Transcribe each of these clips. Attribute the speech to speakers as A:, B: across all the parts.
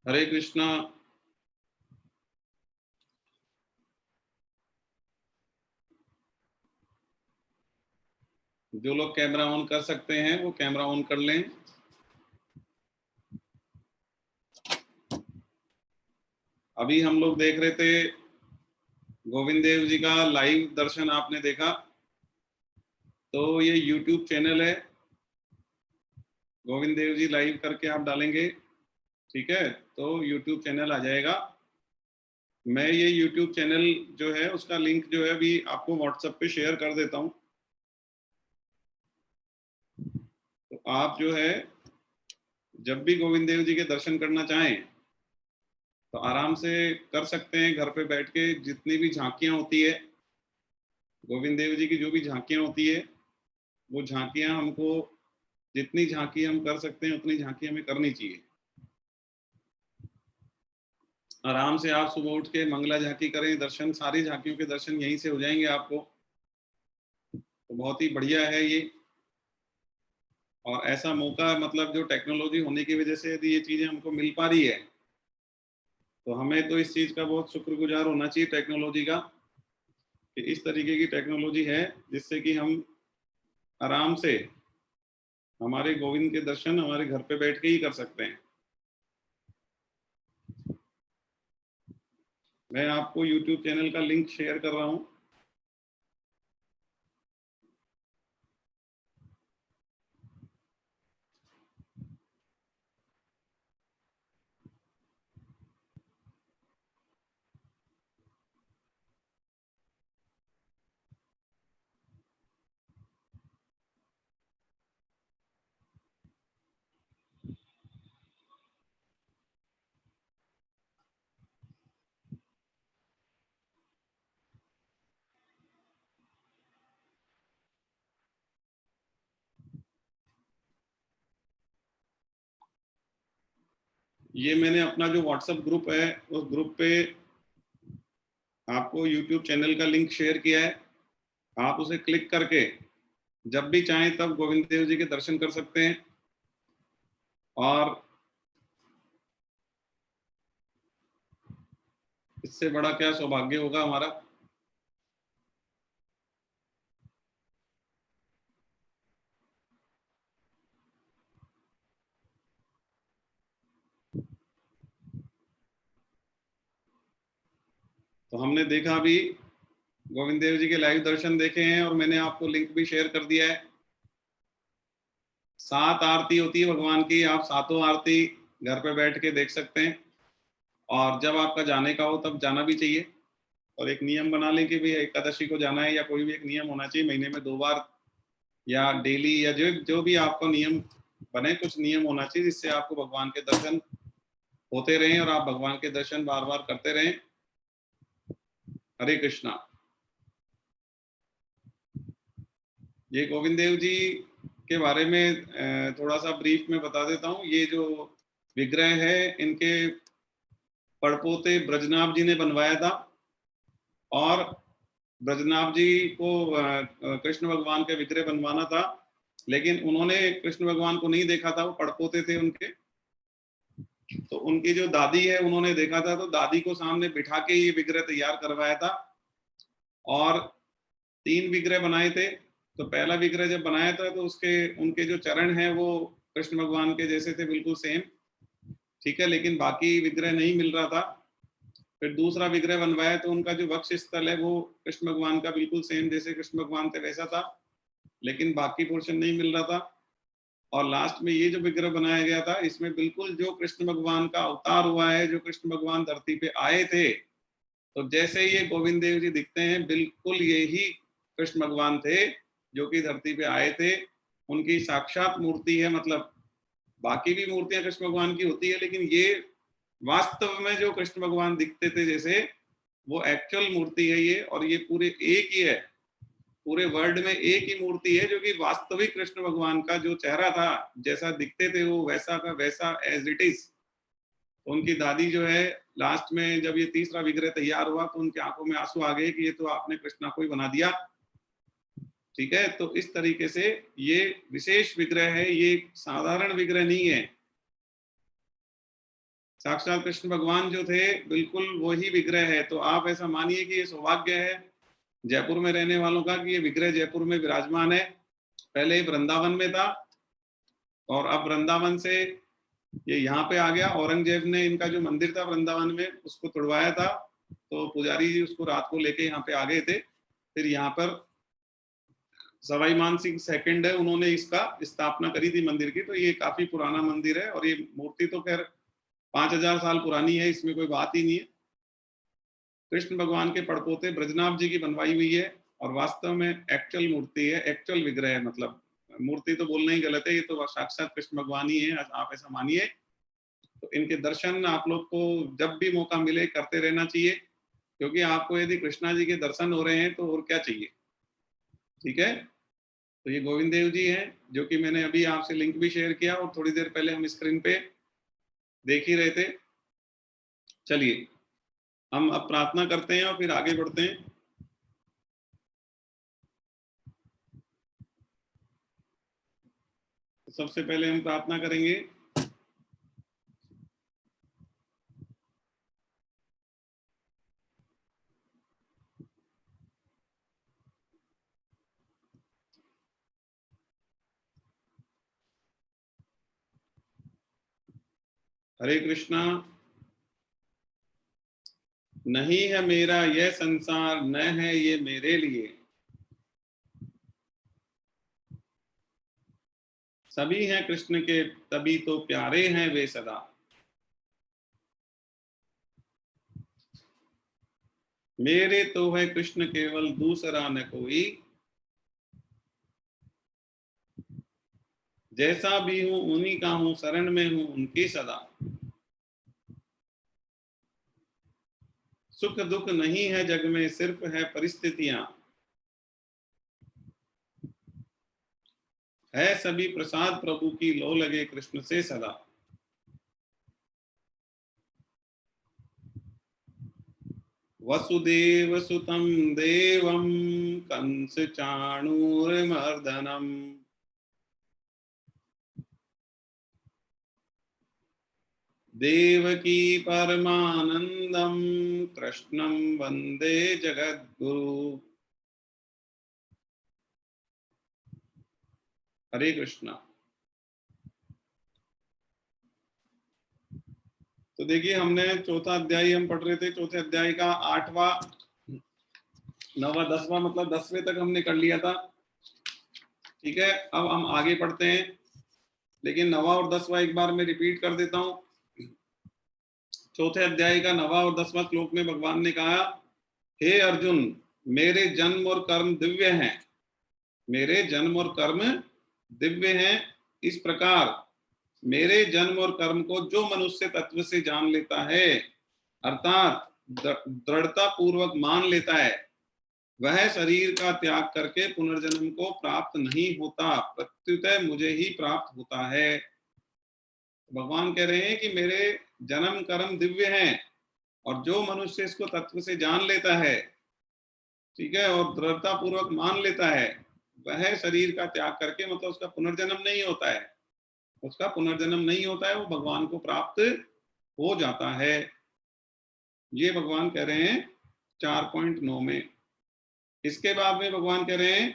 A: हरे कृष्णा। जो लोग camera on कर सकते हैं वो कैमरा ऑन कर लें। अभी हम लोग देख रहे थे गोविंद देव जी का लाइव दर्शन, आपने देखा। तो ये YouTube चैनल है, गोविंद देव जी लाइव करके आप डालेंगे, ठीक है, तो YouTube चैनल आ जाएगा। मैं ये YouTube चैनल जो है उसका लिंक जो है अभी आपको WhatsApp पे शेयर कर देता हूँ। तो आप जो है जब भी गोविंद देव जी के दर्शन करना चाहें तो आराम से कर सकते हैं। घर पे बैठ के जितनी भी झांकियां होती है, गोविंद देव जी की जो भी झांकियां होती है, वो झांकियां हमको, जितनी झांकी हम कर सकते हैं उतनी झांकी हमें करनी चाहिए। आराम से आप सुबह उठ के मंगला झांकी करें, दर्शन, सारी झांकियों के दर्शन यहीं से हो जाएंगे आपको। तो बहुत ही बढ़िया है ये। और ऐसा मौका, मतलब जो टेक्नोलॉजी होने की वजह से यदि ये चीज़ें हमको मिल पा रही है तो हमें तो इस चीज़ का बहुत शुक्रगुजार होना चाहिए टेक्नोलॉजी का, कि इस तरीके की टेक्नोलॉजी है जिससे कि हम आराम से हमारे गोविंद के दर्शन हमारे घर पे बैठ के ही कर सकते हैं। मैं आपको YouTube चैनल का लिंक शेयर कर रहा हूँ। ये मैंने अपना जो WhatsApp ग्रुप है उस ग्रुप पे आपको YouTube चैनल का लिंक शेयर किया है। आप उसे क्लिक करके जब भी चाहें तब गोविंद देव जी के दर्शन कर सकते हैं। और इससे बड़ा क्या सौभाग्य होगा हमारा। तो हमने देखा अभी गोविंद देव जी के लाइव दर्शन देखे हैं और मैंने आपको लिंक भी शेयर कर दिया है। 7 आरती होती है भगवान की, आप सातों आरती घर पे बैठ के देख सकते हैं। और जब आपका जाने का हो तब जाना भी चाहिए। और एक नियम बना लें कि भाई एकादशी को जाना है, या कोई भी एक नियम होना चाहिए, महीने में 2 बार या डेली, या जो जो भी आपका नियम बने, कुछ नियम होना चाहिए जिससे आपको भगवान के दर्शन होते रहें और आप भगवान के दर्शन बार बार करते रहें। हरे कृष्णा। ये गोविंद देव जी के बारे में थोड़ा सा ब्रीफ में बता देता हूँ। ये जो विग्रह है इनके पड़पोते ब्रजनाभ जी ने बनवाया था। और ब्रजनाभ जी को कृष्ण भगवान के विग्रह बनवाना था, लेकिन उन्होंने कृष्ण भगवान को नहीं देखा था, वो पड़पोते थे उनके। तो उनकी जो दादी है उन्होंने देखा था, तो दादी को सामने बिठा के ये विग्रह तैयार करवाया था। और 3 विग्रह बनाए थे। तो पहला विग्रह जब बनाया था तो उसके उनके जो चरण हैं वो कृष्ण भगवान के जैसे थे, बिल्कुल सेम, ठीक है, लेकिन बाकी विग्रह नहीं मिल रहा था। फिर दूसरा विग्रह बनवाया तो उनका जो वक्ष स्थल है वो कृष्ण भगवान का बिल्कुल सेम, जैसे कृष्ण भगवान थे वैसा था, लेकिन बाकी पोर्शन नहीं मिल रहा था। और लास्ट में ये जो विग्रह बनाया गया था, इसमें बिल्कुल जो कृष्ण भगवान का अवतार हुआ है, जो कृष्ण भगवान धरती पे आए थे, तो जैसे ये गोविंद देव जी दिखते हैं, बिल्कुल यही कृष्ण भगवान थे जो कि धरती पे आए थे। उनकी साक्षात मूर्ति है। मतलब बाकी भी मूर्तियां कृष्ण भगवान की होती है, लेकिन ये वास्तव में जो कृष्ण भगवान दिखते थे जैसे, वो एक्चुअल मूर्ति है ये। और ये पूरे एक ही है, पूरे वर्ल्ड में एक ही मूर्ति है जो कि वास्तविक कृष्ण भगवान का जो चेहरा था, जैसा दिखते थे वो वैसा का वैसा एज इट इज। उनकी दादी जो है, लास्ट में जब ये तीसरा विग्रह तैयार हुआ तो उनकी आंखों में आंसू आ गए कि ये तो आपने कृष्णा को ही बना दिया। ठीक है, तो इस तरीके से ये विशेष विग्रह है, ये साधारण विग्रह नहीं है। साक्षात कृष्ण भगवान जो थे बिल्कुल वही विग्रह है। तो आप ऐसा मानिए कि ये सौभाग्य है जयपुर में रहने वालों का कि ये विग्रह जयपुर में विराजमान है। पहले ही वृंदावन में था और अब वृंदावन से ये यहाँ पे आ गया। औरंगजेब ने इनका जो मंदिर था वृंदावन में उसको तुड़वाया था, तो पुजारी जी उसको रात को लेके यहाँ पे आ गए थे। फिर यहाँ पर सवाई मान सिंह सेकंड है, उन्होंने इसका स्थापना करी थी मंदिर की। तो ये काफी पुराना मंदिर है और ये मूर्ति तो खैर 5000 साल पुरानी है, इसमें कोई बात ही नहीं है। कृष्ण भगवान के पड़पोते ब्रजनाभ जी की बनवाई हुई है और वास्तव में एक्चुअल मूर्ति है, एक्चुअल विग्रह है। मतलब मूर्ति तो बोलना ही गलत है, ये तो साक्षात कृष्ण भगवान ही है, आप ऐसा मानिए। तो इनके दर्शन आप लोग को जब भी मौका मिले करते रहना चाहिए, क्योंकि आपको यदि कृष्णा जी के दर्शन हो रहे हैं तो और क्या चाहिए। ठीक है, तो ये गोविंद देव जी हैं, जो कि मैंने अभी आपसे लिंक भी शेयर किया और थोड़ी देर पहले हम स्क्रीन पे देख ही रहे थे। चलिए हम अब प्रार्थना करते हैं और फिर आगे बढ़ते हैं। तो सबसे पहले हम प्रार्थना करेंगे। हरे कृष्णा। नहीं है मेरा यह संसार, न है ये मेरे लिए, सभी हैं कृष्ण के तभी तो प्यारे हैं वे सदा। मेरे तो है कृष्ण केवल दूसरा न कोई, जैसा भी हूं उन्हीं का हूं, शरण में हूं उनकी सदा। सुख दुख नहीं है जग में, सिर्फ है परिस्थितियां, है सभी प्रसाद प्रभु की, लो लगे कृष्ण से सदा। वसुदेव सुतं देवं कंस चाणूरमर्दनम, देवकी परमानंदम कृष्णं वंदे जगद्गुरु। हरे कृष्णा। तो देखिए हमने चौथा अध्याय हम पढ़ रहे थे, चौथे अध्याय का 8वां 9वां 10वां मतलब 10वें तक हमने कर लिया था। ठीक है, अब हम आगे पढ़ते हैं, लेकिन 9वां और 10वां एक बार मैं रिपीट कर देता हूं। चौथे अध्याय का 9वां और 10वां श्लोक में भगवान ने कहा, हे अर्जुन, मेरे जन्म और कर्म दिव्य हैं, मेरे जन्म और कर्म दिव्य हैं। इस प्रकार मेरे जन्म और कर्म को जो मनुष्य तत्व से जान लेता है, अर्थात दृढ़ता पूर्वक मान लेता है, वह शरीर का त्याग करके पुनर्जन्म को प्राप्त नहीं होता, प्रत्युत मुझे ही प्राप्त होता है। भगवान कह रहे हैं कि मेरे जन्म कर्म दिव्य हैं और जो मनुष्य इसको तत्व से जान लेता है, ठीक है, और दृढ़ता पूर्वक मान लेता है, वह शरीर का त्याग करके, मतलब उसका पुनर्जन्म नहीं होता है, उसका पुनर्जन्म नहीं होता है, वो भगवान को प्राप्त हो जाता है। ये भगवान कह रहे हैं 4.9 में। इसके बाद में भगवान कह रहे हैं,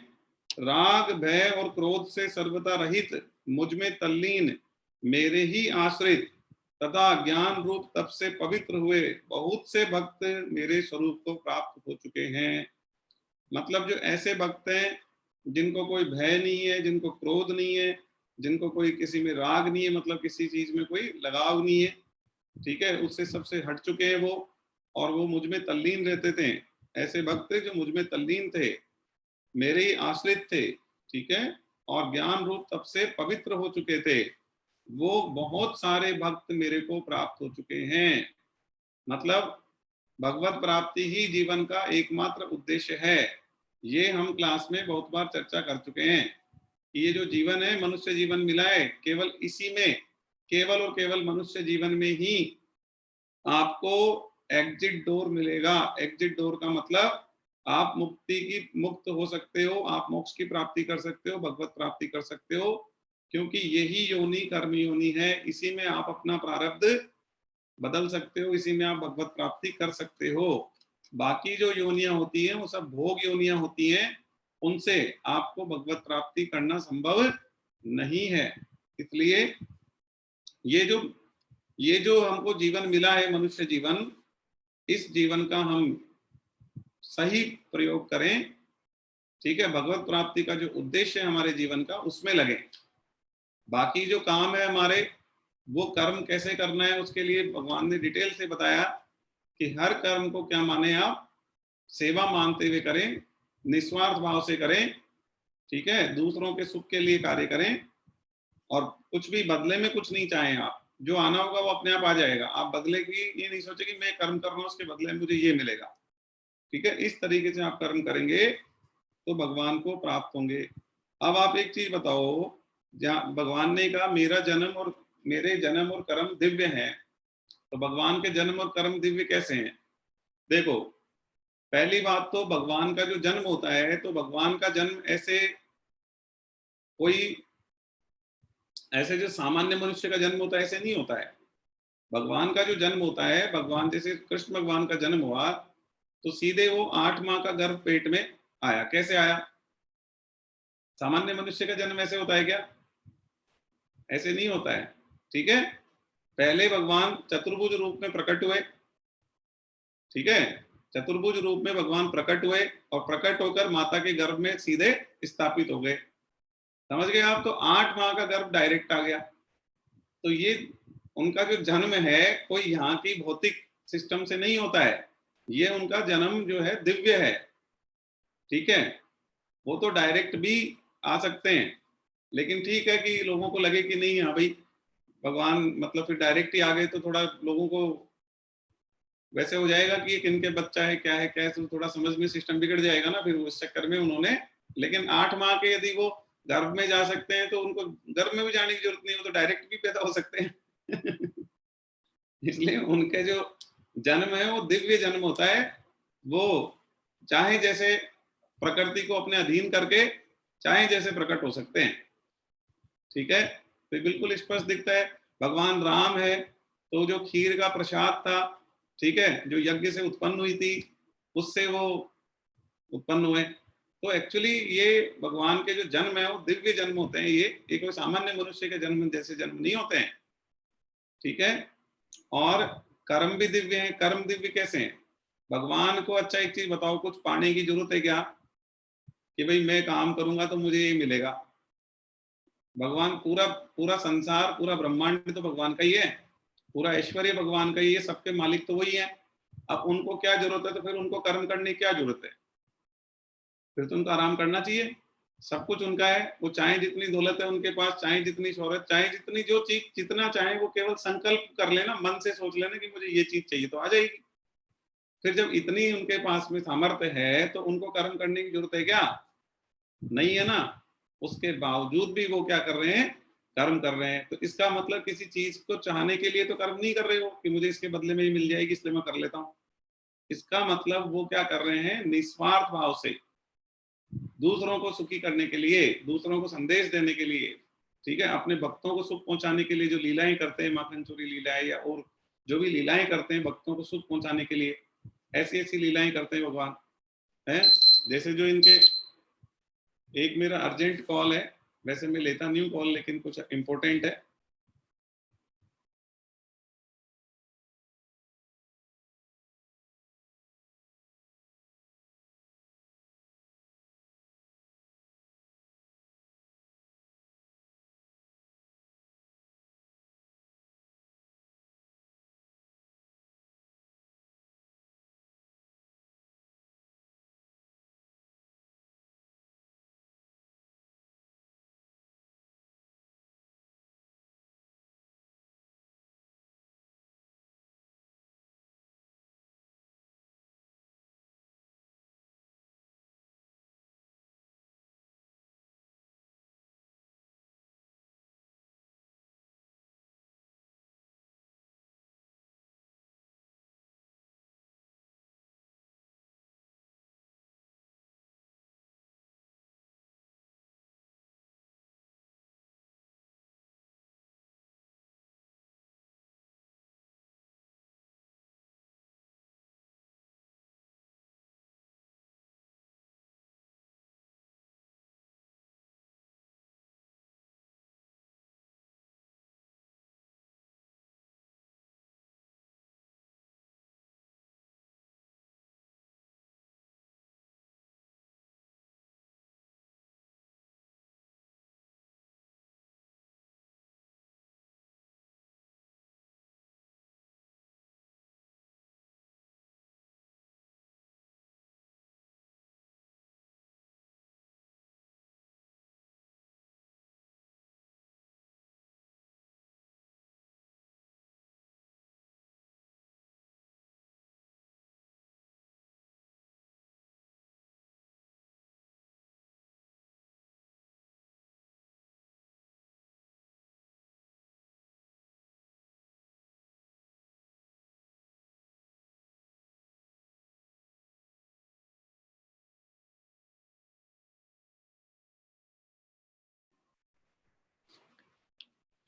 A: राग भय और क्रोध से सर्वथा रहित, मुझ में तल्लीन, मेरे ही आश्रित तथा ज्ञान रूप तप से पवित्र हुए बहुत से भक्त मेरे स्वरूप को प्राप्त हो चुके हैं। मतलब जो ऐसे भक्त हैं जिनको कोई भय नहीं है, जिनको क्रोध नहीं है, जिनको कोई किसी में राग नहीं है, मतलब किसी चीज में कोई लगाव नहीं है, ठीक है, उससे सबसे हट चुके हैं वो, और वो मुझ में तल्लीन रहते थे। ऐसे भक्त थे जो मुझ में तल्लीन थे, मेरे ही आश्रित थे, ठीक है, और ज्ञान रूप तब से पवित्र हो चुके थे। वो बहुत सारे भक्त मेरे को प्राप्त हो चुके हैं। मतलब भगवत प्राप्ति ही जीवन का एकमात्र उद्देश्य है। ये हम क्लास में बहुत बार चर्चा कर चुके हैं कि ये जो जीवन है, मनुष्य जीवन मिला है, केवल इसी में, केवल और केवल मनुष्य जीवन में ही आपको एग्जिट डोर मिलेगा। एग्जिट डोर का मतलब आप मुक्ति की मुक्त हो सकते हो, आप मोक्ष की प्राप्ति कर सकते हो, भगवत प्राप्ति कर सकते हो, क्योंकि यही योनि कर्म योनि है, इसी में आप अपना प्रारब्ध बदल सकते हो, इसी में आप भगवत प्राप्ति कर सकते हो। बाकी जो योनियां होती हैं वो सब भोग योनियां होती हैं, उनसे आपको भगवत प्राप्ति करना संभव नहीं है। इसलिए ये जो ये जो हमको जीवन मिला है, मनुष्य जीवन, इस जीवन का हम सही प्रयोग करें, ठीक है, भगवत प्राप्ति का जो उद्देश्य है हमारे जीवन का, उसमें लगे। बाकी जो काम है हमारे, वो कर्म कैसे करना है उसके लिए भगवान ने डिटेल से बताया कि हर कर्म को क्या माने आप, सेवा मानते हुए करें, निस्वार्थ भाव से करें, ठीक है, दूसरों के सुख के लिए कार्य करें, और कुछ भी बदले में कुछ नहीं चाहें आप। जो आना होगा वो अपने आप आ जाएगा, आप बदले की ये नहीं सोचे कि मैं कर्म कर रहा हूँ उसके बदले में मुझे ये मिलेगा, ठीक है। इस तरीके से आप कर्म करेंगे तो भगवान को प्राप्त होंगे। अब आप एक चीज बताओ, जहाँ भगवान ने कहा मेरे जन्म और कर्म दिव्य हैं, तो भगवान के जन्म और कर्म दिव्य कैसे हैं? देखो, पहली बात तो भगवान का जो जन्म होता है, तो भगवान का जन्म ऐसे जो सामान्य मनुष्य का जन्म होता है ऐसे नहीं होता है। भगवान का जो जन्म होता है, भगवान जैसे कृष्ण भगवान का जन्म हुआ तो सीधे वो 8 माह का गर्भ पेट में आया। कैसे आया? सामान्य मनुष्य का जन्म ऐसे होता है क्या? ऐसे नहीं होता है, ठीक है। पहले भगवान चतुर्भुज रूप में प्रकट हुए, ठीक है, चतुर्भुज रूप में भगवान प्रकट हुए और प्रकट होकर माता के गर्भ में सीधे स्थापित हो गए। समझ गए आप? तो 8 माह का गर्भ डायरेक्ट आ गया। तो ये उनका जो जन्म है कोई यहाँ की भौतिक सिस्टम से नहीं होता है, ये उनका जन्म जो है दिव्य है, ठीक है। वो तो डायरेक्ट भी आ सकते हैं, लेकिन ठीक है कि लोगों को लगे कि नहीं, हाँ भाई भगवान मतलब फिर डायरेक्ट ही आ गए तो थोड़ा लोगों को वैसे हो जाएगा कि ये किनके बच्चा है क्या है, तो थोड़ा समझ में सिस्टम बिगड़ जाएगा ना, फिर उस चक्कर में उन्होंने, लेकिन 8 माह के यदि वो गर्भ में जा सकते हैं तो उनको गर्भ में भी जाने की जरूरत नहीं, वो तो डायरेक्ट भी पैदा हो सकते हैं। इसलिए उनके जो जन्म है वो दिव्य जन्म होता है। वो चाहे जैसे प्रकृति को अपने अधीन करके चाहे जैसे प्रकट हो सकते हैं, ठीक है। तो बिल्कुल स्पष्ट दिखता है। भगवान राम है तो जो खीर का प्रसाद था, ठीक है, जो यज्ञ से उत्पन्न हुई थी, उससे वो उत्पन्न हुए। तो एक्चुअली ये भगवान के जो जन्म है वो दिव्य जन्म होते हैं, ये कोई सामान्य मनुष्य के जन्म जैसे जन्म नहीं होते हैं, ठीक है। और कर्म भी दिव्य हैं। कर्म दिव्य कैसे हैं? भगवान को, अच्छा एक चीज बताओ, कुछ पाने की जरूरत है क्या कि भाई मैं काम करूंगा तो मुझे ये मिलेगा? भगवान पूरा पूरा संसार, पूरा ब्रह्मांड तो भगवान का ही है, पूरा ऐश्वर्य भगवान का ही है, सबके मालिक तो वही है। अब उनको क्या जरूरत है? तो फिर उनको कर्म करने की क्या जरूरत है? फिर तो उनको आराम करना चाहिए। सब कुछ उनका है, वो चाहे जितनी दौलत है उनके पास, चाहे जितनी शोहरत, चाहे जितनी जो चीज जितना चाहे, वो केवल संकल्प कर लेना, मन से सोच लेना कि मुझे ये चीज चाहिए तो आ जाएगी। फिर जब इतनी उनके पास में सामर्थ्य है तो उनको कर्म करने की जरूरत है क्या? नहीं है ना। उसके बावजूद भी वो क्या कर रहे हैं? कर्म कर रहे हैं। तो इसका मतलब किसी चीज को चाहने के लिए तो कर्म नहीं कर रहे हो कि मुझे इसके बदले में ये मिल जाएगी इसलिए मैं कर लेता हूँ। इसका मतलब वो क्या कर रहे हैं? निस्वार्थ भाव से दूसरों को सुखी करने के लिए, दूसरों को संदेश देने के लिए, ठीक है, अपने भक्तों को सुख पहुंचाने के लिए जो लीलाएं करते हैं, माखन चोरी लीलाएं या और जो भी लीलाएं करते हैं भक्तों को सुख पहुंचाने के लिए, ऐसी ऐसी लीलाएं करते हैं भगवान है। जैसे जो इनके, एक मेरा अर्जेंट कॉल है, वैसे मैं लेता नहीं हूँ कॉल, लेकिन कुछ इंपॉर्टेंट है।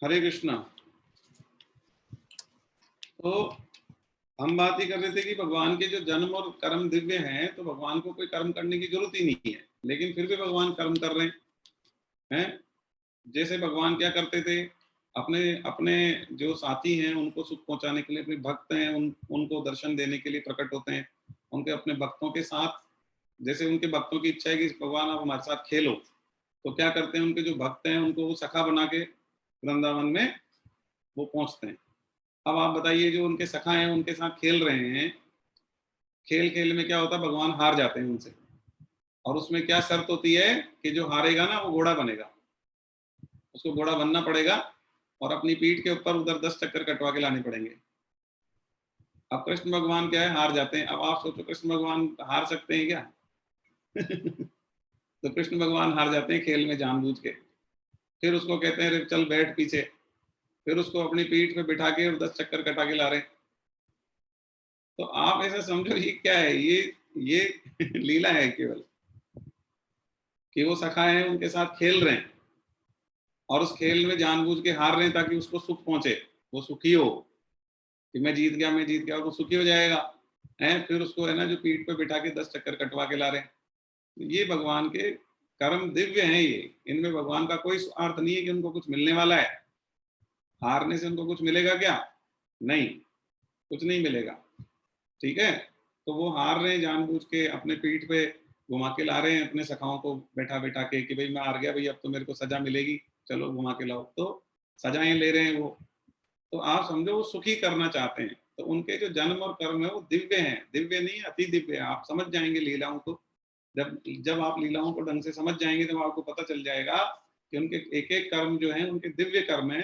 A: हरे कृष्णा। तो हम बात ही कर रहे थे कि भगवान के जो जन्म और कर्म दिव्य हैं, तो भगवान को कोई कर्म करने की जरूरत ही नहीं है, लेकिन फिर भी भगवान कर्म कर रहे हैं। जैसे भगवान क्या करते थे, अपने अपने जो साथी हैं उनको सुख पहुंचाने के लिए, अपने भक्त हैं उनको दर्शन देने के लिए प्रकट होते हैं। उनके अपने भक्तों के साथ, जैसे उनके भक्तों की इच्छा है कि भगवान आप हमारे साथ खेलो, तो क्या करते हैं, उनके जो भक्त हैं उनको वो सखा बना के वृंदावन में वो पहुंचते हैं। अब आप बताइए, जो उनके सखा हैं उनके साथ खेल रहे हैं, खेल खेल में क्या होता है, भगवान हार जाते हैं उनसे, और उसमें क्या शर्त होती है कि जो हारेगा ना वो घोड़ा बनेगा, उसको घोड़ा बनना पड़ेगा और अपनी पीठ के ऊपर उधर 10 चक्कर कटवा के लाने पड़ेंगे। अब कृष्ण भगवान क्या है, हार जाते हैं। अब आप सोचो कृष्ण भगवान हार सकते हैं क्या? तो कृष्ण भगवान हार जाते हैं खेल में जानबूझ के। फिर उसको कहते हैं, अरे चल बैठ पीछे, फिर उसको अपनी पीठ पे बिठा के और 10 चक्कर कटा के ला रहे हैं। तो आप ऐसा समझो ये क्या है, ये लीला है केवल, कि वो सखा है उनके साथ खेल रहे हैं और उस खेल में जानबूझ के हार रहे हैं ताकि उसको सुख पहुंचे, वो सुखी हो कि मैं जीत गया, वो सुखी हो जाएगा। है फिर उसको है ना जो पीठ पे बिठा के 10 चक्कर कटवा के ला रहे हैं। ये भगवान के कर्म दिव्य हैं, ये इनमें भगवान का कोई स्वार्थ नहीं है कि उनको कुछ मिलने वाला है। हारने से उनको कुछ मिलेगा क्या? नहीं, कुछ नहीं मिलेगा। ठीक है, तो वो हार रहे हैं जानबूझ के, अपने पीठ पे घुमा के ला रहे हैं अपने सखाओं को बैठा बैठा के कि भाई मैं हार गया भाई, अब तो मेरे को सजा मिलेगी, चलो घुमा के लाओ। तो सजाएं ले रहे हैं वो। तो आप समझो वो सुखी करना चाहते हैं। तो उनके जो जन्म और कर्म है वो दिव्य हैं, दिव्य नहीं अति दिव्य है। आप समझ जाएंगे लीलाओं को, जब जब आप लीलाओं को ढंग से समझ जाएंगे तब आपको पता चल जाएगा कि उनके एक एक कर्म जो है उनके दिव्य कर्म है।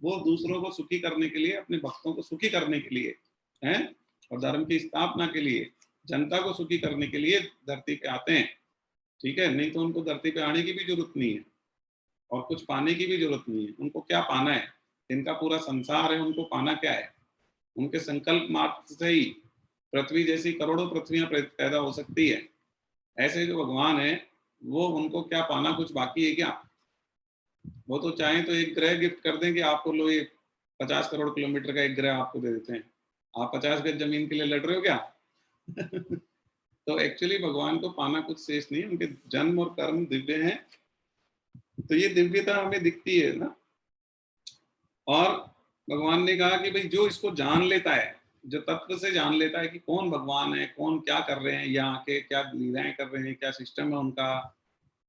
A: वो दूसरों को सुखी करने के लिए, अपने भक्तों को सुखी करने के लिए हैं, और धर्म की स्थापना के लिए, जनता को सुखी करने के लिए धरती पे आते हैं। ठीक है, नहीं तो उनको धरती पे आने की भी जरूरत नहीं है और कुछ पाने की भी जरूरत नहीं है। उनको क्या पाना है? इनका पूरा संसार है, उनको पाना क्या है? उनके संकल्प मात्र से ही पृथ्वी जैसी करोड़ों पृथ्वियां पैदा हो सकती है। ऐसे जो भगवान है वो, उनको क्या पाना कुछ बाकी है क्या? वो तो चाहे तो एक ग्रह गिफ्ट कर दें कि आपको लो ये 50 करोड़ किलोमीटर का एक ग्रह आपको दे देते हैं, आप 50 गज जमीन के लिए लड़ रहे हो क्या? तो एक्चुअली भगवान को पाना कुछ शेष नहीं, उनके जन्म और कर्म दिव्य हैं। तो ये दिव्यता हमें दिखती है ना। और भगवान ने कहा कि भाई जो इसको जान लेता है, जो तत्व से जान लेता है कि कौन भगवान है, कौन क्या कर रहे हैं, यहाँ के क्या लीलाएं कर रहे हैं, क्या सिस्टम है उनका,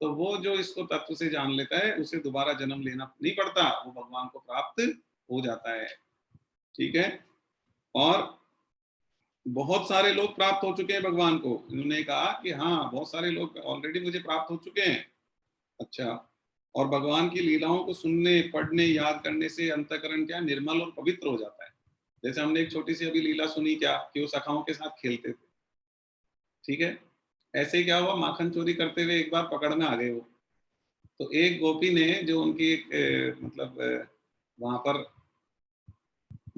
A: तो वो जो इसको तत्व से जान लेता है उसे दोबारा जन्म लेना नहीं पड़ता, वो भगवान को प्राप्त हो जाता है। ठीक है, और बहुत सारे लोग प्राप्त हो चुके हैं भगवान को। इन्होंने कहा कि हाँ बहुत सारे लोग ऑलरेडी मुझे प्राप्त हो चुके हैं। अच्छा, और भगवान की लीलाओं को सुनने, पढ़ने, याद करने से अंतःकरण क्या निर्मल और पवित्र हो जाता है। जैसे हमने एक छोटी सी अभी लीला सुनी क्या, कि वो सखाओं के साथ खेलते थे। ठीक है, ऐसे ही क्या हुआ, माखन चोरी करते हुए एक बार पकड़ में आ गए वो। तो एक गोपी ने, जो उनकी मतलब वहां पर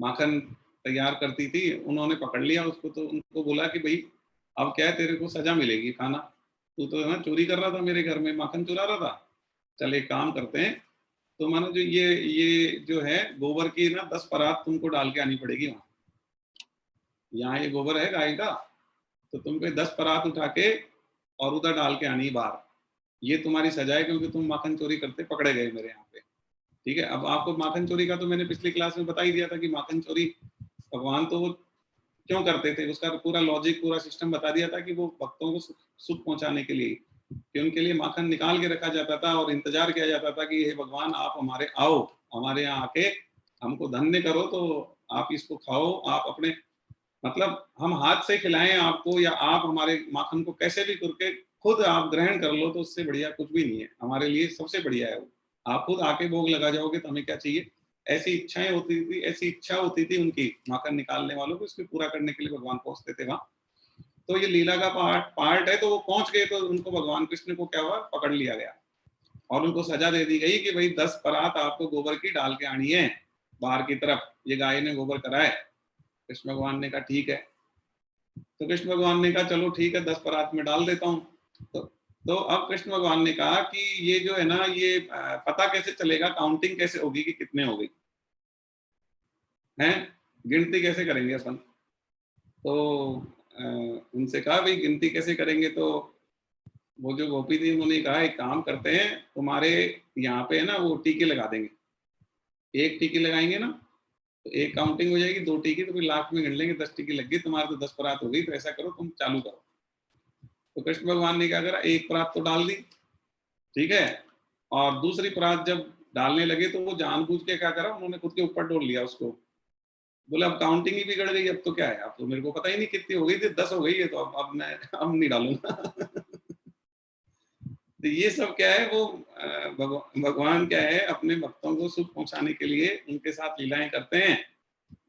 A: माखन तैयार करती थी, उन्होंने पकड़ लिया उसको। तो उनको बोला कि भाई अब क्या है, तेरे को सजा मिलेगी, खाना, तू तो है ना चोरी कर रहा था, मेरे घर में माखन चुरा रहा था। चल एक काम करते हैं, तो मानो जो ये जो है गोबर की ना 10 परात तुमको डाल के आनी पड़ेगी वहां। यहाँ ये गोबर है गाय का, तो तुमको 10 परात उठा के और उधर डाल के आनी बाहर। ये तुम्हारी सजा है, क्योंकि तुम माखन चोरी करते पकड़े गए मेरे यहाँ पे। ठीक है, अब आपको माखन चोरी का तो मैंने पिछली क्लास में बता ही दिया था कि माखन चोरी भगवान तो वो क्यों करते थे, उसका पूरा लॉजिक, पूरा सिस्टम बता दिया था कि वो भक्तों को सुख पहुंचाने के लिए, कि उनके लिए माखन निकाल के रखा जाता था और इंतजार किया जाता था कि हे भगवान आप हमारे आओ, हमारे यहाँ आके हमको धन्य करो, तो आप इसको खाओ, आप अपने मतलब हम हाथ से खिलाएं आपको, या आप हमारे माखन को कैसे भी करके खुद आप ग्रहण कर लो, तो उससे बढ़िया कुछ भी नहीं है हमारे लिए, सबसे बढ़िया है वो। आप खुद आके भोग लगा जाओगे तो हमें क्या चाहिए। ऐसी इच्छाएं होती थी, ऐसी इच्छा होती थी उनकी माखन निकालने वालों को, इसको पूरा करने के लिए भगवान पहुंचते थे वहां। तो ये लीला का पार्ट है। तो वो पहुंच गए, तो उनको भगवान कृष्ण को क्या हुआ, पकड़ लिया गया और उनको सजा दे दी गई कि भाई 10 परात आपको गोबर की डाल के आनी है बाहर की तरफ, ये गाय ने गोबर करा है। कृष्ण भगवान ने कहा ठीक है। तो कृष्ण भगवान ने कहा चलो ठीक है, 10 परात में डाल देता हूँ। तो तो अब कृष्ण भगवान ने कहा कि ये जो है ना, ये पता कैसे चलेगा, काउंटिंग कैसे होगी कि कितने हो गई हैं, गिनती कैसे करेंगे अपन। तो उनसे कहा भाई गिनती कैसे करेंगे। तो वो जो गोपी थी उन्होंने कहा एक काम करते हैं, तुम्हारे यहाँ पे है ना वो टीके लगा देंगे, एक टीकी लगाएंगे ना तो एक काउंटिंग हो जाएगी, 2 टीकी तो फिर लास्ट में गिन लेंगे 10 टीकी लग गई तुम्हारे, तो 10 परात हो गई। तो ऐसा करो तुम चालू करो। तो कृष्ण भगवान ने क्या करा, एक परात तो डाल दी, ठीक है, और दूसरी परात जब डालने लगे तो वो जानबूझ के क्या करा, उन्होंने खुद के ऊपर डोल लिया उसको। बोले अब काउंटिंग ही बिगड़ गई, अब तो क्या है, अब तो मेरे को पता ही नहीं कितनी हो गई थी, 10 हो गई है, तो अब मैं अब नहीं डालूंगा। तो ये सब क्या है, वो भगवान क्या है, अपने भक्तों को सुख पहुंचाने के लिए उनके साथ लीलाएं करते हैं।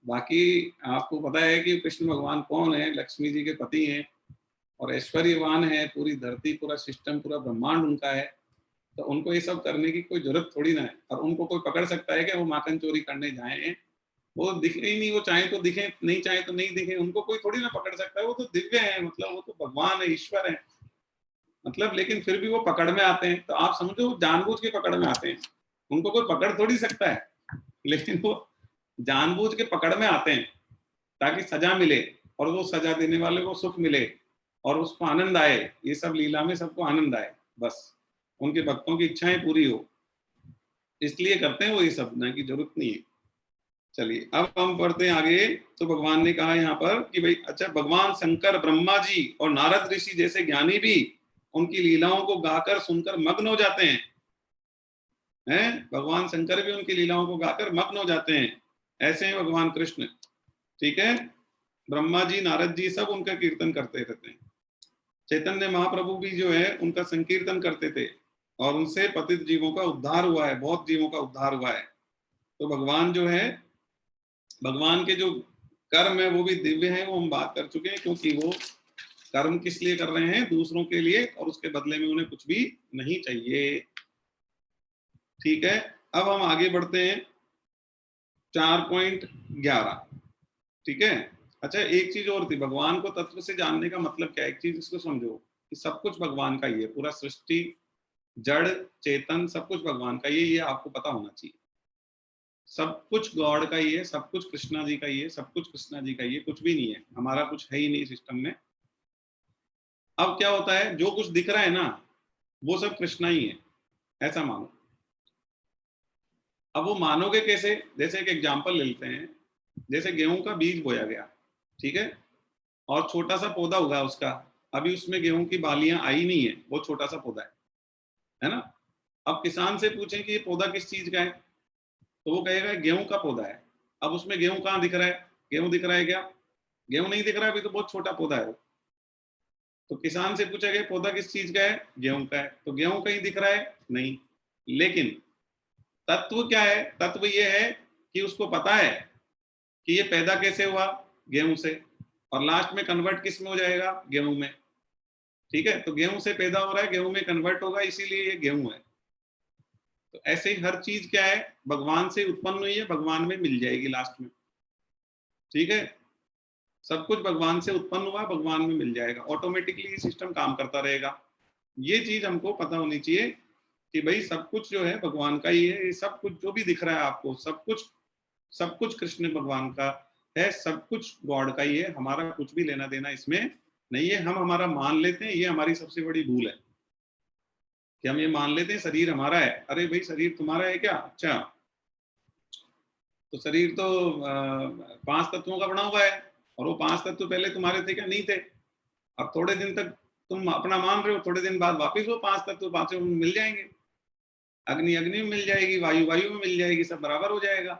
A: बाकी आपको पता है कि कृष्ण भगवान कौन है, लक्ष्मी जी के पति हैं और ऐश्वर्यवान है, पूरी धरती, पूरा सिस्टम, पूरा ब्रह्मांड उनका है। तो उनको ये सब करने की कोई जरूरत थोड़ी ना है। और उनको कोई पकड़ सकता है कि वो माखन चोरी करने जाए, वो दिखे ही नहीं, वो चाहे तो दिखे, नहीं चाहे तो नहीं दिखे, उनको कोई थोड़ी ना पकड़ सकता है। वो तो दिव्य है, मतलब वो तो भगवान है, ईश्वर है, मतलब। लेकिन फिर भी वो पकड़ में आते हैं, तो आप समझो जानबूझ के पकड़ में आते हैं, उनको कोई पकड़ थोड़ी सकता है, लेकिन वो जानबूझ के पकड़ में आते हैं ताकि सजा मिले, और वो सजा देने वाले को सुख मिले और उसको आनंद आए। ये सब लीला में सबको आनंद आए, बस उनके भक्तों की इच्छाएं पूरी हो, इसलिए करते हैं वो ये सब, ना की जरूरत नहीं है। चलिए अब हम पढ़ते हैं आगे। तो भगवान ने कहा यहाँ पर कि भाई अच्छा, भगवान शंकर, ब्रह्मा जी और नारद ऋषि जैसे ज्ञानी भी उनकी लीलाओं को गाकर सुनकर मग्न हो जाते हैं। भगवान शंकर भी उनकी लीलाओं को गाकर मग्न हो जाते हैं। ऐसे हैं भगवान कृष्ण, ठीक है। ब्रह्मा जी, नारद जी सब उनका कीर्तन करते रहते हैं। चैतन्य महाप्रभु भी जो है उनका संकीर्तन करते थे, और उनसे पतित जीवों का उद्धार हुआ है, बहुत जीवों का उद्धार हुआ है। तो भगवान जो है, भगवान के जो कर्म है वो भी दिव्य है, वो हम बात कर चुके हैं। क्योंकि वो कर्म किस लिए कर रहे हैं, दूसरों के लिए, और उसके बदले में उन्हें कुछ भी नहीं चाहिए, ठीक है। अब हम आगे बढ़ते हैं 4.11, ठीक है। अच्छा एक चीज और थी, भगवान को तत्व से जानने का मतलब क्या है, एक चीज इसको समझो कि सब कुछ भगवान का ही है, पूरा सृष्टि, जड़, चेतन, सब कुछ भगवान का ही है, ये आपको पता होना चाहिए। सब कुछ गॉड का ही है, सब कुछ कृष्णा जी का ही है, सब कुछ कृष्णा जी का ही है, कुछ भी नहीं है हमारा, कुछ है ही नहीं सिस्टम में। अब क्या होता है, जो कुछ दिख रहा है ना वो सब कृष्णा ही है, ऐसा मानो। अब वो मानोगे कैसे, जैसे एक एग्जांपल ले लेते हैं, जैसे गेहूं का बीज बोया गया, ठीक है, और छोटा सा पौधा हुआ उसका, अभी उसमें गेहूं की बालियां आई नहीं है, वो छोटा सा पौधा है ना। अब किसान से पूछें कि ये पौधा किस चीज का है, तो वो कहेगा गेहूं का पौधा है। अब उसमें गेहूं कहाँ दिख रहा है, गेहूं दिख रहा है क्या, गेहूं नहीं दिख रहा है, अभी तो बहुत छोटा पौधा है। तो किसान से पूछा गया पौधा किस चीज का है, गेहूं का है, तो गेहूं कहीं दिख रहा है नहीं। लेकिन तत्व क्या है, तत्व ये है कि उसको पता है कि ये पैदा कैसे हुआ, गेहूं से, और लास्ट में कन्वर्ट किस में हो जाएगा, गेहूं में, ठीक है। तो गेहूं से पैदा हो रहा है, गेहूं में कन्वर्ट होगा, इसीलिए ये गेहूं है। तो ऐसे ही हर चीज क्या है, भगवान से उत्पन्न हुई है, भगवान में मिल जाएगी लास्ट में, ठीक है। सब कुछ भगवान से उत्पन्न हुआ, भगवान में मिल जाएगा, ऑटोमेटिकली सिस्टम काम करता रहेगा। ये चीज हमको पता होनी चाहिए कि भाई सब कुछ जो है भगवान का ही है, ये सब कुछ जो भी दिख रहा है आपको, सब कुछ कृष्ण भगवान का है, सब कुछ गॉड का ही है, हमारा कुछ भी लेना देना इसमें नहीं है। हम हमारा मान लेते हैं, ये हमारी सबसे बड़ी भूल है कि हम ये मान लेते हैं शरीर हमारा है। अरे भाई शरीर तुम्हारा है क्या, अच्छा, तो शरीर तो 5 तत्वों का बना हुआ है, और वो 5 तत्व पहले तुम्हारे थे क्या, नहीं थे। अब थोड़े दिन तक तुम अपना मान रहे हो, थोड़े दिन बाद वापिस वो 5 तत्व पांचों में मिल जाएंगे, अग्नि अग्नि में मिल जाएगी, वायु वायु में मिल जाएगी, सब बराबर हो जाएगा।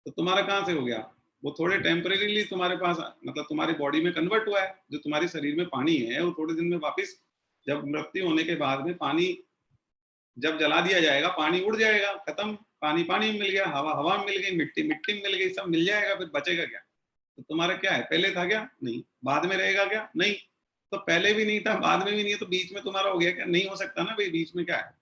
A: तो तुम्हारा कहाँ से हो गया, वो थोड़े टेम्परेरीली तुम्हारे पास, मतलब तुम्हारी बॉडी में कन्वर्ट हुआ है। जो तुम्हारे शरीर में पानी है वो थोड़े दिन में वापिस, जब मृत्यु होने के बाद में पानी जब जला दिया जाएगा, पानी उड़ जाएगा, खत्म। पानी पानी में मिल गया, हवा हवा में मिल गई, मिट्टी मिट्टी में मिल गई, सब मिल जाएगा, फिर बचेगा क्या। तो तुम्हारा क्या है, पहले था क्या, नहीं। बाद में रहेगा क्या, नहीं। तो पहले भी नहीं था, बाद में भी नहीं है, तो बीच में तुम्हारा हो गया क्या, नहीं हो सकता ना भाई, बीच में क्या है।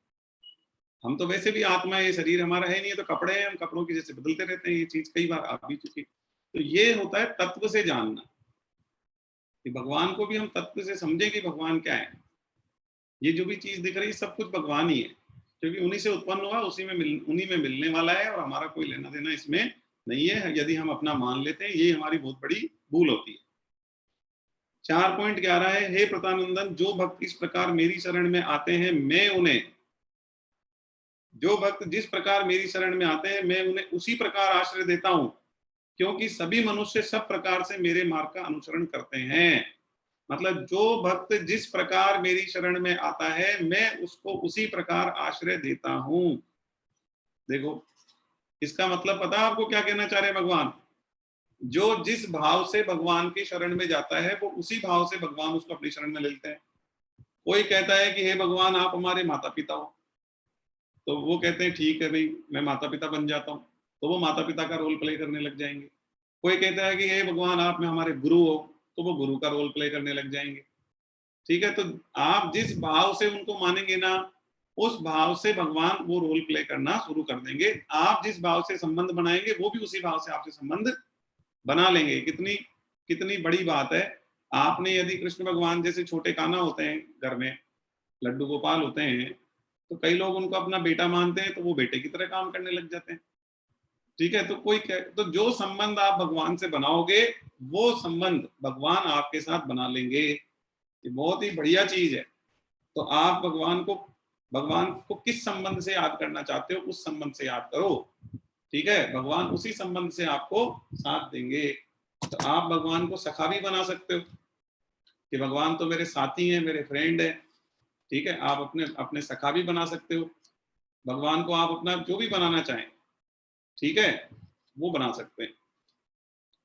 A: हम तो वैसे भी आत्मा है, ये शरीर हमारा है नहीं है, तो कपड़े हैं, हम कपड़ों की जैसे बदलते रहते हैं, ये चीज कई बार आ भी चुकी। तो ये होता है तत्व से जानना, कि भगवान को भी हम तत्व से समझें कि भगवान क्या है। ये जो भी चीज दिख रही है सब कुछ भगवान ही है, क्योंकि उन्हीं से उत्पन्न हुआ, उन्हीं में मिलने वाला है, और हमारा कोई लेना देना इसमें नहीं है। यदि हम अपना मान लेते हैं, ये हमारी बहुत बड़ी भूल होती है। 4.11 है, हे प्रतानंदन, जो भक्त इस प्रकार मेरी शरण में आते हैं, मैं उन्हें, जो भक्त जिस प्रकार मेरी शरण में आते हैं, मैं उन्हें उसी प्रकार आश्रय देता हूं, क्योंकि सभी मनुष्य सब प्रकार से मेरे मार्ग का अनुसरण करते हैं। मतलब जो भक्त जिस प्रकार मेरी शरण में आता है, मैं उसको उसी प्रकार आश्रय देता हूं। देखो, इसका मतलब पता आपको क्या कहना चाह रहे हैं भगवान? जो जिस भाव से भगवान की शरण में जाता है, वो उसी भाव से भगवान उसको अपनी शरण में ले लेते हैं। कोई कहता है कि हे भगवान, आप हमारे माता पिता हो, तो वो कहते हैं ठीक है भाई, मैं माता पिता बन जाता हूँ, तो वो माता पिता का रोल प्ले करने लग जाएंगे। कोई कहता है कि हे भगवान, आप में हमारे गुरु हो, तो वो गुरु का रोल प्ले करने लग जाएंगे। ठीक है, तो आप जिस भाव से उनको मानेंगे ना, उस भाव से भगवान वो रोल प्ले करना शुरू कर देंगे। आप जिस भाव से संबंध बनाएंगे, वो भी उसी भाव से आपसे संबंध बना लेंगे। कितनी कितनी बड़ी बात है। आपने यदि कृष्ण भगवान जैसे छोटे कान्हा होते हैं घर में, लड्डू गोपाल होते हैं, तो कई लोग उनको अपना बेटा मानते हैं, तो वो बेटे की तरह काम करने लग जाते हैं। ठीक है, तो जो संबंध आप भगवान से बनाओगे, वो संबंध भगवान आपके साथ बना लेंगे। ये बहुत ही बढ़िया चीज है। तो आप भगवान को किस संबंध से याद करना चाहते हो, उस संबंध से याद करो। ठीक है, भगवान उसी संबंध से आपको साथ देंगे। तो आप भगवान को सखा भी बना सकते हो कि भगवान तो मेरे साथी हैं, मेरे फ्रेंड है। ठीक है, आप अपने अपने सखा भी बना सकते हो। भगवान को आप अपना जो भी बनाना चाहें, ठीक है, वो बना सकते हैं।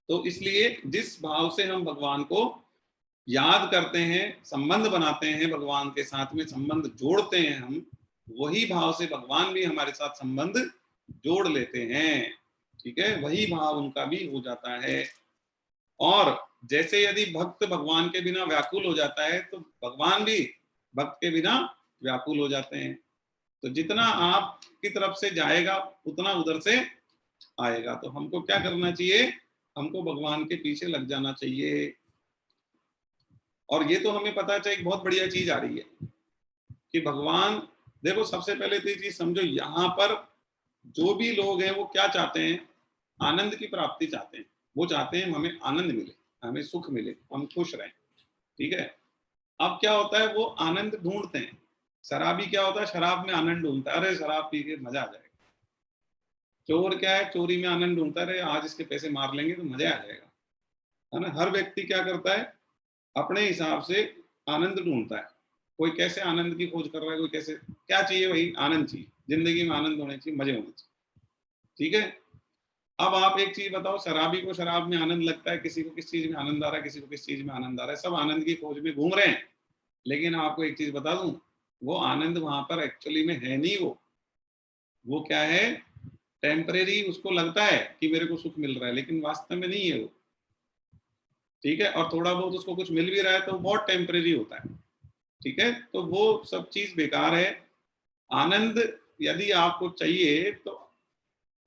A: तो इसलिए जिस भाव से हम भगवान को याद करते हैं, संबंध बनाते हैं, भगवान के साथ में संबंध जोड़ते हैं हम, वही भाव से भगवान भी हमारे साथ संबंध जोड़ लेते हैं। ठीक है, वही भाव उनका भी हो जाता है। और जैसे यदि भक्त भगवान के बिना व्याकुल हो जाता है, तो भगवान भी भक्त के बिना व्याकुल हो जाते हैं। तो जितना आपकी तरफ से जाएगा, उतना उधर से आएगा। तो हमको क्या करना चाहिए? हमको भगवान के पीछे लग जाना चाहिए। और ये तो हमें पता चला, एक बहुत बढ़िया चीज आ रही है कि भगवान, देखो सबसे पहले तो ये चीज समझो, यहाँ पर जो भी लोग हैं वो क्या चाहते हैं? आनंद की प्राप्ति चाहते हैं। वो चाहते हैं हमें आनंद मिले, हमें सुख मिले, हम खुश रहें। ठीक है, अब क्या होता है, वो आनंद ढूंढते हैं। शराबी क्या होता है? शराब में आनंद ढूंढता है, अरे शराब पी के मजा आ जाएगा। चोर क्या है? चोरी में आनंद ढूंढता है, आज इसके पैसे मार लेंगे तो मजा आ जाएगा। है ना? हर व्यक्ति क्या करता है? अपने हिसाब से आनंद ढूंढता है। कोई कैसे आनंद की खोज कर रहा है, कोई कैसे, क्या चाहिए? वही आनंद चाहिए, जिंदगी में आनंद होने चाहिए, मजे होने चाहिए। ठीक है, अब आप एक चीज बताओ, शराबी को शराब में आनंद लगता है, किसी को किस चीज में आनंद आ रहा है, किसी को किस चीज में आनंद आ रहा है, सब आनंद की खोज में घूम रहे हैं। लेकिन आपको एक चीज बता दूं, वो आनंद वहां पर एक्चुअली में है नहीं। वो क्या है? टेम्परेरी। उसको लगता है कि मेरे को सुख मिल रहा है, लेकिन वास्तव में नहीं है वो। ठीक है, और थोड़ा बहुत उसको कुछ मिल भी रहा है तो बहुत टेम्परेरी होता है। ठीक है, तो वो सब चीज बेकार है। आनंद यदि आपको चाहिए, तो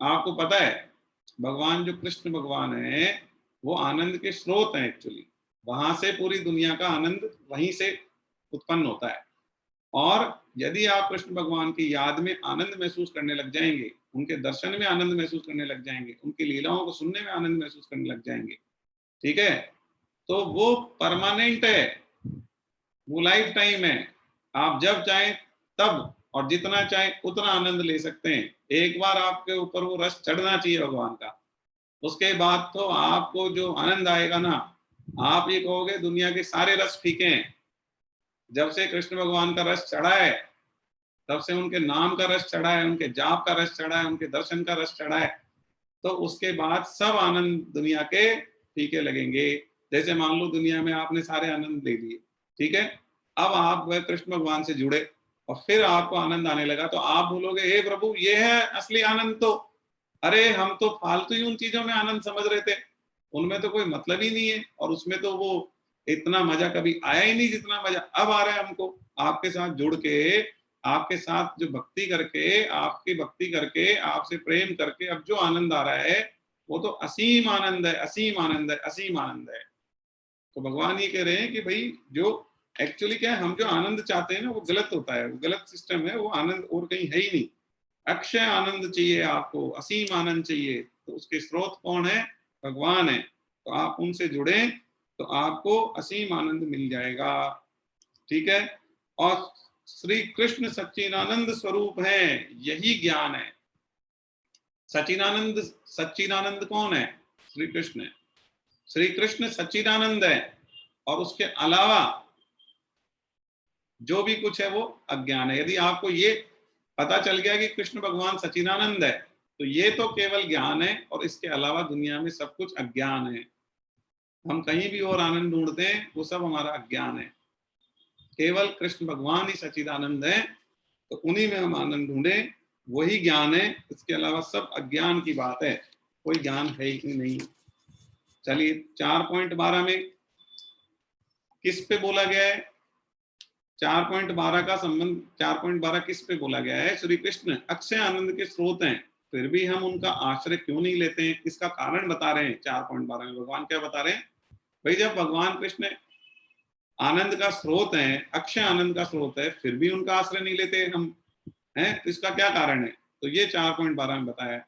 A: आपको पता है भगवान जो कृष्ण भगवान है, वो आनंद के स्रोत हैं एक्चुअली। वहां से पूरी दुनिया का आनंद वहीं से उत्पन्न होता है। और यदि आप कृष्ण भगवान की याद में आनंद महसूस करने लग जाएंगे, उनके दर्शन में आनंद महसूस करने लग जाएंगे, उनकी लीलाओं को सुनने में आनंद महसूस करने लग जाएंगे, ठीक है, तो वो परमानेंट है, वो लाइफ टाइम है। आप जब चाहें तब और जितना चाहें उतना आनंद ले सकते हैं। एक बार आपके ऊपर वो रस चढ़ना चाहिए भगवान का, उसके बाद तो आपको जो आनंद आएगा ना, आप ये कहोगे दुनिया के सारे रस फीके हैं। जब से कृष्ण भगवान का रस चढ़ा है, तब से उनके नाम का रस चढ़ा है, उनके जाप का रस चढ़ा है, उनके दर्शन का रस चढ़ा है, तो उसके बाद सब आनंद दुनिया के फीके लगेंगे। जैसे मान लो दुनिया में आपने सारे आनंद ले लिए, ठीक है, अब आप वह कृष्ण भगवान से जुड़े और फिर आपको आनंद आने लगा, तो आप बोलोगे हे प्रभु, ये है असली आनंद। तो अरे हम तो फालतू ही उन चीजों में आनंद समझ रहे थे, उनमें तो कोई मतलब ही नहीं है, और उसमें तो वो इतना मजा कभी आया ही नहीं जितना मजा अब आ रहा है हमको आपके साथ जुड़ के, आपके साथ जो भक्ति करके, आपकी भक्ति करके, आपसे प्रेम करके अब जो आनंद आ रहा है, वो तो असीम आनंद है, असीम आनंद है, असीम आनंद है। तो भगवान ये कह रहे हैं कि भाई जो एक्चुअली क्या है, हम जो आनंद चाहते हैं ना वो गलत होता है, वो गलत सिस्टम है, वो आनंद और कहीं है ही नहीं। अक्षय आनंद चाहिए आपको, असीम आनंद चाहिए, तो उसके स्रोत कौन है? भगवान है। तो आप उनसे जुड़े तो आपको असीम आनंद मिल जाएगा। ठीक है। और श्री कृष्ण सच्चिदानंद स्वरूप है, यही ज्ञान है। सच्चिदानंद, सच्चिदानंद कौन है? श्री कृष्ण है। श्री कृष्ण सच्चिदानंद है, और उसके अलावा जो भी कुछ है वो अज्ञान है। यदि आपको ये पता चल गया कि कृष्ण भगवान सच्चिदानंद है, तो ये तो केवल ज्ञान है, और इसके अलावा दुनिया में सब कुछ अज्ञान है। हम कहीं भी और आनंद ढूंढते हैं, वो सब हमारा अज्ञान है। केवल कृष्ण भगवान ही सच्चिदानंद है, तो उन्हीं में हम आनंद ढूंढे, वही ज्ञान है। इसके अलावा सब अज्ञान की बात है, कोई ज्ञान है ही नहीं। चलिए 4.12 में किस पे बोला गया है? 4.12 का संबंध, 4.12 किस पे बोला गया है? श्री कृष्ण अक्षय आनंद के स्रोत हैं, फिर भी हम उनका आश्रय क्यों नहीं लेते हैं? इसका कारण बता रहे हैं 4.12 में। भगवान क्या बता रहे हैं? भाई जब भगवान कृष्ण आनंद का स्रोत है, अक्षय आनंद का स्रोत है, फिर भी उनका आश्रय नहीं लेते हम, हैं? तो इसका क्या कारण है? तो ये 4.12 में बताया।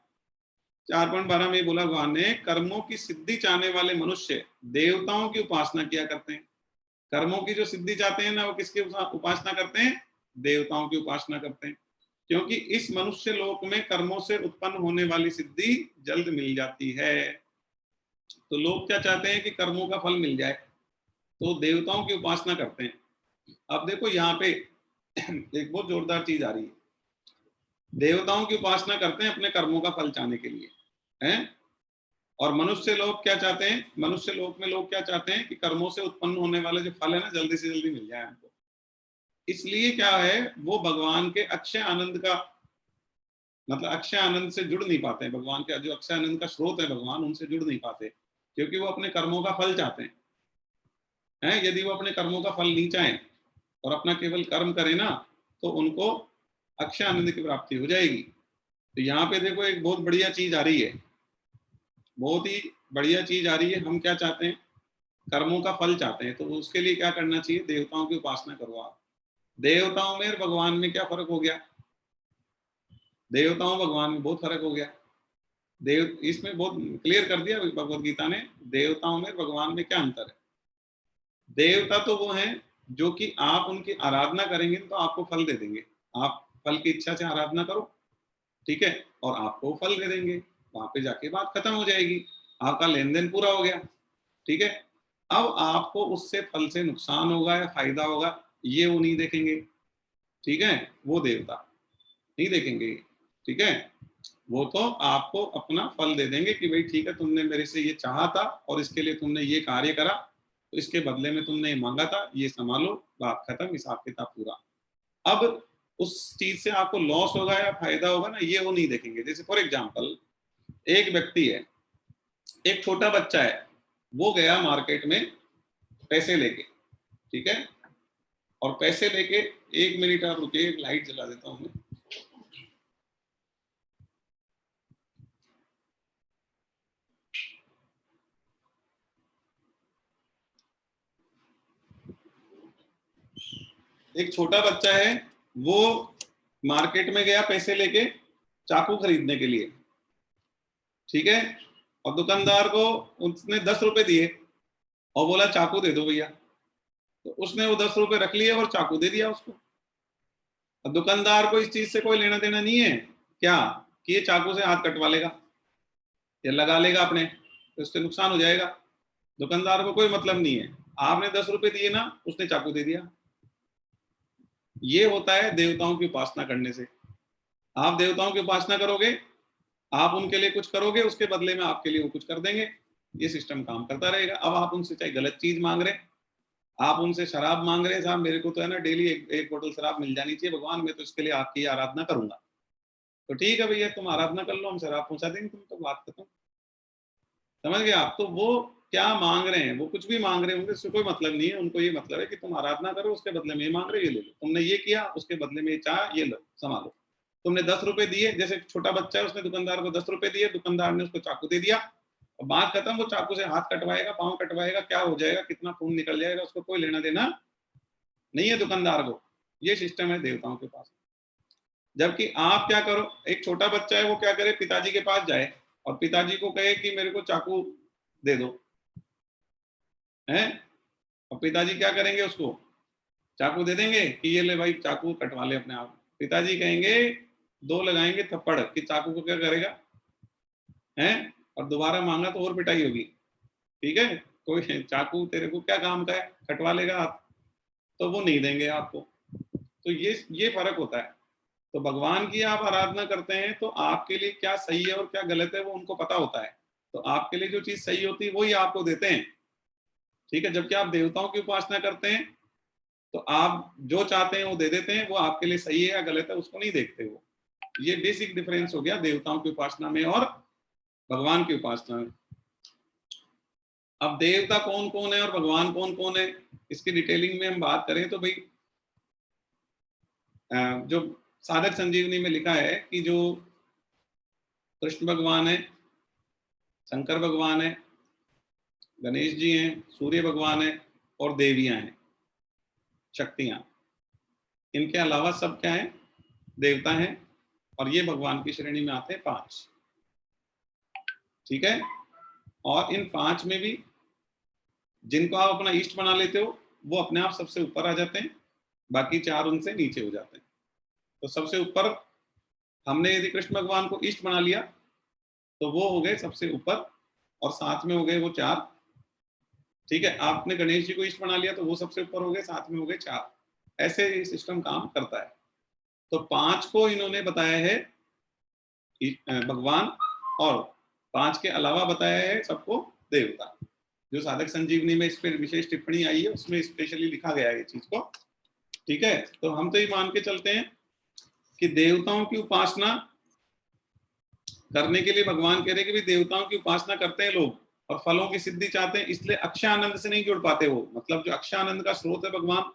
A: 4.12 में बोला भगवान ने, कर्मों की सिद्धि चाहने वाले मनुष्य देवताओं की उपासना किया करते हैं। कर्मों की जो सिद्धि चाहते हैं ना, वो किसकी उपासना करते हैं? देवताओं की उपासना करते हैं, क्योंकि इस मनुष्य लोक में कर्मों से उत्पन्न होने वाली सिद्धि जल्द मिल जाती है। तो लोग क्या चाहते हैं कि कर्मों का फल मिल जाए, तो देवताओं की उपासना करते हैं। अब देखो यहाँ पे एक बहुत जोरदार चीज आ रही है। देवताओं की उपासना करते हैं अपने कर्मों का फल चाहने के लिए, हैं? और मनुष्य लोग क्या चाहते हैं? मनुष्य लोक में लोग क्या चाहते हैं कि कर्मों से उत्पन्न होने वाले जो फल है ना, जल्दी से जल्दी मिल जाए हमको। इसलिए क्या है, वो भगवान के अक्षय आनंद का मतलब अक्षय आनंद से जुड़ नहीं पाते हैं। भगवान के जो अक्षय आनंद का स्रोत है भगवान, उनसे जुड़ नहीं पाते, क्योंकि वो अपने कर्मों का फल चाहते हैं। यदि वो अपने कर्मों का फल नहीं चाहें और अपना केवल कर्म करें ना, तो उनको अक्षय आनंद की प्राप्ति हो जाएगी। तो यहाँ पे देखो एक बहुत बढ़िया चीज आ रही है, बहुत ही बढ़िया चीज आ रही है। हम क्या चाहते हैं? कर्मों का फल चाहते हैं, तो उसके लिए क्या करना चाहिए? देवताओं की उपासना करो आप। देवताओं में और भगवान में क्या फर्क हो गया? देवताओं भगवान में बहुत फर्क हो गया। देव इसमें बहुत क्लियर कर दिया भगवत गीता ने, देवताओं में भगवान में क्या अंतर है। देवता तो वो हैं जो कि आप उनकी आराधना करेंगे तो आपको फल दे देंगे। आप फल की इच्छा से आराधना करो, ठीक है, और आपको फल दे देंगे। वहां पे जाके बात खत्म हो जाएगी, आपका लेन देन पूरा हो गया। ठीक है। अब आपको उससे फल से नुकसान होगा या फायदा होगा, ये वो नहीं देखेंगे। ठीक है, वो देवता नहीं देखेंगे। ठीक है, वो तो आपको अपना फल दे देंगे कि भाई ठीक है, तुमने मेरे से ये चाहा था और इसके लिए तुमने ये कार्य करा, तो इसके बदले में तुमने ये मांगा था, ये संभालो, बात खत्म, हिसाब किताब पूरा। अब उस चीज से आपको लॉस होगा या फायदा होगा ना, ये वो नहीं देखेंगे। जैसे फॉर एग्जाम्पल, एक व्यक्ति है, एक छोटा बच्चा है, वो गया मार्केट में पैसे लेके, ठीक है, और पैसे लेके, 1 मिनट आप रुकिए, एक लाइट जला देता हूँ मैं। एक छोटा बच्चा है, वो मार्केट में गया पैसे लेके चाकू खरीदने के लिए, ठीक है, और दुकानदार को उसने 10 रुपए दिए और बोला चाकू दे दो भैया। तो उसने वो 10 रुपए रख लिए और चाकू दे दिया उसको। और दुकानदार को इस चीज से कोई लेना देना नहीं है क्या, कि ये चाकू से हाथ कटवा लेगा या लगा लेगा अपने, तो उससे नुकसान हो जाएगा। दुकानदार को कोई मतलब नहीं है, आपने 10 रुपए दिए ना, उसने चाकू दे दिया। ये होता है देवताओं की उपासना करने से। आप देवताओं की उपासना करोगे, आप उनके लिए कुछ करोगे, उसके बदले में आपके लिए वो कुछ कर देंगे। ये सिस्टम काम करता रहेगा। अब आप उनसे चाहे गलत चीज मांग रहे, आप उनसे शराब मांग रहे, साहब मेरे को तो है ना डेली एक बोतल शराब मिल जानी चाहिए भगवान, मैं तो इसके लिए आपकी आराधना करूंगा। तो ठीक है भैया, तुम आराधना कर लो, हम शराब पहुंचा देंगे, तुम तो बात खत्म। समझ गए आप? तो वो क्या मांग रहे हैं, वो कुछ भी मांग रहे होंगे, इससे कोई मतलब नहीं है। उनको ये मतलब है कि तुम आराधना करो, उसके बदले में ये मांग रहे, ये ले लो। तुमने ये किया, उसके बदले में ये चाह, ये लो, संभालो। तुमने 10 रुपए दिए, जैसे छोटा बच्चा है, उसने दुकानदार को 10 रुपए दिए, दुकानदार ने उसको चाकू दे दिया, और बात खत्म। वो चाकू से हाथ कटवाएगा, पाँव कटवाएगा, क्या हो जाएगा, कितना खून निकल जाएगा, उसको कोई लेना देना नहीं है दुकानदार को। ये सिस्टम है देवताओं के पास। जबकि आप क्या करो, एक छोटा बच्चा है वो क्या करे, पिताजी के पास जाए और पिताजी को कहे कि मेरे को चाकू दे दो, हैं, और पिताजी क्या करेंगे, उसको चाकू दे देंगे कि ये ले भाई चाकू कटवा ले अपने आप। पिताजी कहेंगे, दो लगाएंगे थप्पड़ कि चाकू को क्या करेगा, हैं, और दोबारा मांगा तो और पिटाई होगी। ठीक है, कोई चाकू तेरे को क्या काम का है, कटवा लेगा आप, तो वो नहीं देंगे आपको। तो ये फर्क होता है। तो भगवान की आप आराधना करते हैं तो आपके लिए क्या सही है और क्या गलत है वो उनको पता होता है। तो आपके लिए जो चीज सही होती है वही आपको देते हैं। ठीक है, जबकि आप देवताओं की उपासना करते हैं तो आप जो चाहते हैं वो दे देते हैं, वो आपके लिए सही है या गलत है उसको नहीं देखते वो। ये बेसिक डिफरेंस हो गया देवताओं की उपासना में और भगवान की उपासना में। अब देवता कौन कौन है और भगवान कौन कौन है, इसकी डिटेलिंग में हम बात करें तो भाई जो साधक संजीवनी में लिखा है कि जो कृष्ण भगवान है, शंकर भगवान है, गणेश जी हैं, सूर्य भगवान है और देवियां हैं, शक्तियां। इनके अलावा सब क्या है, देवता हैं। और ये भगवान की श्रेणी में आते हैं 5। ठीक है, और इन 5 में भी जिनको आप अपना इष्ट बना लेते हो वो अपने आप सबसे ऊपर आ जाते हैं, बाकी 4 उनसे नीचे हो जाते हैं। तो सबसे ऊपर हमने यदि कृष्ण भगवान को इष्ट बना लिया तो वो हो गए सबसे ऊपर, और साथ में हो गए वो 4। ठीक है, आपने गणेश जी को इष्ट बना लिया तो वो सबसे ऊपर हो गए, साथ में हो गए 4। ऐसे ये सिस्टम काम करता है। तो 5 को इन्होंने बताया है भगवान, और 5 के अलावा बताया है सबको देवता। जो साधक संजीवनी में इस पर विशेष टिप्पणी आई है उसमें स्पेशली लिखा गया है ये चीज को। ठीक है, तो हम तो ये मान के चलते हैं कि देवताओं की उपासना करने के लिए भगवान कह रहे कि भी देवताओं की उपासना करते हैं लोग और फलों की सिद्धि चाहते हैं, इसलिए अक्षानंद से नहीं जुड़ पाते वो। मतलब जो अक्षानंद का स्रोत है भगवान,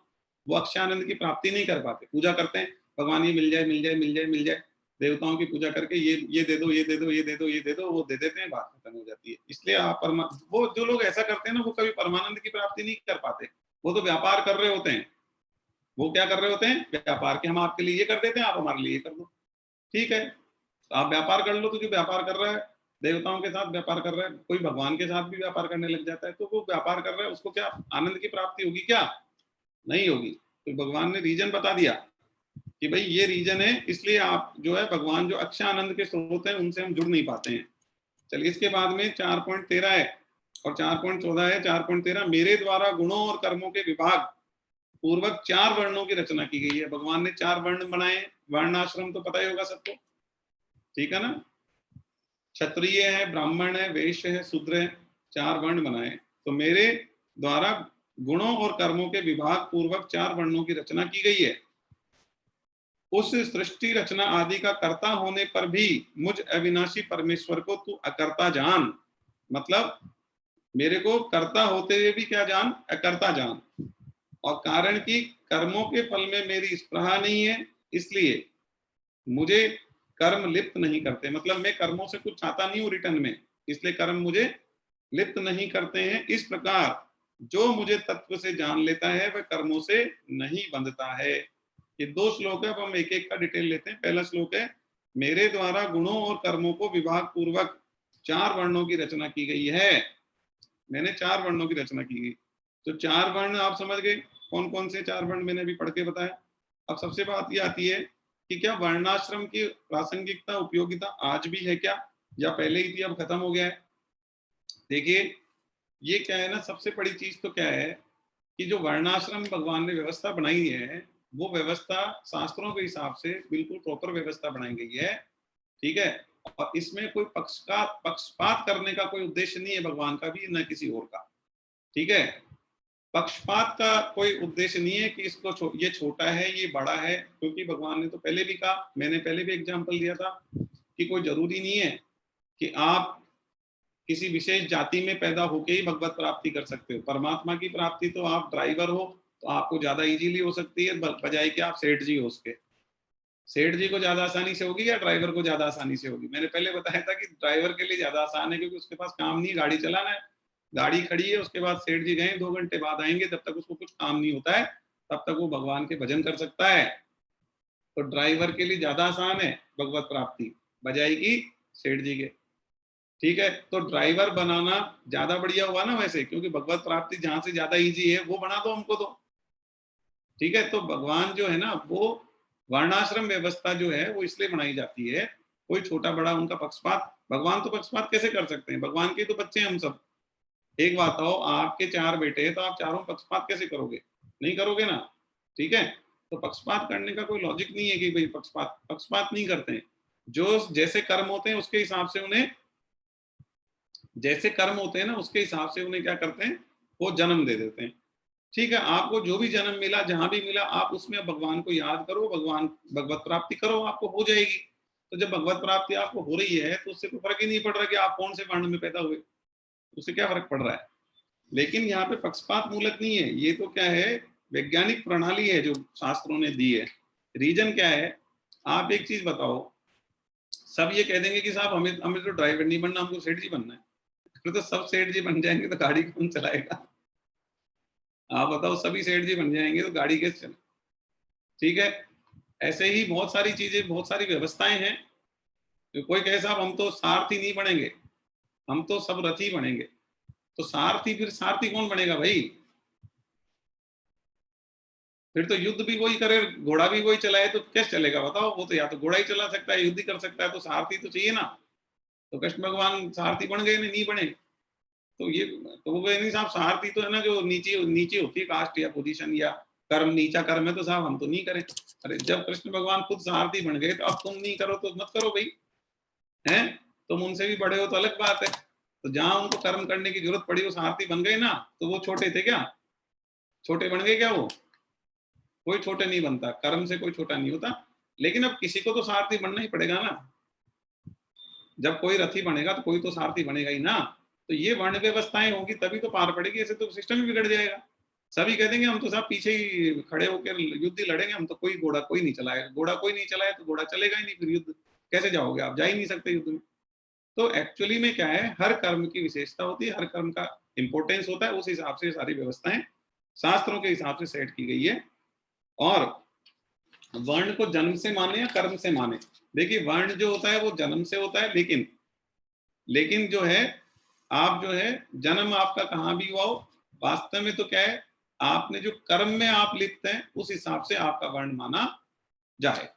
A: वो अक्षानंद की प्राप्ति नहीं कर पाते। पूजा करते हैं, भगवान ये मिल जाए मिल जाए मिल जाए मिल जाए, देवताओं की पूजा करके ये दे दो ये दे दो ये दे दो ये दे दो, वो दे देते हैं, बात खत्म हो जाती है। इसलिए आप वो जो लोग ऐसा करते हैं ना वो कभी परमानंद की प्राप्ति नहीं कर पाते। वो तो व्यापार कर रहे होते हैं। वो क्या कर रहे होते हैं, व्यापार के हम आपके लिए ये कर देते हैं, आप हमारे लिए ये कर दो। ठीक है, तो आप व्यापार कर लो। तो जो व्यापार कर रहा है देवताओं के साथ व्यापार कर रहा है, कोई भगवान के साथ भी व्यापार करने लग जाता है, तो वो व्यापार कर रहा है, उसको क्या आनंद की प्राप्ति होगी, क्या नहीं होगी। तो भगवान ने रीजन बता दिया कि भाई ये रीजन है, इसलिए आप जो है भगवान जो अक्षय आनंद के स्रोत हैं उनसे हम जुड़ नहीं पाते हैं। चलिए, इसके बाद में 4.13 है और 4.14 है। 4.13, मेरे द्वारा गुणों और कर्मों के विभाग पूर्वक 4 वर्णों की रचना की गई है। भगवान ने 4 वर्ण बनाए। वर्ण आश्रम तो पता ही होगा सबको, ठीक है ना। क्षत्रिय है, ब्राह्मण है, वैश्य है, शूद्र है, 4 वर्ण बनाए। तो मेरे द्वारा गुणों और कर्मों के विभाग पूर्वक 4 वर्णों की रचना की गई है। उस सृष्टि रचना आदि का कर्ता होने पर भी मुझ अविनाशी परमेश्वर को तू अकर्ता जान। मतलब मेरे को कर्ता होते हुए भी क्या जान, अकर्ता जान। और कारण कि कर्मों के फल में मेरी स्पृहा नहीं है, इसलिए मुझे कर्म लिप्त नहीं करते। मतलब मैं कर्मों से कुछ चाहता नहीं हूँ रिटर्न में, इसलिए कर्म मुझे लिप्त नहीं करते हैं। इस प्रकार जो मुझे तत्व से जान लेता है वह कर्मों से नहीं बंधता है। ये 2 श्लोक है, अब हम एक एक का डिटेल लेते हैं। पहला श्लोक है, मेरे द्वारा गुणों और कर्मों को विभाग पूर्वक 4 वर्णों की रचना की गई है। मैंने 4 वर्णों की रचना की गई। तो 4 वर्ण आप समझ गए कौन कौन से 4 वर्ण मैंने अभी पढ़ के बताया। अब सबसे बात ये आती है कि क्या वर्णाश्रम की प्रासंगिकता उपयोगिता आज भी है क्या, या पहले ही थी अब खत्म हो गया है। देखिए, ये क्या है ना, सबसे बड़ी चीज तो क्या है कि जो वर्णाश्रम भगवान ने व्यवस्था बनाई है वो व्यवस्था शास्त्रों के हिसाब से बिल्कुल प्रॉपर व्यवस्था बनाई गई है। ठीक है, और इसमें कोई पक्षपात करने का कोई उद्देश्य नहीं है भगवान का भी, न किसी और का। ठीक है, पक्षपात का कोई उद्देश्य नहीं है कि इसको ये छोटा है ये बड़ा है, क्योंकि भगवान ने तो पहले भी कहा, मैंने पहले भी एग्जांपल दिया था कि कोई जरूरी नहीं है कि आप किसी विशेष जाति में पैदा होके ही भगवत प्राप्ति कर सकते हो। परमात्मा की प्राप्ति तो आप ड्राइवर हो तो आपको ज्यादा इजीली हो सकती है, बजाय कि आप सेठ जी हो उसके। सेठ जी को ज्यादा आसानी से होगी या ड्राइवर को ज्यादा आसानी से होगी। मैंने पहले बताया था कि ड्राइवर के लिए ज्यादा आसान है, क्योंकि उसके पास काम नहीं है, गाड़ी चलाना है। गाड़ी खड़ी है, उसके बाद सेठ जी गए 2 घंटे बाद आएंगे, तब तक उसको कुछ काम नहीं होता है। तब तक वो भगवान के भजन कर सकता है। तो ड्राइवर के लिए ज्यादा आसान है भगवत प्राप्ति बजाय की सेठ जी के। ठीक है, तो ड्राइवर बनाना ज्यादा बढ़िया हुआ ना वैसे, क्योंकि भगवत प्राप्ति जहां से ज्यादा इजी है वो बना दो हमको तो। ठीक है, तो भगवान जो है ना वो वर्णाश्रम व्यवस्था जो है वो इसलिए बनाई जाती है, कोई छोटा बड़ा उनका पक्षपात, भगवान तो पक्षपात कैसे कर सकते हैं, भगवान के तो बच्चे हैं हम सब। एक बात हो, आपके 4 बेटे हैं तो आप चारों पक्षपात कैसे करोगे, नहीं करोगे ना। ठीक है, तो पक्षपात करने का कोई लॉजिक नहीं है कि भाई पक्षपात नहीं करते हैं। जो जैसे कर्म होते हैं उसके हिसाब से उन्हें, जैसे कर्म होते हैं ना उसके हिसाब से उन्हें क्या करते हैं, वो जन्म दे देते हैं। ठीक है, आपको जो भी जन्म मिला जहां भी मिला आप उसमें भगवान को याद करो, भगवान भगवत प्राप्ति करो, आपको हो जाएगी। तो जब भगवत प्राप्ति आपको हो रही है तो उससे कोई फर्क ही नहीं पड़ रहा कि आप कौन से वर्ण में पैदा हुए, उससे क्या फर्क पड़ रहा है। लेकिन यहाँ पे पक्षपात मूलक नहीं है, ये तो क्या है, वैज्ञानिक प्रणाली है जो शास्त्रों ने दी है। रीजन क्या है, आप एक चीज बताओ, सब ये कह देंगे कि साहब हमें हमें तो ड्राइवर नहीं बनना, हमको सेठ जी बनना है। फिर तो सब सेठ जी बन जाएंगे तो गाड़ी कौन चलाएगा। आप बताओ, सभी सेठ जी बन जाएंगे तो गाड़ी कैसे चले। ठीक है, ऐसे ही बहुत सारी चीजें, बहुत सारी व्यवस्थाएं हैं। तो कोई कहे साहब हम तो सारथी नहीं बनेंगे, हम तो सब रथी बनेंगे। तो सारथी, फिर सारथी कौन बनेगा भाई, फिर तो युद्ध भी वही करे, घोड़ा भी वही चलाए तो कैसे चलेगा बताओ। वो तो या तो घोड़ा ही चला सकता है, युद्ध ही कर सकता है, तो सारथी तो चाहिए ना। तो कृष्ण भगवान सारथी बन गए, नहीं बने। तो ये, तो वो नहीं साहब, सारथी तो है ना जो नीचे नीचे होती है कास्ट या पोजीशन या कर्म, नीचा कर्म है तो साहब हम तो नहीं करें। अरे जब कृष्ण भगवान खुद सारथी बन गए तो अब तुम नहीं करो तो मत करो भाई, हैं। तुम उनसे भी बड़े हो तो अलग बात है। तो जहां उनको कर्म करने की जरूरत पड़ी वो सारथी बन गए ना, तो वो छोटे थे क्या, छोटे बन गए क्या वो, कोई छोटे नहीं बनता, कर्म से कोई छोटा नहीं होता। लेकिन अब किसी को तो सारथी बनना ही पड़ेगा ना, जब कोई रथी बनेगा तो कोई तो सारथी बनेगा ही ना। तो ये वर्ण व्यवस्थाएं होंगी तभी तो पार पड़ेगी, ऐसे तो सिस्टम ही बिगड़ जाएगा। सभी कह देंगे हम तो साहब पीछे ही खड़े होकर युद्ध ही लड़ेंगे, हम तो कोई घोड़ा कोई नहीं चलाएगा, घोड़ा कोई नहीं चलाए तो घोड़ा चलेगा ही नहीं, फिर युद्ध कैसे जाओगे, आप जा ही नहीं सकते युद्ध में। तो एक्चुअली में क्या है, हर कर्म की विशेषता होती है, हर कर्म का इंपॉर्टेंस होता है, उस हिसाब से सारी व्यवस्थाएं शास्त्रों के हिसाब से सेट की गई है। और वर्ण को जन्म से माने या कर्म से माने, देखिए वर्ण जो होता है वो जन्म से होता है, लेकिन लेकिन जो है, आप जो है जन्म आपका कहाँ भी हुआ हो, वास्तव में तो क्या है, आपने जो कर्म में आप लिप्त हैं उस हिसाब से आपका वर्ण माना जाए।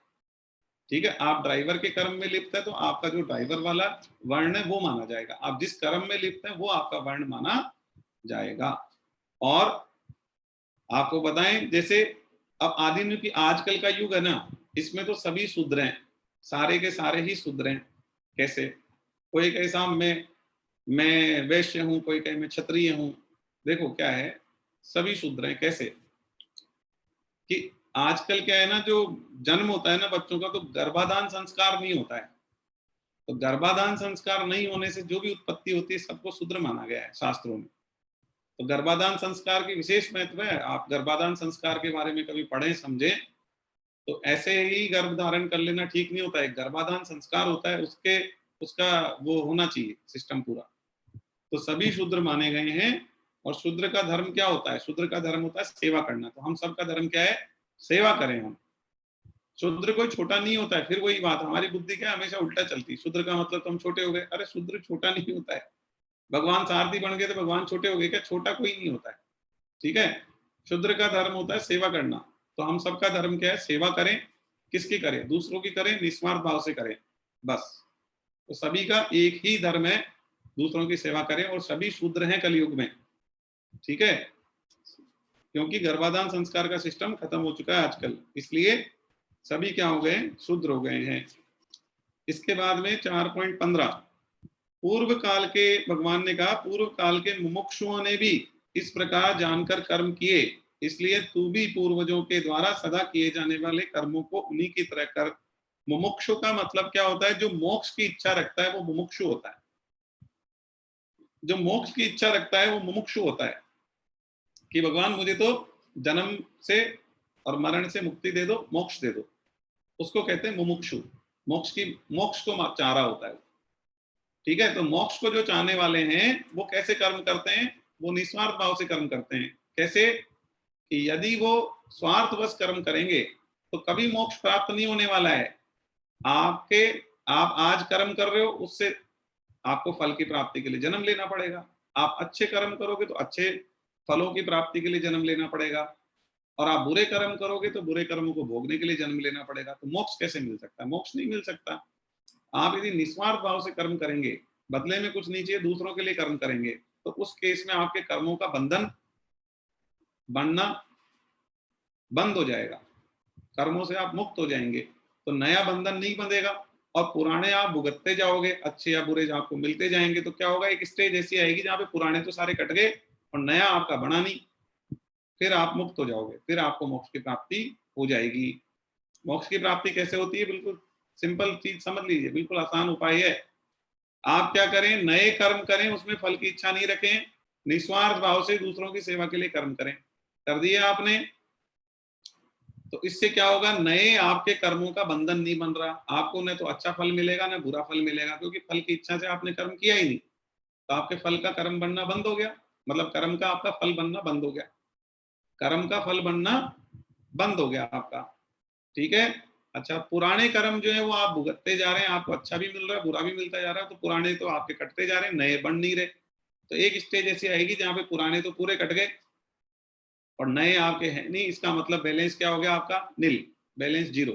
A: ठीक है, आप ड्राइवर के कर्म में लिप्त है तो आपका जो ड्राइवर वाला वर्ण है वो माना जाएगा, आप जिस कर्म में लिप्त है वो आपका वर्ण माना जाएगा। और आपको बताएं, जैसे अब आधुनिक की आजकल का युग है ना, इसमें तो सभी शूद्र हैं, सारे के सारे ही शूद्र हैं। कैसे, कोई कहे साहब मैं वैश्य हूं, कोई कहे मैं क्षत्रिय हूं। देखो क्या है, सभी शूद्र हैं। कैसे कि आजकल क्या है ना, जो जन्म होता है ना बच्चों का, तो गर्भाधान संस्कार नहीं होता है। तो गर्भाधान संस्कार नहीं होने से जो भी उत्पत्ति होती है सबको शूद्र माना गया है शास्त्रों में। तो गर्भाधान संस्कार की विशेष महत्व है, आप गर्भाधान संस्कार के बारे में कभी पढ़ें समझें। तो ऐसे ही गर्भ धारण कर लेना ठीक नहीं होता है, गर्भाधान संस्कार होता है, उसके उसका वो होना चाहिए सिस्टम पूरा। तो सभी शूद्र माने गए हैं। और शूद्र का धर्म क्या होता है, शूद्र का धर्म होता है सेवा करना। तो हम सबका धर्म क्या है, सेवा करें हम। शूद्र कोई छोटा नहीं होता है, फिर वही बात, हमारी बुद्धि क्या हमेशा उल्टा चलती है, शूद्र का मतलब तो हम छोटे हो गए। अरे शूद्र छोटा नहीं होता है, भगवान सारथी बन गए तो भगवान छोटे हो गए क्या, छोटा कोई नहीं होता है। ठीक है, शूद्र का धर्म होता है सेवा करना। तो हम सबका धर्म क्या है, सेवा करें। किसकी करें, दूसरों की करें, निस्वार्थ भाव से करें, बस। तो सभी का एक ही धर्म है, दूसरों की सेवा करें, और सभी शूद्र हैं कलयुग में। ठीक है, क्योंकि गर्भाधान संस्कार का सिस्टम खत्म हो चुका है आजकल, इसलिए सभी क्या हो गए, शूद्र हो गए हैं। इसके बाद में 4.15, पूर्व काल के, भगवान ने कहा पूर्व काल के मुमुक्षुओं ने भी इस प्रकार जानकर कर्म किए, इसलिए तू भी पूर्वजों के द्वारा सदा किए जाने वाले कर्मों को उन्हीं की तरह कर। मुमुक्षु का मतलब क्या होता है, जो मोक्ष की इच्छा रखता है वो मुमुक्षु होता है। जो मोक्ष की इच्छा रखता है वो मुमुक्षु होता है, कि भगवान मुझे तो जन्म से और मरण से मुक्ति दे दो, मोक्ष दे दो, उसको कहते हैं मुमुक्षु। मोक्ष को चाह रहा होता है। ठीक है, तो मोक्ष को जो चाहने वाले हैं वो कैसे कर्म करते हैं, वो निस्वार्थ भाव से कर्म करते हैं। कैसे कि यदि वो स्वार्थवश कर्म करेंगे तो कभी मोक्ष प्राप्त नहीं होने वाला है। आप आज कर्म कर रहे हो, उससे आपको फल की प्राप्ति के लिए जन्म लेना पड़ेगा। आप अच्छे कर्म करोगे तो अच्छे फलों की प्राप्ति के लिए जन्म लेना पड़ेगा, और आप बुरे कर्म करोगे तो बुरे कर्मों को भोगने के लिए जन्म लेना पड़ेगा। तो मोक्ष कैसे मिल सकता है? मोक्ष नहीं मिल सकता। आप यदि निस्वार्थ भाव से कर्म करेंगे, बदले में कुछ नहीं चाहिए, दूसरों के लिए कर्म करेंगे, तो उस केस में आपके कर्मों का बंधन बनना बंद हो जाएगा, कर्मों से आप मुक्त हो जाएंगे, तो नया बंधन नहीं बंधेगा और पुराने आप भुगतते जाओगे, अच्छे या बुरे आपको मिलते जाएंगे। तो क्या होगा, एक स्टेज ऐसी आएगी जहां पे पुराने तो सारे कट गए और नया आपका बना नहीं, फिर आप मुक्त हो जाओगे, फिर आपको मोक्ष की प्राप्ति हो जाएगी। मोक्ष की प्राप्ति कैसे होती है? बिल्कुल सिंपल चीज समझ लीजिए, बिल्कुल आसान उपाय है। आप क्या करें, नए कर्म करें, उसमें फल की इच्छा नहीं रखें, निस्वार्थ भाव से दूसरों की सेवा के लिए कर्म करें। कर दिए आपने, तो इससे क्या होगा, नए आपके कर्मों का बंधन नहीं बन रहा, आपको न तो अच्छा फल मिलेगा न बुरा फल मिलेगा, क्योंकि फल की इच्छा से आपने कर्म किया ही नहीं, तो आपके फल का कर्म बनना बंद हो गया, मतलब कर्म का आपका फल बनना बंद हो गया, कर्म का फल बनना बंद हो गया आपका। ठीक है। अच्छा, पुराने कर्म जो है वो आप भुगतते जा रहे हैं, आपको अच्छा भी मिल रहा है, बुरा भी मिलता जा रहा है, तो पुराने तो आपके कटते जा रहे हैं, नए बन नहीं रहे। तो एक स्टेज ऐसी आएगी जहां पे पुराने तो पूरे कट गए और नए आपके हैं नहीं, इसका मतलब बैलेंस क्या हो गया आपका, नील, बैलेंस जीरो।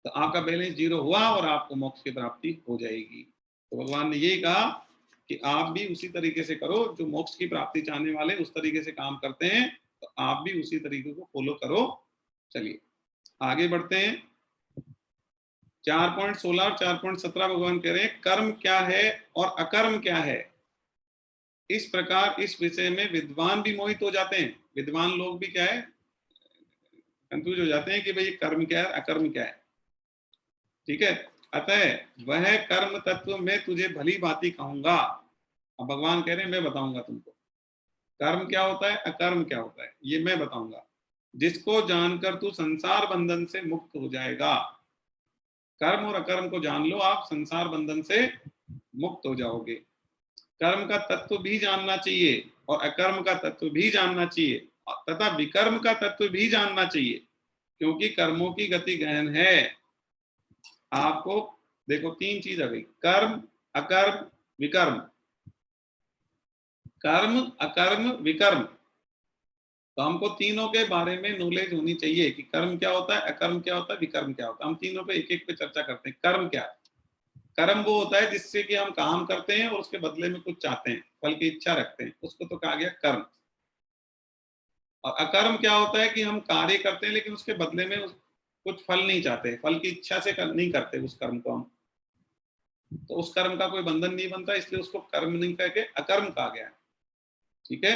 A: तो आपका बैलेंस जीरो हुआ और आपको मोक्ष की प्राप्ति हो जाएगी। तो भगवान ने ये कहा कि आप भी उसी तरीके से करो, जो मोक्ष की प्राप्ति चाहने वाले उस तरीके से काम करते हैं, तो आप भी उसी तरीके को फॉलो करो। चलिए आगे बढ़ते हैं। 4.16 और 4.17 भगवान कह रहे हैं कर्म क्या है और अकर्म क्या है। इस प्रकार इस विषय में विद्वान भी मोहित हो जाते हैं, विद्वान लोग भी क्या है, कंफ्यूज हो जाते हैं कि भाई कर्म क्या है, अकर्म क्या है। ठीक है। अतः वह कर्म तत्व मैं तुझे भली भांति कहूंगा। अब भगवान कह रहे हैं मैं बताऊंगा तुमको कर्म क्या होता है, अकर्म क्या होता है, ये मैं बताऊंगा, जिसको जानकर तू संसार बंधन से मुक्त हो जाएगा। कर्म और अकर्म को जान लो, आप संसार बंधन से मुक्त हो जाओगे। कर्म का तत्व भी जानना चाहिए और अकर्म का तत्व भी जानना चाहिए तथा विकर्म का तत्व भी जानना चाहिए, क्योंकि कर्मों की गति गहन है। आपको देखो तीन चीज आ गई, कर्म, अकर्म, विकर्म। कर्म, अकर्म, विकर्म, तो हमको तीनों के बारे में नॉलेज होनी चाहिए कि कर्म क्या होता है, अकर्म क्या होता है, विकर्म क्या होता है। हम तीनों पे एक एक पे चर्चा करते हैं। कर्म क्या है? कर्म वो होता है जिससे कि हम काम करते हैं और उसके बदले में कुछ चाहते हैं, फल की इच्छा रखते हैं, उसको तो कहा गया कर्म। और अकर्म क्या होता है कि हम कार्य करते हैं लेकिन उसके बदले में कुछ फल नहीं चाहते, फल की इच्छा से नहीं करते उस कर्म को हम, तो उस कर्म का कोई बंधन नहीं बनता, इसलिए उसको कर्म नहीं कह के अकर्म कहा गया है। ठीक है।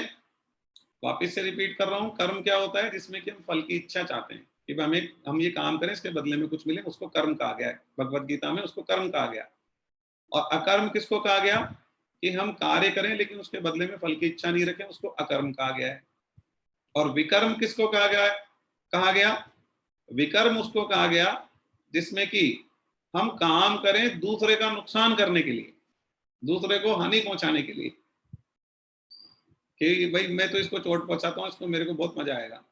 A: वापिस से रिपीट कर रहा हूँ, कर्म क्या होता है जिसमें कि हम फल की इच्छा चाहते हैं कि हम ये काम करें, इसके बदले में कुछ मिले, उसको कर्म कहा गया है। भगवत गीता में उसको कर्म कहा गया। और अकर्म किसको कहा गया, कि हम कार्य करें लेकिन उसके बदले में फल की इच्छा नहीं रखें, उसको अकर्म कहा गया है। और विकर्म किसको कहा गया है, कहा गया विकर्म उसको कहा गया जिसमें कि हम काम करें दूसरे का नुकसान करने के लिए, दूसरे को हानि पहुंचाने के लिए, कि भाई मैं तो इसको चोट पहुंचाता हूँ, इसको मेरे को बहुत मजा आएगा,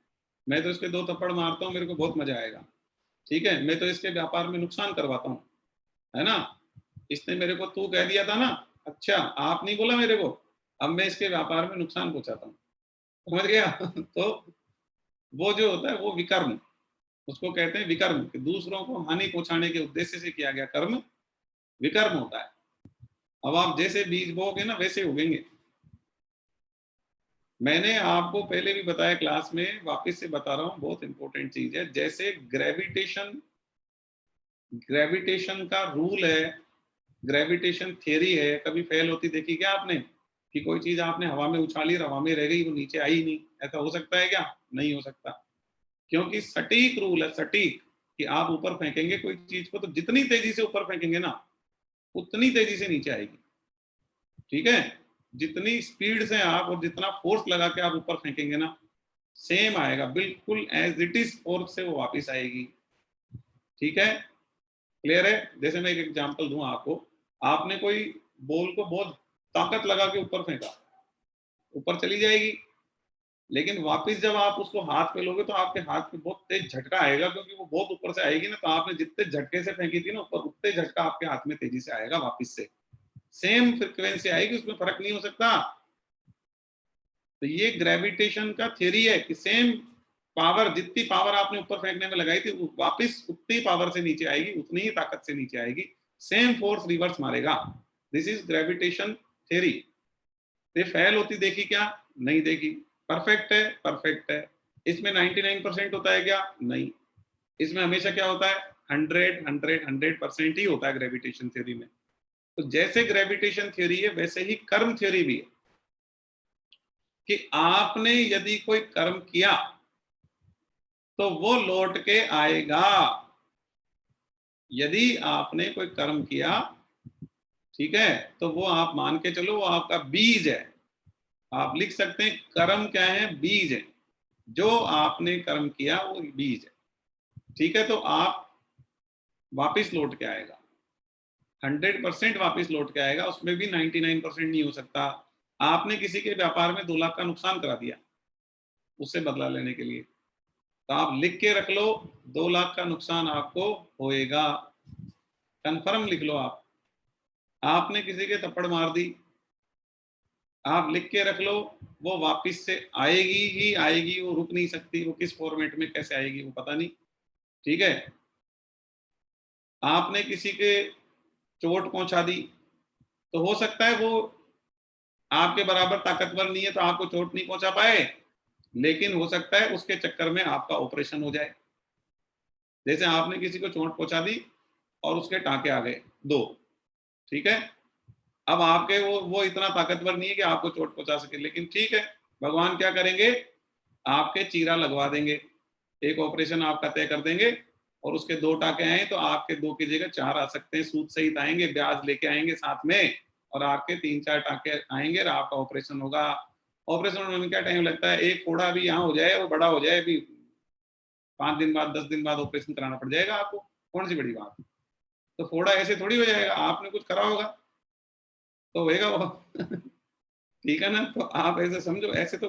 A: मैं तो इसके दो थप्पड़ मारता हूँ, मेरे को बहुत मजा आएगा। ठीक है, मैं तो इसके व्यापार में नुकसान करवाता हूँ, है ना, इसने मेरे को तू कह दिया था ना, अच्छा आप नहीं बोला मेरे को, अब मैं इसके व्यापार में नुकसान पहुंचाता हूँ, समझ गया। तो वो जो होता है वो विकर्म, उसको कहते हैं विकर्म, कि दूसरों को हानि पहुंचाने के उद्देश्य से किया गया कर्म विकर्म होता है। अब आप जैसे बीज बोओगे ना वैसे उगेंगे। मैंने आपको पहले भी बताया क्लास में, वापस से बता रहा हूँ, बहुत इंपॉर्टेंट चीज है। जैसे ग्रेविटेशन का रूल है, ग्रेविटेशन थियरी है, कभी फेल होती देखी क्या आपने, कि कोई चीज आपने हवा में उछाली, हवा में रह गई, वो नीचे आई नहीं, ऐसा हो सकता है क्या? नहीं हो सकता, क्योंकि सटीक रूल है, सटीक, कि आप ऊपर फेंकेंगे कोई चीज को तो जितनी तेजी से ऊपर फेंकेंगे ना उतनी तेजी से नीचे आएगी। ठीक है, जितनी स्पीड से आप और जितना फोर्स लगा के आप ऊपर फेंकेंगे ना, सेम आएगा, बिल्कुल एज इट इज फोर्स से वो वापस आएगी। ठीक है, क्लियर है। जैसे मैं एक एग्जांपल दूं आपको, आपने कोई बॉल को बहुत ताकत लगा के ऊपर फेंका, ऊपर चली जाएगी, लेकिन वापस जब आप उसको हाथ पे लोगे तो आपके हाथ पे बहुत तेज झटका आएगा, क्योंकि वो बहुत ऊपर से आएगी ना, तो आपने जितने झटके से फेंकी थी ना ऊपर, उतने झटका आपके हाथ में तेजी से आएगा वापस से, सेम फ्रिक्वेंसी आएगी, उसमें फर्क नहीं हो सकता। तो ये ग्रेविटेशन का थ्योरी है कि सेम पावर, जितनी पावर आपने ऊपर फेंकने में लगाई थी वो वापस उतनी पावर से नीचे आएगी, उतनी ही ताकत से नीचे आएगी, सेम फोर्स रिवर्स मारेगा। This is gravitation theory. ये फेल होती देखी क्या? नहीं देखी। परफेक्ट है? परफेक्ट है। इसमें 99% होता है क्या? नहीं। इसमें हमेशा क्या होता है? 100% ही होता है ग्रेविटेशन थ्योरी में। तो जैसे ग्रेविटेशन थ्योरी है वैसे ही कर्म थ्योरी भी है, कि आपने यदि कोई कर्म किया तो वो लौट के आएगा। यदि आपने कोई कर्म किया, ठीक है, तो वो आप मान के चलो वो आपका बीज है। आप लिख सकते हैं कर्म क्या है? बीज है। जो आपने कर्म किया वो बीज है, ठीक है। तो आप वापिस लौट के आएगा, 100% वापिस लौट के आएगा, उसमें भी 99% नहीं हो सकता। आपने किसी के व्यापार में 2 लाख का नुकसान करा दिया उससे बदला लेने के लिए, तो आप लिख के रख लो 2 लाख का नुकसान आपको होएगा, कंफर्म लिख लो आप। आपने किसी के थप्पड़ मार दी, आप लिख के रख लो वो वापिस से आएगी ही आएगी, वो रुक नहीं सकती, वो किस फॉर्मेट में कैसे आएगी वो पता नहीं, ठीक है। आपने किसी के चोट पहुंचा दी, तो हो सकता है वो आपके बराबर ताकतवर नहीं है तो आपको चोट नहीं पहुंचा पाए, लेकिन हो सकता है उसके चक्कर में आपका ऑपरेशन हो जाए। जैसे आपने किसी को चोट पहुंचा दी और उसके टांके आ गए 2, ठीक है। अब आपके वो इतना ताकतवर नहीं है कि आपको चोट पहुंचा सके, लेकिन ठीक है, भगवान क्या करेंगे? आपके चीरा लगवा देंगे, एक ऑपरेशन आपका तय कर देंगे, और उसके 2 टाके आए तो आपके 2 की जगह 4 आ सकते हैं, सूद सहित आएंगे, ब्याज लेके आएंगे साथ में, और आपके 3-4 टाके आएंगे और आपका ऑपरेशन होगा। ऑपरेशन होने में क्या टाइम लगता है? एक फोड़ा भी यहाँ हो जाए, वो बड़ा हो जाए, अभी 5 दिन बाद 10 दिन बाद ऑपरेशन कराना पड़ जाएगा आपको, कौन सी बड़ी बात। तो फोड़ा ऐसे थोड़ी हो जाएगा, आपने कुछ करा होगा तो होएगा वो ठीक है ना। तो आप ऐसे समझो, ऐसे तो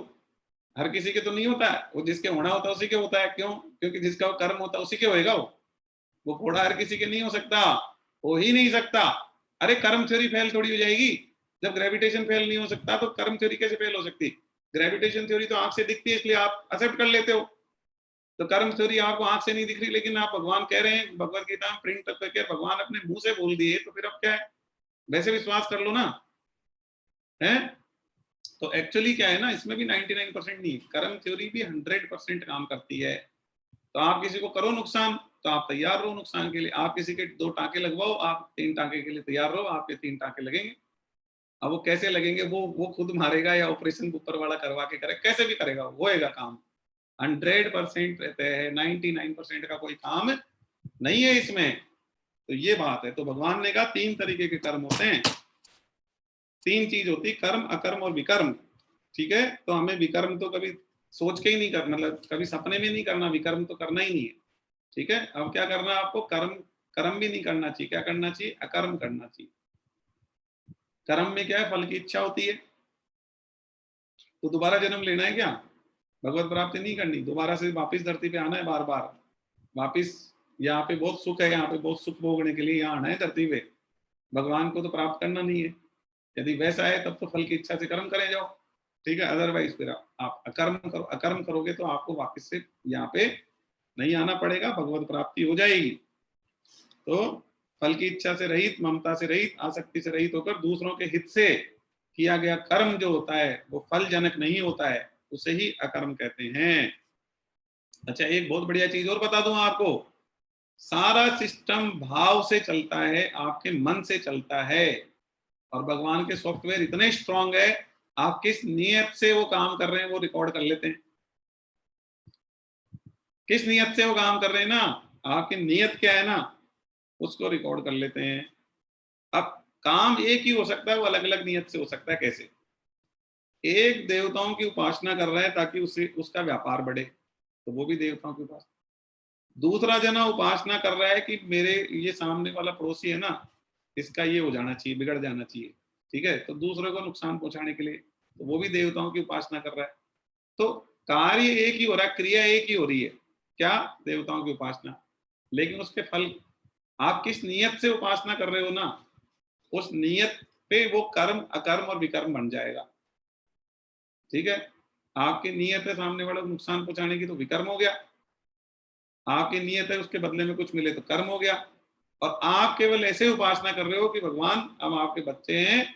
A: हर किसी के तो नहीं होता है, वो जिसके होना होता है उसी के होता है। क्यों? क्योंकि जिसका वो कर्म होता है उसी के होएगा वो फोड़ा हर किसी के नहीं हो सकता, हो ही नहीं सकता। अरे कर्म थ्योरी फेल थोड़ी हो जाएगी, जब ग्रेविटेशन फेल नहीं हो सकता तो कर्म थ्योरी कैसे फेल हो सकती? ग्रेविटेशन थ्योरी तो आंख से दिखती है इसलिए आप एक्सेप्ट कर लेते हो, तो कर्म थ्योरी आपको आंख से नहीं दिख रही, लेकिन आप भगवान कह रहे हैं, भगवत गीता में प्रिंट करके भगवान अपने मुंह से बोल दिए, तो फिर अब क्या है? वैसे विश्वास कर लो ना, है। तो एक्चुअली क्या है ना, इसमें भी 99% नहीं, कर्म थ्योरी भी 100% काम करती है। तो आप किसी को करो नुकसान तो आप तैयार रहो नुकसान के लिए, आप किसी के 2 टाके लगवाओ, आप 3 टाके के लिए तैयार रहो, आपके 3 टाके लगेंगे। अब वो कैसे लगेंगे, वो खुद मारेगा या ऑपरेशन ऊपर वाला करवा के करे, कैसे भी करेगा, होएगा काम। 100% रहते हैं, 99% का कोई काम नहीं है इसमें। तो ये बात है। तो भगवान ने कहा 3 तरीके के कर्म होते हैं, 3 चीज होती, कर्म, अकर्म और विकर्म, ठीक है। तो हमें विकर्म तो कभी सोच के ही नहीं करना, मतलब कभी सपने में नहीं करना, विकर्म तो करना ही नहीं है, ठीक है। अब क्या करना है आपको? कर्म, कर्म भी नहीं करना चाहिए, क्या करना चाहिए? अकर्म करना चाहिए। कर्म में क्या है? फल की इच्छा होती है, तो दोबारा जन्म लेना है क्या? भगवत प्राप्ति नहीं करनी, दोबारा से वापिस धरती पे आना है, बार बार वापिस। यहाँ पे बहुत सुख है, यहाँ पे बहुत सुख भोगने के लिए यहाँ आना है धरती पे, भगवान को तो प्राप्त करना नहीं है। यदि वैसा है तब तो फल की इच्छा से कर्म करे जाओ, ठीक है। अदरवाइज फिर आप अकर्म करो, अकर्म करोगे तो आपको वापस से यहाँ पे नहीं आना पड़ेगा, भगवत प्राप्ति हो जाएगी। तो फल की इच्छा से रहित, ममता से रहित, आसक्ति से रहित होकर दूसरों के हित से किया गया कर्म जो होता है वो फल जनक नहीं होता है, उसे ही अकर्म कहते हैं। अच्छा, एक बहुत बढ़िया चीज और बता दूं आपको, सारा सिस्टम भाव से चलता है, आपके मन से चलता है, और भगवान के सॉफ्टवेयर इतने स्ट्रांग है, आप किस नियत से वो काम कर रहे हैं वो रिकॉर्ड कर लेते हैं। किस नियत से वो काम कर रहे हैं ना, आपकी नियत क्या है ना, उसको रिकॉर्ड कर लेते हैं। अब काम एक ही हो सकता है, वो अलग अलग नियत से हो सकता है। कैसे? एक देवताओं की उपासना कर रहा है ताकि उसे उसका व्यापार बढ़े, तो वो भी देवताओं की उपासना। दूसरा जना उपासना कर रहा है कि मेरे ये सामने वाला पड़ोसी है ना, इसका ये हो जाना चाहिए, बिगड़ जाना चाहिए, ठीक है, तो दूसरे को नुकसान पहुंचाने के लिए, तो वो भी देवताओं की उपासना कर रहा है। तो कार्य एक ही हो रहा है, क्रिया एक ही हो रही है, क्या? देवताओं की उपासना। लेकिन उसके फल, आप किस नियत से उपासना कर रहे हो ना, उस नियत पे वो कर्म अकर्म और विकर्म बन जाएगा। ठीक है, आपकी नियत है सामने वाले को नुकसान पहुंचाने की तो विकर्म हो गया, आपकी नियत है उसके बदले में कुछ मिले तो कर्म हो गया। और आप केवल ऐसे उपासना कर रहे हो कि भगवान हम आपके बच्चे हैं,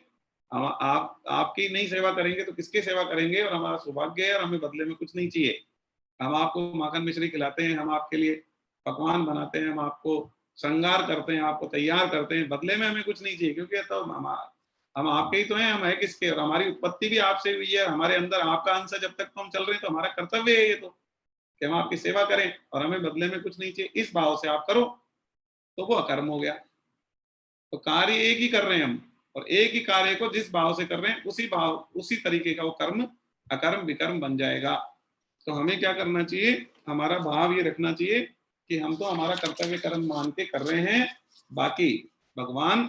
A: हम आप आपकी नहीं सेवा करेंगे तो किसकी सेवा करेंगे, और हमारा सौभाग्य है और हमें बदले में कुछ नहीं चाहिए। हम आपको माखन मिश्री खिलाते हैं, हम आपके लिए पकवान बनाते हैं, हम आपको श्रृंगार करते हैं, आपको तैयार करते हैं, बदले में हमें कुछ नहीं चाहिए, क्योंकि तो हम आपके ही तो हैं, हम है किसके, और हमारी उत्पत्ति भी आपसे हुई है, हमारे अंदर आपका अंश है, जब तक तो हम चल रहे हैं तो हमारा कर्तव्य है ये तो, कि हम आपकी सेवा करें और हमें बदले में कुछ नहीं चाहिए, इस भाव से आप करो तो वो अकर्म हो गया। तो कार्य एक ही कर रहे हैं हम, और एक ही कार्य को जिस भाव से कर रहे हैं उसी भाव उसी तरीके का वो कर्म अकर्म विकर्म बन जाएगा। तो हमें क्या करना चाहिए, हमारा भाव ये रखना चाहिए कि हम तो हमारा कर्तव्य कर्म मान के कर रहे हैं, बाकी भगवान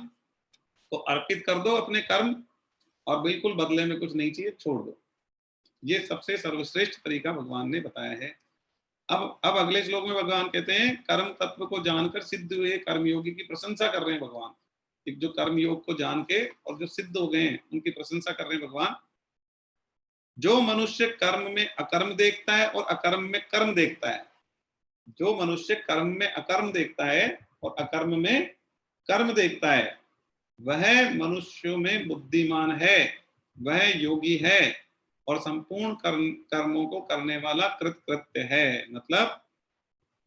A: को अर्पित कर दो अपने कर्म, और बिल्कुल बदले में कुछ नहीं चाहिए, छोड़ दो। ये सबसे सर्वश्रेष्ठ तरीका भगवान ने बताया है। अब अगले श्लोक में भगवान कहते हैं, कर्म तत्व को जानकर सिद्ध हुए कर्मयोगी की प्रशंसा कर रहे हैं भगवान। जो कर्मयोग को जान के और जो सिद्ध हो गए हैं उनकी प्रशंसा कर रहे हैं भगवान। जो मनुष्य कर्म में अकर्म देखता है और अकर्म में कर्म देखता है, जो मनुष्य कर्म में अकर्म देखता है और अकर्म में कर्म देखता है, वह मनुष्यों में बुद्धिमान है, वह योगी है, और संपूर्ण कर्मों को करने वाला कृतकृत्य है। मतलब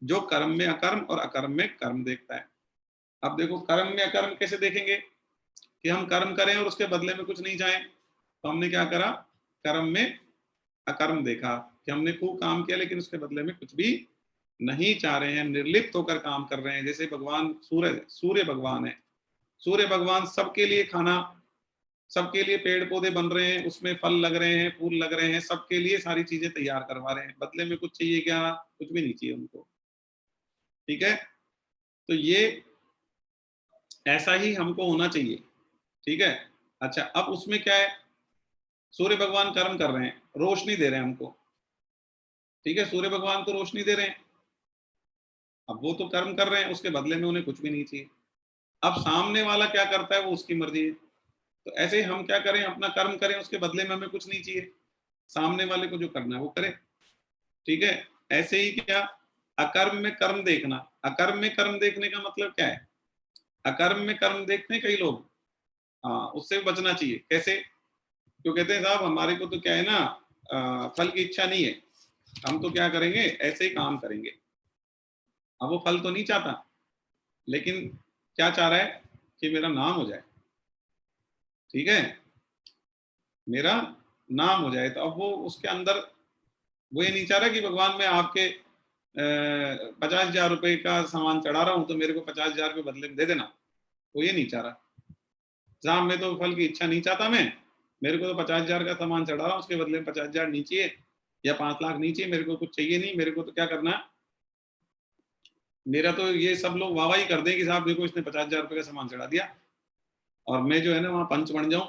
A: जो कर्म में अकर्म और अकर्म में कर्म देखता है। अब देखो, कर्म में अकर्म कैसे देखेंगे, कि हम कर्म करें और उसके बदले में कुछ नहीं चाहें। तो हमने क्या करा, कर्म में अकर्म देखा कि हमने खूब काम किया लेकिन उसके बदले में कुछ भी नहीं चाह रहे हैं, निर्लिप्त होकर काम कर रहे हैं। जैसे भगवान सूर्य भगवान है, सूर्य भगवान सबके लिए खाना, सबके लिए पेड़ पौधे बन रहे हैं, उसमें फल लग रहे हैं, फूल लग रहे हैं, सबके लिए सारी चीजें तैयार करवा रहे हैं, बदले में कुछ चाहिए क्या? कुछ भी नहीं चाहिए उनको। ठीक है, तो ये ऐसा ही हमको होना चाहिए। ठीक है, अच्छा अब उसमें क्या है, सूर्य भगवान कर्म कर रहे हैं, रोशनी दे रहे हैं हमको। ठीक है, सूर्य भगवान तो रोशनी दे रहे हैं, अब वो तो कर्म कर रहे हैं, उसके बदले में उन्हें कुछ भी नहीं चाहिए। अब सामने वाला क्या करता है वो उसकी मर्जी है। तो ऐसे ही हम क्या करें, अपना कर्म करें, उसके बदले में हमें कुछ नहीं चाहिए, सामने वाले को जो करना है वो करे। ठीक है, ऐसे ही क्या, अकर्म में कर्म देखना, अकर्म में कर्म देखने का मतलब क्या है, अकर्म में कर्म देखते हैं कई लोग, हाँ उससे बचना चाहिए। कैसे? जो कहते हैं साहब हमारे को तो क्या है ना, फल की इच्छा नहीं है, हम तो क्या करेंगे, ऐसे ही काम करेंगे। अब वो फल तो नहीं चाहता, लेकिन क्या चाह रहा है कि मेरा नाम हो जाए। ठीक है, मेरा नाम हो जाए। तो अब वो उसके अंदर वो ये नहीं चाह रहा कि भगवान मैं आपके 50,000 रुपए का सामान चढ़ा रहा हूं तो मेरे को 50,000 रुपये बदले में दे देना, वो ये नहीं चाह रहा। साहब मैं तो फल की इच्छा नहीं चाहता, मैं मेरे को तो 50,000 का सामान चढ़ा रहा हूँ, उसके बदले में 50,000 नहीं चाहिए या 5 लाख नहीं चाहिए, मेरे को कुछ चाहिए नहीं, मेरे को तो क्या करना, मेरा तो ये सब लोग वाहवाही कर दें कि साहब देखो इसने 50,000 रुपये का सामान चढ़ा दिया, और मैं जो है ना वहाँ पंच बन जाऊं,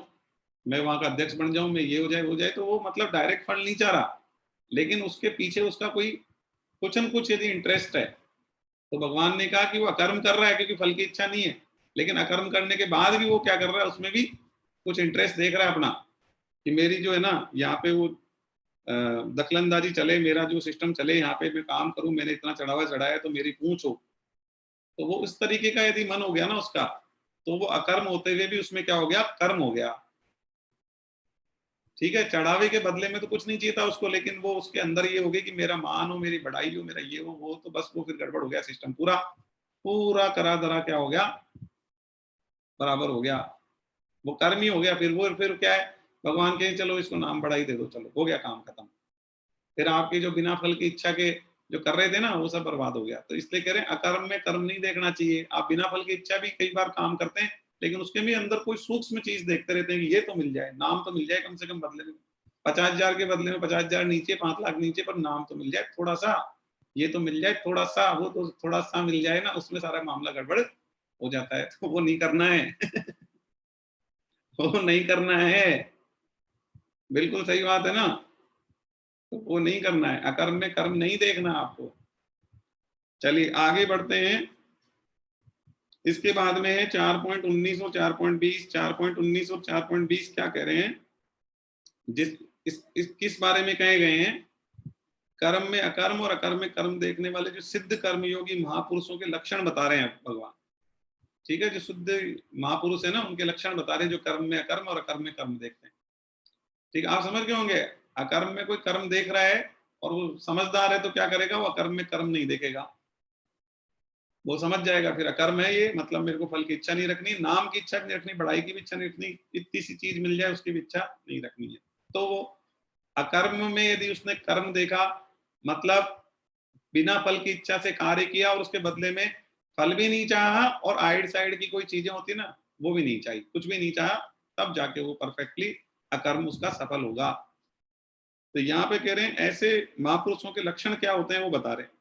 A: मैं वहाँ का अध्यक्ष बन जाऊं, मैं ये हो जाए। तो वो मतलब डायरेक्ट फंड नहीं चाह रहा, लेकिन उसके पीछे उसका कोई कुछ न कुछ यदि इंटरेस्ट है। तो भगवान ने कहा कि वो अकर्म कर रहा है क्योंकि फल की इच्छा नहीं है, लेकिन अकर्म करने के बाद भी वो क्या कर रहा है, उसमें भी कुछ इंटरेस्ट देख रहा है अपना, कि मेरी जो है ना यहाँ पे वो दखलंदाजी चले, मेरा जो सिस्टम चले, यहाँ पे मैं काम करूं, मैंने इतना चढ़ावा चढ़ाया तो मेरी पूंछ हो। तो वो इस तरीके का यदि मन हो गया ना उसका, तो वो अकर्म होते हुए भी उसमें क्या हो गया, कर्म हो गया। ठीक है, चढ़ावे के बदले में तो कुछ नहीं चाहिए था उसको, लेकिन वो उसके अंदर ये हो गया कि मेरा मान हो, मेरी बढ़ाई हो, मेरा ये हो वो, तो बस वो फिर गड़बड़ हो गया, सिस्टम पूरा पूरा करा धरा क्या हो गया, बराबर हो गया, वो कर्म ही हो गया। फिर वो फिर क्या है, भगवान के चलो इसको नाम बढ़ाई दे दो, चलो हो गया काम खत्म। फिर आपके जो बिना फल की इच्छा के जो कर रहे थे ना वो सब बर्बाद हो गया। तो इसलिए कह रहे हैं अकर्म में कर्म नहीं देखना चाहिए। आप बिना फल की इच्छा भी कई बार काम करते हैं, लेकिन उसके भी अंदर कोई सूक्ष्म चीज देखते रहते हैं कि ये तो मिल जाए, नाम तो मिल जाए कम से कम बदले में, 50,000 के बदले में 50,000 नीचे, 5 लाख नीचे, पर नाम तो मिल जाए थोड़ा सा, ये तो मिल जाए थोड़ा सा, वो तो थोड़ा सा मिल जाए ना, उसमें सारा मामला गड़बड़ हो जाता है। तो वो नहीं करना है वो नहीं करना है, बिल्कुल सही बात है ना। तो वो नहीं करना है, अकर्म में कर्म नहीं देखना आपको। चलिए आगे बढ़ते हैं। इसके बाद में है 4.19 और 4.20। 4.19 और 4.20 क्या कह रहे हैं? किस बारे में कहे गए हैं? कर्म में अकर्म और अकर्म में कर्म देखने वाले जो सिद्ध कर्मयोगी महापुरुषों के लक्षण बता रहे हैं भगवान। ठीक है, जो शुद्ध महापुरुष है ना, उनके लक्षण बता रहे हैं, जो कर्म में अकर्म और अकर्म में कर्म देखते हैं। ठीक, आप समझ गए होंगे। अकर्म में कोई कर्म देख रहा है और वो समझदार है तो क्या करेगा? वो अकर्म में कर्म नहीं देखेगा, वो समझ जाएगा फिर अकर्म है ये, मतलब मेरे को फल की इच्छा नहीं रखनी, नाम की इच्छा नहीं रखनी, बढ़ाई की भी इच्छा नहीं रखनी, इतनी सी चीज मिल जाए उसकी भी इच्छा नहीं रखनी है। तो वो अकर्म में यदि उसने कर्म देखा, मतलब बिना फल की इच्छा से कार्य किया और उसके बदले में फल भी नहीं चाहा, और आइड साइड की कोई चीजें होती ना, वो भी नहीं चाहिए, कुछ भी नहीं चाहा, तब जाके वो परफेक्टली अकर्म उसका सफल होगा। तो यहाँ पे कह रहे हैं ऐसे महापुरुषों के लक्षण क्या होते हैं वो बता रहे हैं।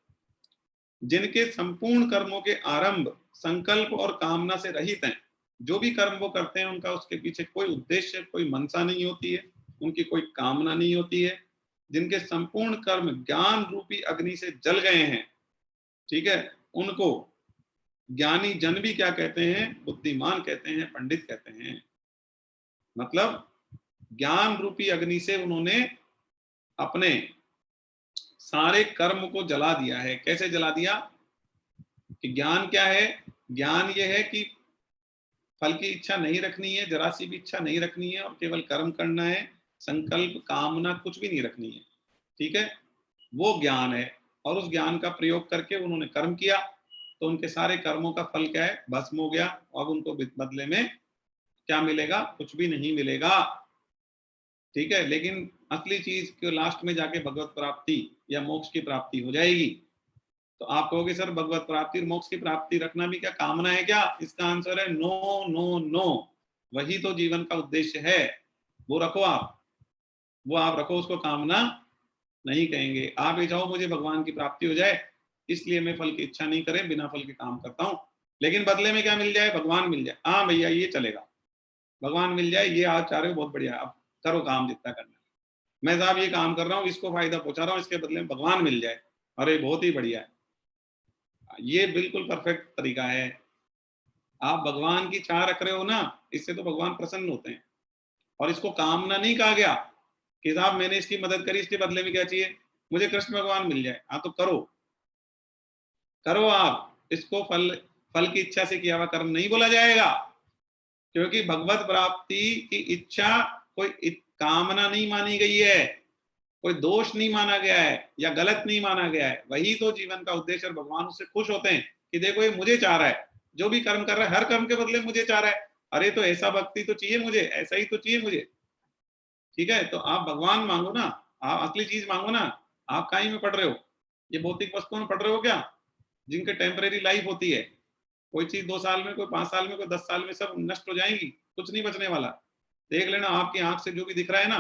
A: जिनके संपूर्ण कर्मों के आरंभ संकल्प और कामना से रहित हैं, जो भी कर्म वो करते हैं उनका उसके पीछे कोई उद्देश्य, कोई मनसा नहीं होती है, उनकी कोई कामना नहीं होती है। जिनके संपूर्ण कर्म ज्ञान रूपी अग्नि से जल गए हैं, ठीक है, उनको ज्ञानी जन भी क्या कहते हैं? बुद्धिमान कहते हैं, पंडित कहते हैं। मतलब ज्ञान रूपी अग्नि से उन्होंने अपने सारे कर्म को जला दिया है। कैसे जला दिया? कि ज्ञान क्या है? ज्ञान ये है कि फल की इच्छा नहीं रखनी है, जरा सी भी इच्छा नहीं रखनी है, और केवल कर्म करना है, संकल्प कामना कुछ भी नहीं रखनी है। ठीक है, वो ज्ञान है। और उस ज्ञान का प्रयोग करके उन्होंने कर्म किया, तो उनके सारे कर्मों का फल क्या है? भस्म हो गया। अब उनको बदले में क्या मिलेगा? कुछ भी नहीं मिलेगा। ठीक है, लेकिन असली चीज के लास्ट में जाके भगवत प्राप्ति या मोक्ष की प्राप्ति हो जाएगी। तो आप कहोगे सर भगवत प्राप्ति और मोक्ष की प्राप्ति रखना भी क्या कामना है क्या? इसका आंसर है नो नो नो। वही तो जीवन का उद्देश्य है, वो रखो आप, वो आप रखो, उसको कामना नहीं कहेंगे। आप ये चाहो मुझे भगवान की प्राप्ति हो जाए, इसलिए मैं फल की इच्छा नहीं करे, बिना फल के काम करता हूँ, लेकिन बदले में क्या मिल जाए? भगवान मिल जाए। हाँ भैया ये चलेगा, भगवान मिल जाए, ये आज चाह रहे हो, बहुत बढ़िया, अब करो काम जितना करना है। मैं साहब ये काम कर रहा हूँ, इसको फायदा पहुंचा रहा हूँ, इसके बदले में भगवान मिल जाए, अरे बहुत ही बढ़िया है। ये बिल्कुल परफेक्ट तरीका है। आप भगवान की चाह रख रहे हो ना, इससे तो भगवान प्रसन्न होते हैं। और इसको कामना नहीं कहा गया कि साहब मैंने इसकी मदद करी, इसके बदले में क्या चाहिए? मुझे कृष्ण भगवान मिल जाए। हाँ तो करो, करो आप इसको। फल फल की इच्छा से किया हुआ कर्म नहीं बोला जाएगा, क्योंकि भगवत प्राप्ति की इच्छा कोई कामना नहीं मानी गई है, कोई दोष नहीं माना गया है या गलत नहीं माना गया है। वही तो जीवन का उद्देश्य, और भगवान उससे खुश होते हैं कि देखो ये मुझे चाह रहा है, जो भी कर्म कर रहा है हर कर्म के बदले मुझे चाह रहा है। अरे तो ऐसा भक्ति तो चाहिए मुझे, ऐसा ही तो चाहिए मुझे। ठीक है, तो आप भगवान मांगो ना, आप असली चीज मांगो ना। आप कहीं में पढ़ रहे हो? ये भौतिक वस्तुओं में पढ़ रहे हो क्या, जिनके टेम्परेरी लाइफ होती है? कोई चीज 2 साल में, कोई 5 साल में, कोई 10 साल में सब नष्ट हो जाएंगी, कुछ नहीं बचने वाला। देख लेना आपकी आंख से जो भी दिख रहा है ना,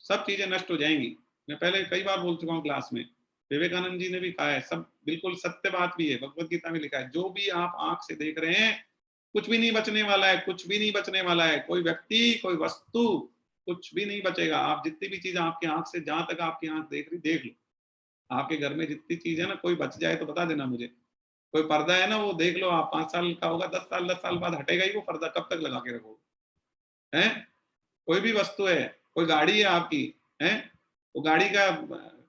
A: सब चीजें नष्ट हो जाएंगी। मैं पहले कई बार बोल चुका हूँ क्लास में, विवेकानंद जी ने भी कहा है, सब बिल्कुल सत्य बात भी है, भगवत गीता में लिखा है, जो भी आप आंख से देख रहे हैं कुछ भी नहीं बचने वाला है, कुछ भी नहीं बचने वाला है। कोई व्यक्ति, कोई वस्तु, कुछ भी नहीं बचेगा। आप जितनी भी चीज आपकी आंख से, जहां तक आपकी आंख देख रही, देख लो। आपके घर में जितनी चीज है ना, कोई बच जाए तो बता देना मुझे। कोई पर्दा है ना, वो देख लो आप, 5 साल का होगा, 10 साल बाद हटेगा ही वो पर्दा, कब तक लगा के रखोगे? हैं? कोई भी वस्तु है, कोई गाड़ी है आपकी, है, वो गाड़ी का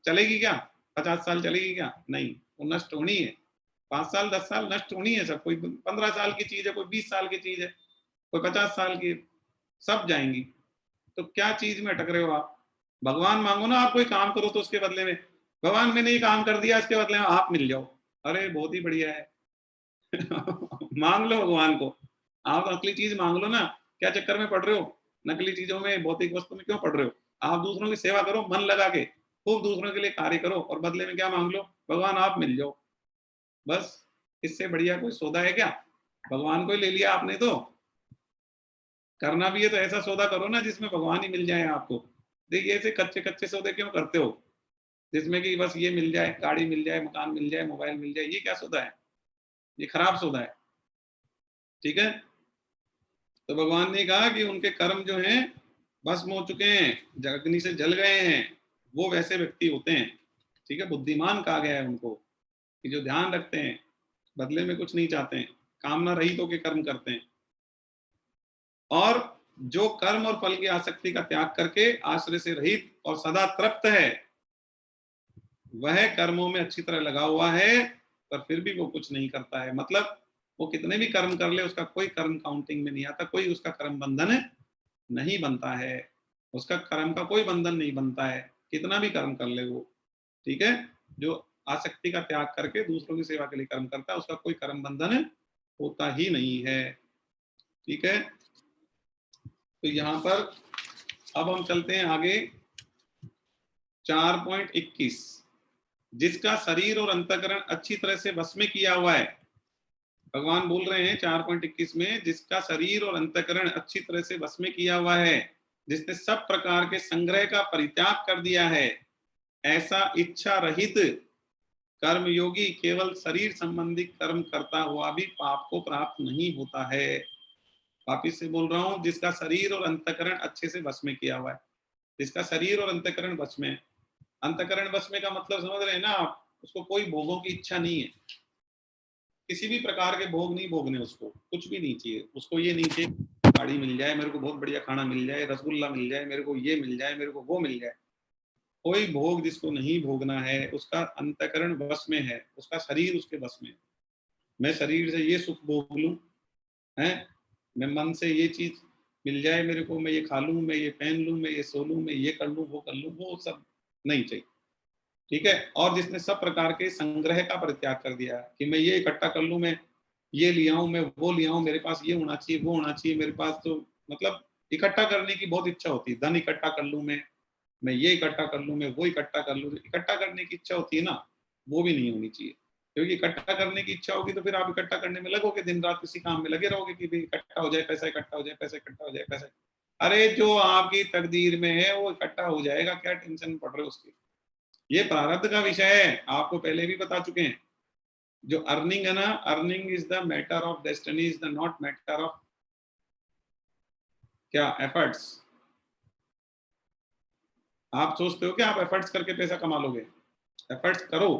A: चलेगी क्या? 50 साल चलेगी क्या? नहीं, वो नष्ट होनी है। 5 साल 10 साल नष्ट होनी है सब। कोई 15 साल की चीज है, कोई 20 साल की चीज है, कोई 50 साल की, सब जाएंगी। तो क्या चीज में अटक रहे हो आप? भगवान मांगो ना, आप कोई काम करो तो उसके बदले में, भगवान मैंने ये काम कर दिया, इसके बदले में आप मिल जाओ, अरे बहुत ही बढ़िया है। मांग लो भगवान को, आप असली चीज मांग लो ना। क्या चक्कर में पड़ रहे हो? नकली चीजों में, भौतिक वस्तु में क्यों पड़ रहे हो? आप दूसरों की सेवा करो, मन लगा के खूब दूसरों के लिए कार्य करो, और बदले में क्या मांग लो? भगवान आप मिल जाओ। बस, इससे बढ़िया कोई सौदा है क्या? भगवान को ही ले लिया आपने तो। करना भी है तो ऐसा सौदा करो ना जिसमें भगवान ही मिल जाए आपको। देखिए ऐसे कच्चे कच्चे सौदे क्यों करते हो, जिसमें कि बस ये मिल जाए, गाड़ी मिल जाए, मकान मिल जाए, मोबाइल मिल जाए? ये क्या सौदा है? ये खराब सौदा है। ठीक है, तो भगवान ने कहा कि उनके कर्म जो हैं भस्म हो चुके हैं, अग्नि से जल गए हैं। वो वैसे व्यक्ति होते हैं, ठीक है, बुद्धिमान कहा गया है उनको, कि जो ध्यान रखते हैं, बदले में कुछ नहीं चाहते हैं, कामना रहित होकर कर्म करते हैं, और जो कर्म और फल की आसक्ति का त्याग करके आश्रय से रहित और सदा तृप्त है, वह कर्मों में अच्छी तरह लगा हुआ है, पर फिर भी वो कुछ नहीं करता है। मतलब वो कितने भी कर्म कर ले, उसका कोई कर्म काउंटिंग में नहीं आता, कोई उसका कर्म बंधन नहीं बनता है, उसका कर्म का कोई बंधन नहीं बनता है, कितना भी कर्म कर ले वो, ठीक है। जो आसक्ति का त्याग करके दूसरों की सेवा के लिए कर्म करता है, उसका कोई कर्म बंधन होता ही नहीं है, ठीक है। तो यहाँ पर अब हम चलते हैं आगे 4.21, जिसका शरीर और अंतःकरण अच्छी तरह से वश में किया हुआ है। भगवान बोल रहे हैं 4.21 में, जिसका शरीर और अंतःकरण अच्छी तरह से वश में किया हुआ है, जिसने सब प्रकार के संग्रह का परित्याग कर दिया है, ऐसा इच्छा रहित कर्मयोगी केवल शरीर संबंधी कर्म करता हुआ भी पाप को प्राप्त नहीं होता है। वापिस से बोल रहा हूं, जिसका शरीर और अंतःकरण अच्छे से वश में किया हुआ है, जिसका शरीर और अंतःकरण वश में, अंतःकरण वश में का मतलब समझ रहे हैं ना आप, उसको कोई भोगों की इच्छा नहीं है, किसी भी प्रकार के भोग नहीं भोगने, उसको कुछ भी नहीं चाहिए, उसको ये नहीं चाहिए गाड़ी मिल जाए, मेरे को बहुत बढ़िया खाना मिल जाए, रसगुल्ला मिल जाए, मेरे को ये मिल जाए, मेरे को वो मिल जाए, कोई भोग जिसको नहीं भोगना है, उसका अंतःकरण वश में है, उसका शरीर उसके वश में है। मैं शरीर से ये सुख भोग लूं, है, मैं मन से ये चीज मिल जाए मेरे को, मैं ये खा लूं, मैं ये पहन लूं, मैं ये सो लूं, मैं ये कर लूं, वो कर लूं, वो सब नहीं चाहिए, ठीक है। और जिसने सब प्रकार के संग्रह का परित्याग कर दिया है, कि मैं ये इकट्ठा कर लूं, मैं ये ले आऊं, मैं वो ले आऊं, मेरे पास ये होना चाहिए, वो होना चाहिए, मेरे पास तो मतलब इकट्ठा करने की बहुत इच्छा होती है, धन इकट्ठा कर लूं, मैं ये इकट्ठा कर लूं, मैं वो इकट्ठा कर लूं, इकट्ठा करने की इच्छा होती है ना, वो भी नहीं होनी चाहिए। क्योंकि इकट्ठा करने की इच्छा होगी तो फिर आप इकट्ठा करने में लगोगे, दिन रात किसी काम में लगे रहोगे कि भाई इकट्ठा हो जाए पैसा, इकट्ठा हो जाए पैसा, इकट्ठा हो जाए पैसा। अरे जो आपकी तकदीर में है वो इकट्ठा हो जाएगा, क्या टेंशन पड़ रहे हो उसकी। ये प्रारब्ध का विषय है, आपको पहले भी बता चुके हैं। जो अर्निंग है ना, earning is the matter of destiny, is the not matter of क्या एफर्ट्स। आप सोचते हो कि आप एफर्ट्स करके पैसा कमा लोगे, एफर्ट्स करो,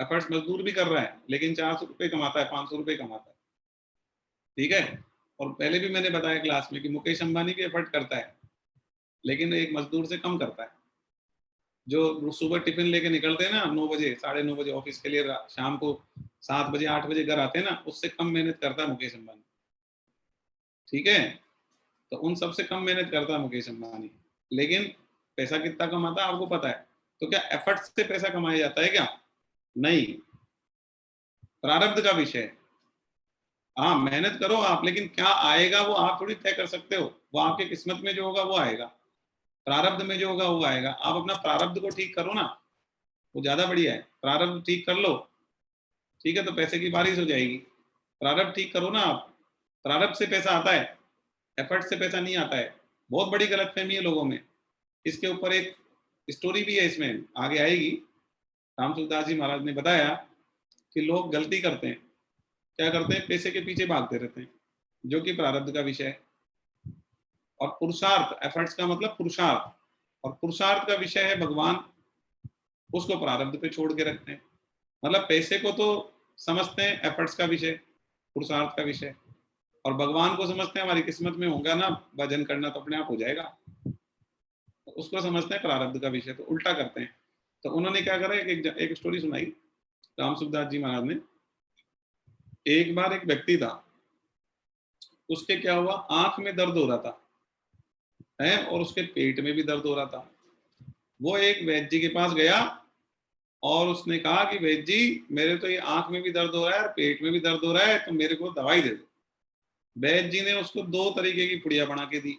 A: एफर्ट्स मजदूर भी कर रहा है, लेकिन 400 रुपये कमाता है, 500 रुपये कमाता है, ठीक है। और पहले भी मैंने बताया क्लास में कि मुकेश अंबानी भी एफर्ट करता है, लेकिन एक मजदूर से कम करता है। जो सुबह टिफिन लेके निकलते हैं ना 9 बजे 9:30 बजे ऑफिस के लिए, शाम को 7 बजे 8 बजे घर आते हैं ना, उससे कम मेहनत करता है मुकेश अंबानी, ठीक है। तो उन सबसे कम मेहनत करता है मुकेश अंबानी, लेकिन पैसा कितना कमाता है आपको पता है। तो क्या एफर्ट से पैसा कमाया जाता है क्या? नहीं, प्रारब्ध का विषय। हाँ मेहनत करो आप, लेकिन क्या आएगा वो आप थोड़ी तय कर सकते हो, वो आपके किस्मत में जो होगा वो आएगा, प्रारब्ध में जो होगा वो आएगा। आप अपना प्रारब्ध को ठीक करो ना, वो ज्यादा बढ़िया है। प्रारब्ध ठीक कर लो, ठीक है, तो पैसे की बारिश हो जाएगी। प्रारब्ध ठीक करो ना आप, प्रारब्ध से पैसा आता है, एफर्ट से पैसा नहीं आता है। बहुत बड़ी गलतफहमी है लोगों में। इसके ऊपर एक स्टोरी भी है, इसमें आगे आएगी। राम सुखदास जी महाराज ने बताया कि लोग गलती करते हैं, क्या करते हैं, पैसे के पीछे भागते रहते हैं, जो कि प्रारब्ध का विषय है। और पुरुषार्थ, एफर्ट्स का मतलब पुरुषार्थ, और पुरुषार्थ का विषय है भगवान, उसको प्रारब्ध पे छोड़ के रखते हैं। मतलब पैसे को तो समझते हैं एफर्ट्स का विषय, पुरुषार्थ का विषय, और भगवान को समझते हैं हमारी किस्मत में होगा ना भजन करना तो अपने आप हो जाएगा, तो उसको समझते हैं प्रारब्ध का विषय, तो उल्टा करते हैं। तो उन्होंने क्या करा, एक स्टोरी सुनाई राम सुखदास जी महाराज ने। एक बार एक व्यक्ति था, उसके क्या हुआ, आंख में दर्द हो रहा था है, और उसके पेट में भी दर्द हो रहा था। वो एक वैद्य जी के पास गया और उसने कहा कि वैद्य जी मेरे तो ये आंख में भी दर्द हो रहा है और पेट में भी दर्द हो रहा है, तो मेरे को दवाई दे दो। वैद्य जी ने उसको 2 तरीके की पुड़िया बना के दी।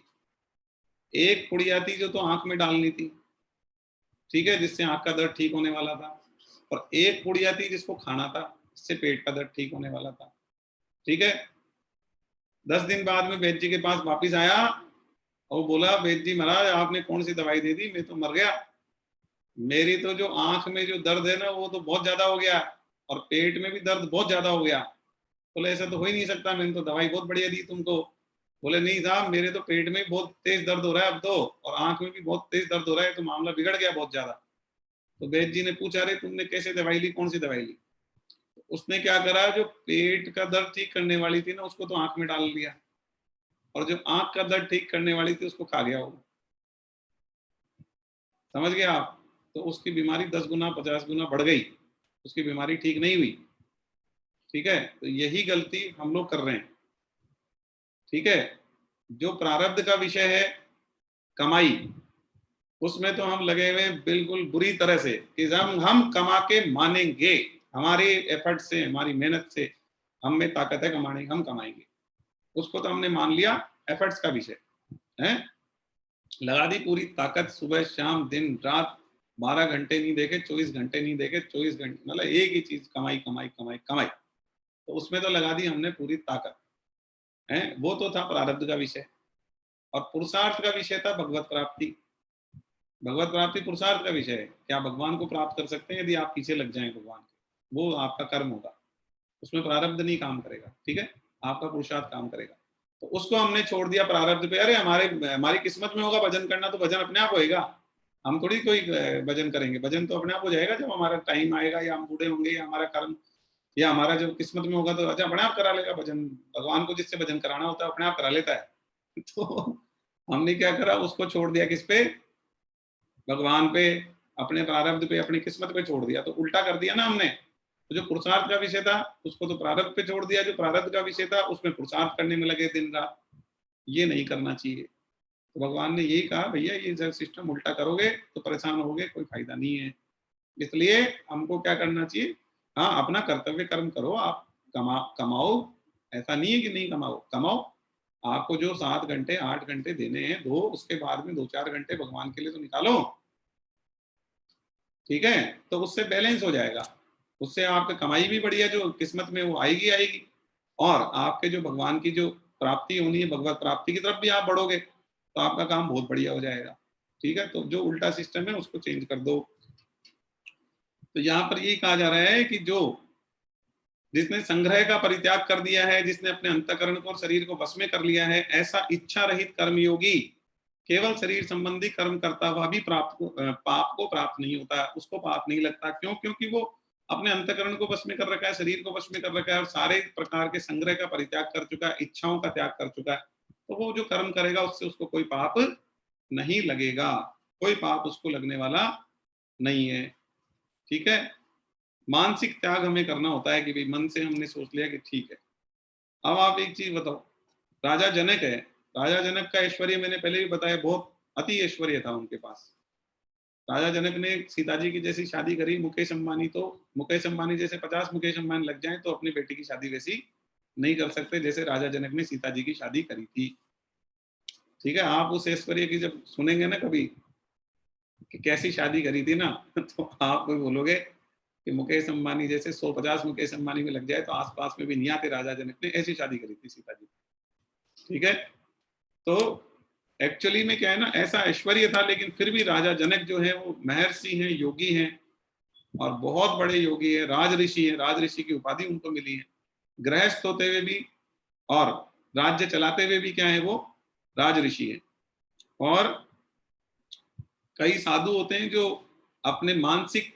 A: एक पुड़िया थी जो तो आंख में डालनी थी, ठीक है, जिससे आंख का दर्द ठीक होने वाला था, और एक पुड़िया थी जिसको खाना था, जिससे पेट का दर्द ठीक होने वाला था, ठीक है। 10 दिन बाद में वैद्य जी के पास वापिस आया और बोला, वैद्य जी महाराज आपने कौन सी दवाई दे दी, मैं तो मर गया, मेरी तो जो आंख में जो दर्द है ना वो तो बहुत ज्यादा हो गया, और पेट में भी दर्द बहुत ज्यादा हो गया। बोले ऐसा तो हो ही नहीं सकता, मैंने तो दवाई बहुत बढ़िया दी तुमको। बोले नहीं साहब, मेरे तो पेट में बहुत तेज दर्द हो रहा है अब तो, और आंख में भी बहुत तेज दर्द हो रहा है, तो मामला बिगड़ गया बहुत ज्यादा। तो वैद्य जी ने पूछा, अरे तुमने कैसे दवाई ली, कौन सी दवाई ली? तो उसने क्या करा, जो पेट का दर्द ठीक करने वाली थी ना, उसको तो आंख में डाल लिया, और जो आंख का दर्द ठीक करने वाली थी उसको खा गया वो। समझ गए आप? तो उसकी बीमारी 10 गुना 50 गुना बढ़ गई, उसकी बीमारी ठीक नहीं हुई। ठीक है, तो यही गलती हम लोग कर रहे हैं। ठीक है, जो प्रारब्ध का विषय है कमाई, उसमें तो हम लगे हुए बिल्कुल बुरी तरह से कि हम कमा के मानेंगे, हमारे एफर्ट से, हमारी मेहनत से हम में ताकत है कमाने, हम कमाएंगे। उसको तो हमने मान लिया एफर्ट्स का विषय है, लगा दी पूरी ताकत, सुबह शाम दिन रात, 12 घंटे नहीं देखे, 24 घंटे नहीं देखे, 24 घंटे, मतलब एक ही चीज, कमाई कमाई कमाई कमाई। तो उसमें तो लगा दी हमने पूरी ताकत है। वो तो था प्रारब्ध का विषय। और पुरुषार्थ का विषय था भगवत प्राप्ति। भगवत प्राप्ति पुरुषार्थ का विषय है, क्या भगवान को प्राप्त कर सकते हैं यदि आप पीछे लग जाएं भगवान के, वो आपका कर्म होगा, उसमें प्रारब्ध नहीं काम करेगा। ठीक है, आपका पुरुषार्थ काम करेगा। तो उसको हमने छोड़ दिया प्रारब्ध पे, अरे हमारी किस्मत में होगा भजन करना, तो भजन अपने आप होएगा, हम थोड़ी कोई भजन करेंगे, भजन तो अपने आप हो जाएगा जब हमारा टाइम आएगा, या हम बूढ़े होंगे, या हमारा कर्म, या हमारा जो किस्मत में होगा, तो अच्छा अपने आप करा लेगा भजन। भगवान को जिससे भजन कराना होता है अपने आप करा लेता है। तो हमने क्या करा, उसको छोड़ दिया किस पे, भगवान पे, अपने प्रारब्ध पे, अपनी किस्मत पे छोड़ दिया। तो उल्टा कर दिया ना हमने। तो जो पुरुषार्थ का विषय था उसको तो प्रारब्ध पे छोड़ दिया, जो प्रारब्ध का विषय था उसमें पुरुषार्थ करने में लगे दिन रात। ये नहीं करना चाहिए। तो भगवान ने यही कहा, भैया ये जब सिस्टम उल्टा करोगे तो परेशान होगे, कोई फायदा नहीं है। इसलिए हमको क्या करना चाहिए, हाँ अपना कर्तव्य कर्म करो, आप कमाओ, ऐसा नहीं है कि नहीं कमाओ, कमाओ। आपको जो 7 घंटे 8 घंटे देने हैं दो, उसके बाद में 2 4 घंटे भगवान के लिए तो निकालो। ठीक है, तो उससे बैलेंस हो जाएगा, उससे आपकी कमाई भी बढ़िया जो किस्मत में वो आएगी आएगी, और आपके जो भगवान की जो प्राप्ति होनी है, भगवत प्राप्ति की तरफ भी आप बढ़ोगे, तो आपका काम बहुत बढ़िया हो जाएगा। ठीक है, तो जो उल्टा सिस्टम है उसको चेंज कर दो। तो यहाँ पर यही कहा जा रहा है कि जो जिसने संग्रह का परित्याग कर दिया है, जिसने अपने अंतःकरण को और शरीर को वश में कर लिया है, ऐसा इच्छा रहित कर्मयोगी केवल शरीर संबंधी कर्म करता हुआ भी पाप को प्राप्त नहीं होता, उसको पाप नहीं लगता। क्यों? क्योंकि वो अपने अंतःकरण को वश में कर रखा है, शरीर को वश में कर रखा है, और सारे प्रकार के संग्रह का परित्याग कर चुका है, इच्छाओं का त्याग कर चुका है। तो वो जो कर्म करेगा उससे उसको कोई पाप नहीं लगेगा, कोई पाप उसको लगने वाला नहीं है। ठीक है, मानसिक त्याग हमें करना होता है कि भाई मन से हमने सोच लिया कि ठीक है। अब आप एक चीज बताओ, राजा जनक है, राजा जनक का ऐश्वर्य मैंने पहले भी बताया, बहुत अति ऐश्वर्य था उनके पास। राजा जनक ने सीता जी की जैसी शादी करी, मुकेश अंबानी, तो मुकेश अंबानी जैसे 50 मुकेश अंबानी लग जाए तो अपनी बेटी की शादी वैसी नहीं कर सकते जैसे राजा जनक ने सीता जी की शादी करी थी। ठीक है, आप उस ऐश्वर्य की जब सुनेंगे ना कभी कि कैसी शादी करी थी ना, तो आप भी बोलोगे कि मुकेश अंबानी जैसे 150 मुकेश अंबानी में लग जाए तो आसपास में भी नहीं आते, राजा जनक ने ऐसी शादी करी थी सीता जी। ठीक है, तो एक्चुअली में क्या है ना, ऐसा ऐश्वर्य था, लेकिन फिर भी राजा जनक जो है वो महर्षि हैं, योगी हैं, और बहुत बड़े योगी है, राज ऋषि है, राज ऋषि की उपाधि उनको मिली है। गृहस्थ होते हुए भी और राज्य चलाते हुए भी क्या है, वो राज ऋषि है। और कई साधु होते हैं जो अपने मानसिक,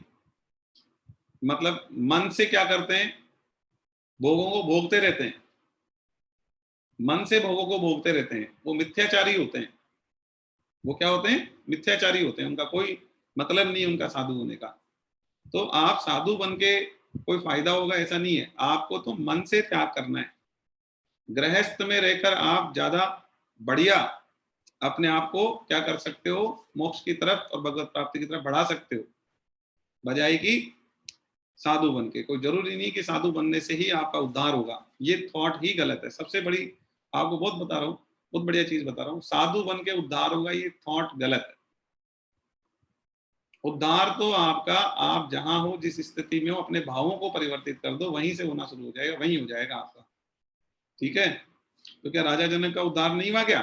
A: मतलब मन से क्या करते हैं, भोगों को भोगते रहते हैं, मन से भोगों को भोगते रहते हैं, वो मिथ्याचारी होते हैं। वो क्या होते हैं, मिथ्याचारी होते हैं, उनका कोई मतलब नहीं उनका साधु होने का। तो आप साधु बन के कोई फायदा होगा ऐसा नहीं है, आपको तो मन से त्याग करना है। गृहस्थ में रहकर आप ज्यादा बढ़िया अपने आप को क्या कर सकते हो, मोक्ष की तरफ और भगवत प्राप्ति की तरफ बढ़ा सकते हो, बजाय कि साधु बन के। कोई जरूरी नहीं कि साधु बनने से ही आपका उद्धार होगा, ये थॉट ही गलत है। सबसे बड़ी आपको बहुत बता रहा हूँ, बहुत बढ़िया चीज बता रहा हूँ, साधु बन के उद्धार होगा, ये थॉट गलत है। उद्धार तो आपका, आप जहां हो, जिस स्थिति में हो, अपने भावों को परिवर्तित कर दो, वहीं से होना शुरू हो जाएगा, वहीं हो जाएगा आपका। ठीक है, तो क्या राजा जनक का उद्धार नहीं हुआ क्या?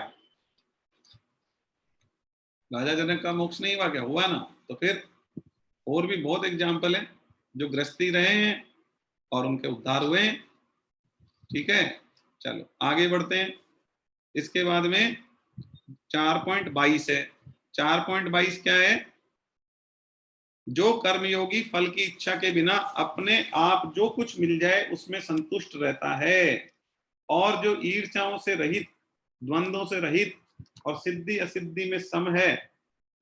A: राजा जनक का मोक्ष नहीं हुआ क्या? हुआ ना। तो फिर और भी बहुत एग्जाम्पल है जो गृहस्थी रहे हैं और उनके उद्धार हुए हैं। ठीक है, चलो आगे बढ़ते हैं। इसके बाद में 4.22 है। 4.22 क्या है? जो कर्मयोगी फल की इच्छा के बिना अपने आप जो कुछ मिल जाए उसमें संतुष्ट रहता है और जो ईर्ष्याओं से रहित, द्वंद्वों से रहित और सिद्धि असिद्धि में सम है,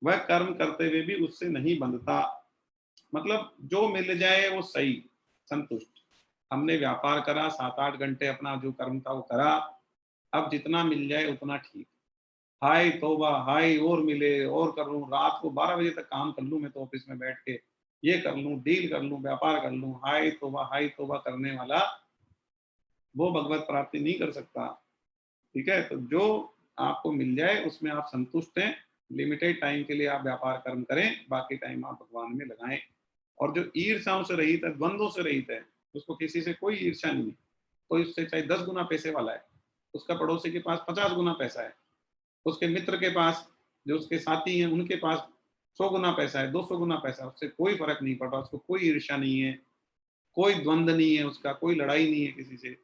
A: वह कर्म करते हुए भी उससे नहीं बंधता। मतलब जो मिल जाए वो सही, संतुष्ट। हमने व्यापार करा, 7-8 घंटे अपना जो कर्म था वो करा, अब जितना मिल जाए उतना ठीक। हाय तौबा, हाय और मिले और कर लूं, रात को 12 बजे तक काम कर लूं मैं तो ऑफिस में बैठ के, ये कर लूं, डील कर लूं, व्यापार कर लूं, हाय तौबा करने वाला वो भगवत प्राप्ति नहीं कर सकता। ठीक है, तो जो आपको मिल जाए उसमें आप संतुष्ट हैं, लिमिटेड टाइम के लिए आप व्यापार कर्म करें, बाकी टाइम आप भगवान में लगाएं। और जो ईर्ष्याओं से रहित है, द्वंद्वों से रहित है, उसको किसी से कोई ईर्ष्या नहीं है, कोई उससे चाहे 10 गुना पैसे वाला है, उसका पड़ोसी के पास 50 गुना पैसा है, उसके मित्र के पास, जो उसके साथी हैं उनके पास 100 गुना पैसा है, 200 गुना पैसा, उससे कोई फर्क नहीं पड़ रहा, उसको कोई ईर्ष्या नहीं है, कोई द्वंद्व नहीं है, उसका कोई लड़ाई नहीं है किसी से,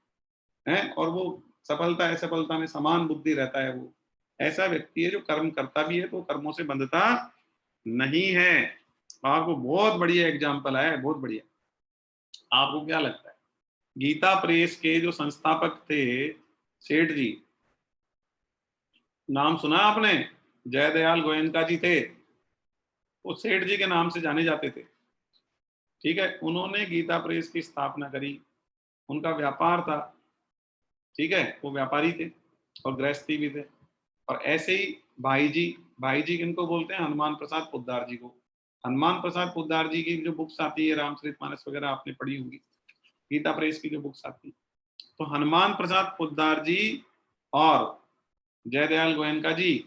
A: है, और वो सफलता असफलता में समान बुद्धि रहता है। वो ऐसा व्यक्ति है जो कर्म करता भी है तो कर्मों से बंधता नहीं है। आपको बहुत बढ़िया एग्जाम्पल है, बहुत बढ़िया। आपको क्या लगता है, गीता प्रेस के जो संस्थापक थे सेठ जी, नाम सुना आपने? जयदयाल गोयनका जी थे, वो सेठ जी के नाम से जाने जाते थे। ठीक है, उन्होंने गीता प्रेस की स्थापना करी, उनका व्यापार था। ठीक है, वो व्यापारी थे और गृहस्थी भी थे। और ऐसे ही भाई जी किनको बोलते हैं? हनुमान प्रसाद पोद्दार जी को। हनुमान प्रसाद पोद्दार जी की जो बुक्स आती है, रामचरितमानस वगैरह आपने पढ़ी होगी, गीता प्रेस की जो बुक्स आती है, तो हनुमान प्रसाद पोद्दार जी और जयदयाल गोयनका जी,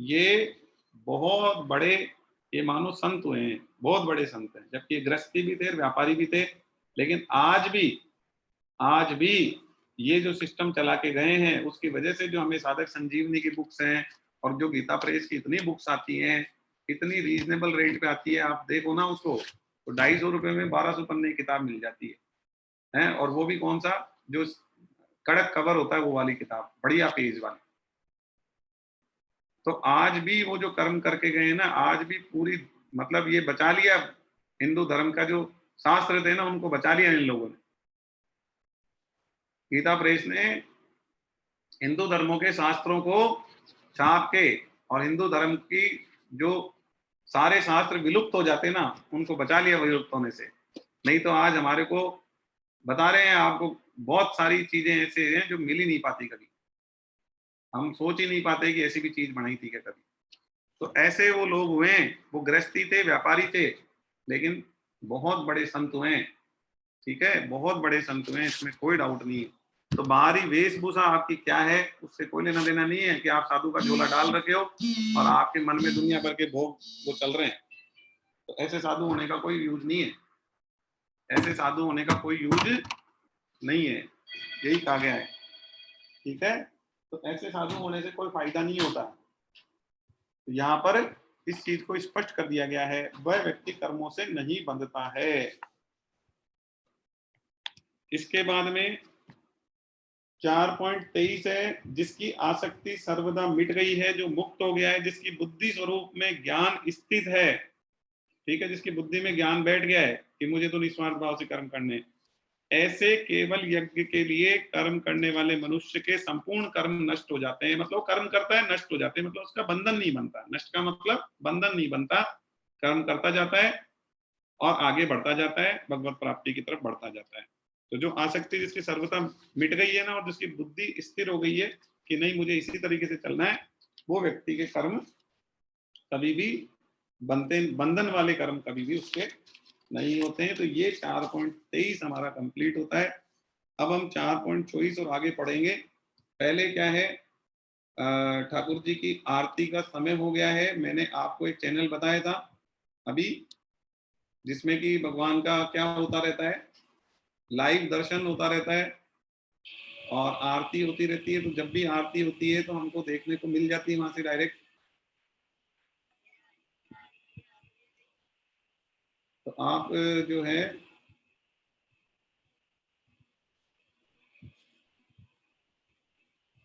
A: ये बहुत बड़े, ये मानो संत हुए हैं, बहुत बड़े संत हैं, जबकि ये गृहस्थी भी थे, व्यापारी भी थे। लेकिन आज भी ये जो सिस्टम चला के गए हैं, उसकी वजह से जो हमें साधक संजीवनी की बुक्स हैं और जो गीता प्रेस की इतनी बुक्स आती हैं, इतनी रीजनेबल रेट पे आती है, आप देखो ना उसको, तो 250 रुपए में 1200 पन्ने की किताब मिल जाती है, और वो भी कौन सा, जो कड़क कवर होता है वो वाली किताब, बढ़िया पेज वाली। तो आज भी वो जो कर्म करके गए हैं ना, आज भी पूरी, मतलब ये बचा लिया हिंदू धर्म का, जो शास्त्र थे ना उनको बचा लिया इन लोगों ने। गीता प्रेस ने हिंदू धर्मों के शास्त्रों को छाप के, और हिंदू धर्म की जो सारे शास्त्र विलुप्त हो जाते ना, उनको बचा लिया विलुप्त होने से। नहीं तो आज हमारे को बता रहे हैं आपको, बहुत सारी चीजें ऐसे हैं जो मिल ही नहीं पाती कभी, हम सोच ही नहीं पाते कि ऐसी भी चीज बनाई थी क्या कभी। तो ऐसे वो लोग हुए, वो गृहस्थी थे, व्यापारी थे, लेकिन बहुत बड़े संत हुए। ठीक है, बहुत बड़े संत हुए, इसमें कोई डाउट नहीं है। तो बाहरी वेशभूषा आपकी क्या है उससे कोई लेना देना नहीं है, कि आप साधु का झोला डाल रखे हो और आपके मन में दुनिया भर के भोग वो चल रहे हैं, तो ऐसे साधु होने का कोई यूज नहीं है, ऐसे साधु होने का कोई यूज नहीं है, यही कहा गया है। ठीक है, तो ऐसे साधु होने से कोई फायदा नहीं होता। तो यहाँ पर इस चीज को स्पष्ट कर दिया गया है, वह व्यक्ति कर्मों से नहीं बंधता है। इसके बाद में 4.23 है, जिसकी आसक्ति सर्वदा मिट गई है, जो मुक्त हो गया है, जिसकी बुद्धि स्वरूप में ज्ञान स्थित है। ठीक है, जिसकी बुद्धि में ज्ञान बैठ गया है कि मुझे तो निस्वार्थ भाव से कर्म करने, ऐसे केवल यज्ञ के लिए कर्म करने वाले मनुष्य के संपूर्ण कर्म नष्ट हो जाते हैं। मतलब कर्म करता है, नष्ट हो जाते हैं, मतलब उसका बंधन नहीं बनता। नष्ट का मतलब बंधन नहीं बनता, कर्म करता जाता है और आगे बढ़ता जाता है, भगवत प्राप्ति की तरफ बढ़ता जाता है। तो जो आसक्ति जिसकी सर्वथा मिट गई है ना, और जिसकी बुद्धि स्थिर हो गई है कि नहीं मुझे इसी तरीके से चलना है, वो व्यक्ति के कर्म कभी भी बंधन वाले कर्म कभी भी उसके नहीं होते हैं। तो ये 4.23 हमारा कंप्लीट होता है। अब हम 4.24 और आगे पढ़ेंगे। पहले क्या है, ठाकुर जी की आरती का समय हो गया है। मैंने आपको एक चैनल बताया था अभी, जिसमें कि भगवान का क्या होता रहता है, लाइव दर्शन होता रहता है और आरती होती रहती है। तो जब भी आरती होती है तो हमको देखने को मिल जाती है वहां से डायरेक्ट। तो आप जो है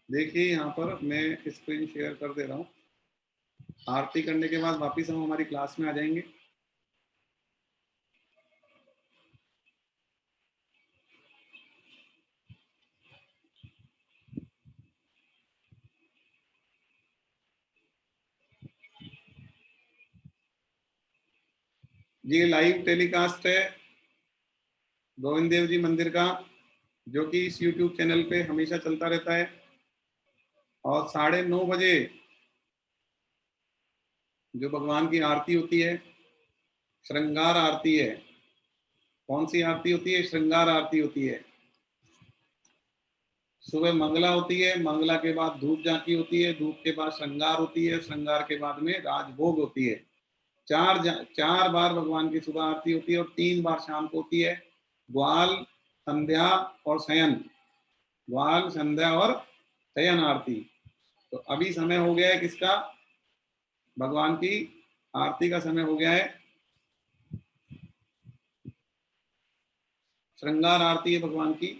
A: देखिए यहाँ पर मैं स्क्रीन शेयर कर दे रहा हूँ। आरती करने के बाद वापस हम हमारी क्लास में आ जाएंगे। ये लाइव टेलीकास्ट है गोविंद देव जी मंदिर का, जो कि इस YouTube चैनल पे हमेशा चलता रहता है। और 9:30 बजे जो भगवान की आरती होती है, श्रृंगार आरती है। कौन सी आरती होती है? श्रृंगार आरती होती है। सुबह मंगला होती है, मंगला के बाद धूप झांकी होती है, धूप के बाद श्रृंगार होती है, श्रृंगार के बाद में राजभोग होती है। चार बार भगवान की सुबह आरती होती है और 3 बार शाम को होती है। ग्वाल, संध्या और शयन। ग्वाल, संध्या और शयन आरती। तो अभी समय हो गया है किसका? भगवान की आरती का समय हो गया है। श्रृंगार आरती है भगवान की,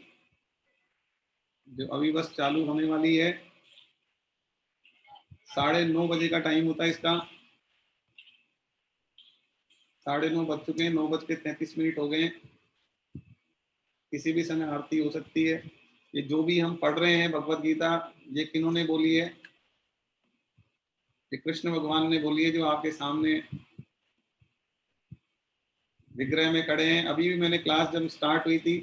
A: जो अभी बस चालू होने वाली है। 9:30 बजे का टाइम होता है इसका। 9:30 बज चुके हैं, 9:33 हो गए। किसी भी समय आरती हो सकती है। ये जो भी हम पढ़ रहे हैं भगवत गीता, ये किन्होंने बोली है? ये कृष्ण भगवान ने बोली है, जो आपके सामने विग्रह में खड़े हैं। अभी भी मैंने क्लास जब स्टार्ट हुई थी,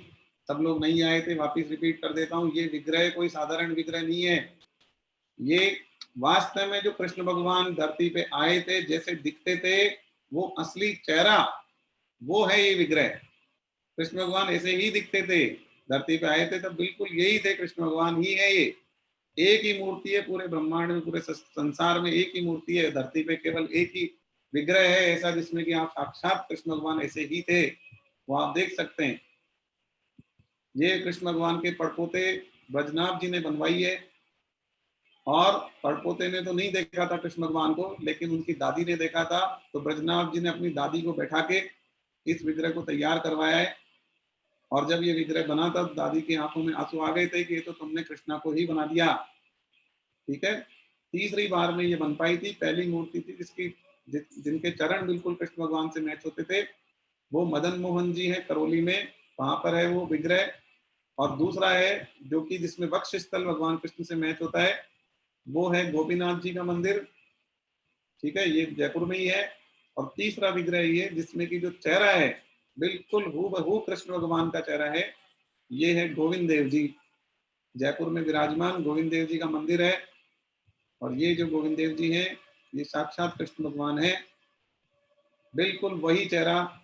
A: सब लोग नहीं आए थे, वापिस रिपीट कर देता हूँ। ये विग्रह कोई साधारण विग्रह नहीं है। ये वास्तव में जो कृष्ण भगवान धरती पे आए थे, जैसे दिखते थे, वो असली चेहरा, वो है ये विग्रह। कृष्ण भगवान ऐसे ही दिखते थे, धरती पे आए थे तब बिल्कुल यही थे, कृष्ण भगवान ही है ये। एक ही मूर्ति है पूरे ब्रह्मांड में, पूरे संसार में एक ही मूर्ति है। धरती पे केवल एक ही विग्रह है ऐसा, जिसमें कि आप साक्षात कृष्ण भगवान ऐसे ही थे, वो आप देख सकते हैं। ये कृष्ण भगवान के पड़पोते ब्रजनाभ जी ने बनवाई है। और पड़पोते ने तो नहीं देखा था कृष्ण भगवान को, लेकिन उनकी दादी ने देखा था। तो ब्रजनाभ जी ने अपनी दादी को बैठा के इस विग्रह को तैयार करवाया है। और जब ये विग्रह बना तब दादी की आंखों में आंसू आ गए थे कि ये तो तुमने कृष्णा को ही बना दिया। ठीक है। तीसरी बार में ये बन पाई थी। पहली मूर्ति थी जिसकी जिनके चरण बिल्कुल कृष्ण भगवान से मैच होते थे, वो मदन मोहन जी है करौली में, वहां पर है वो विग्रह। और दूसरा है जो कि जिसमें वक्ष स्थल भगवान कृष्ण से मैच होता है, वो है गोपीनाथ जी का मंदिर। ठीक है, ये जयपुर में ही है। और तीसरा विग्रह ये जिसमें कि जो चेहरा है बिल्कुल हूबहू कृष्ण भगवान का चेहरा है, ये है गोविंद देव जी। जयपुर में विराजमान गोविंद देव जी का मंदिर है। और ये जो गोविंद देव जी हैं, ये साक्षात कृष्ण भगवान है। बिल्कुल वही चेहरा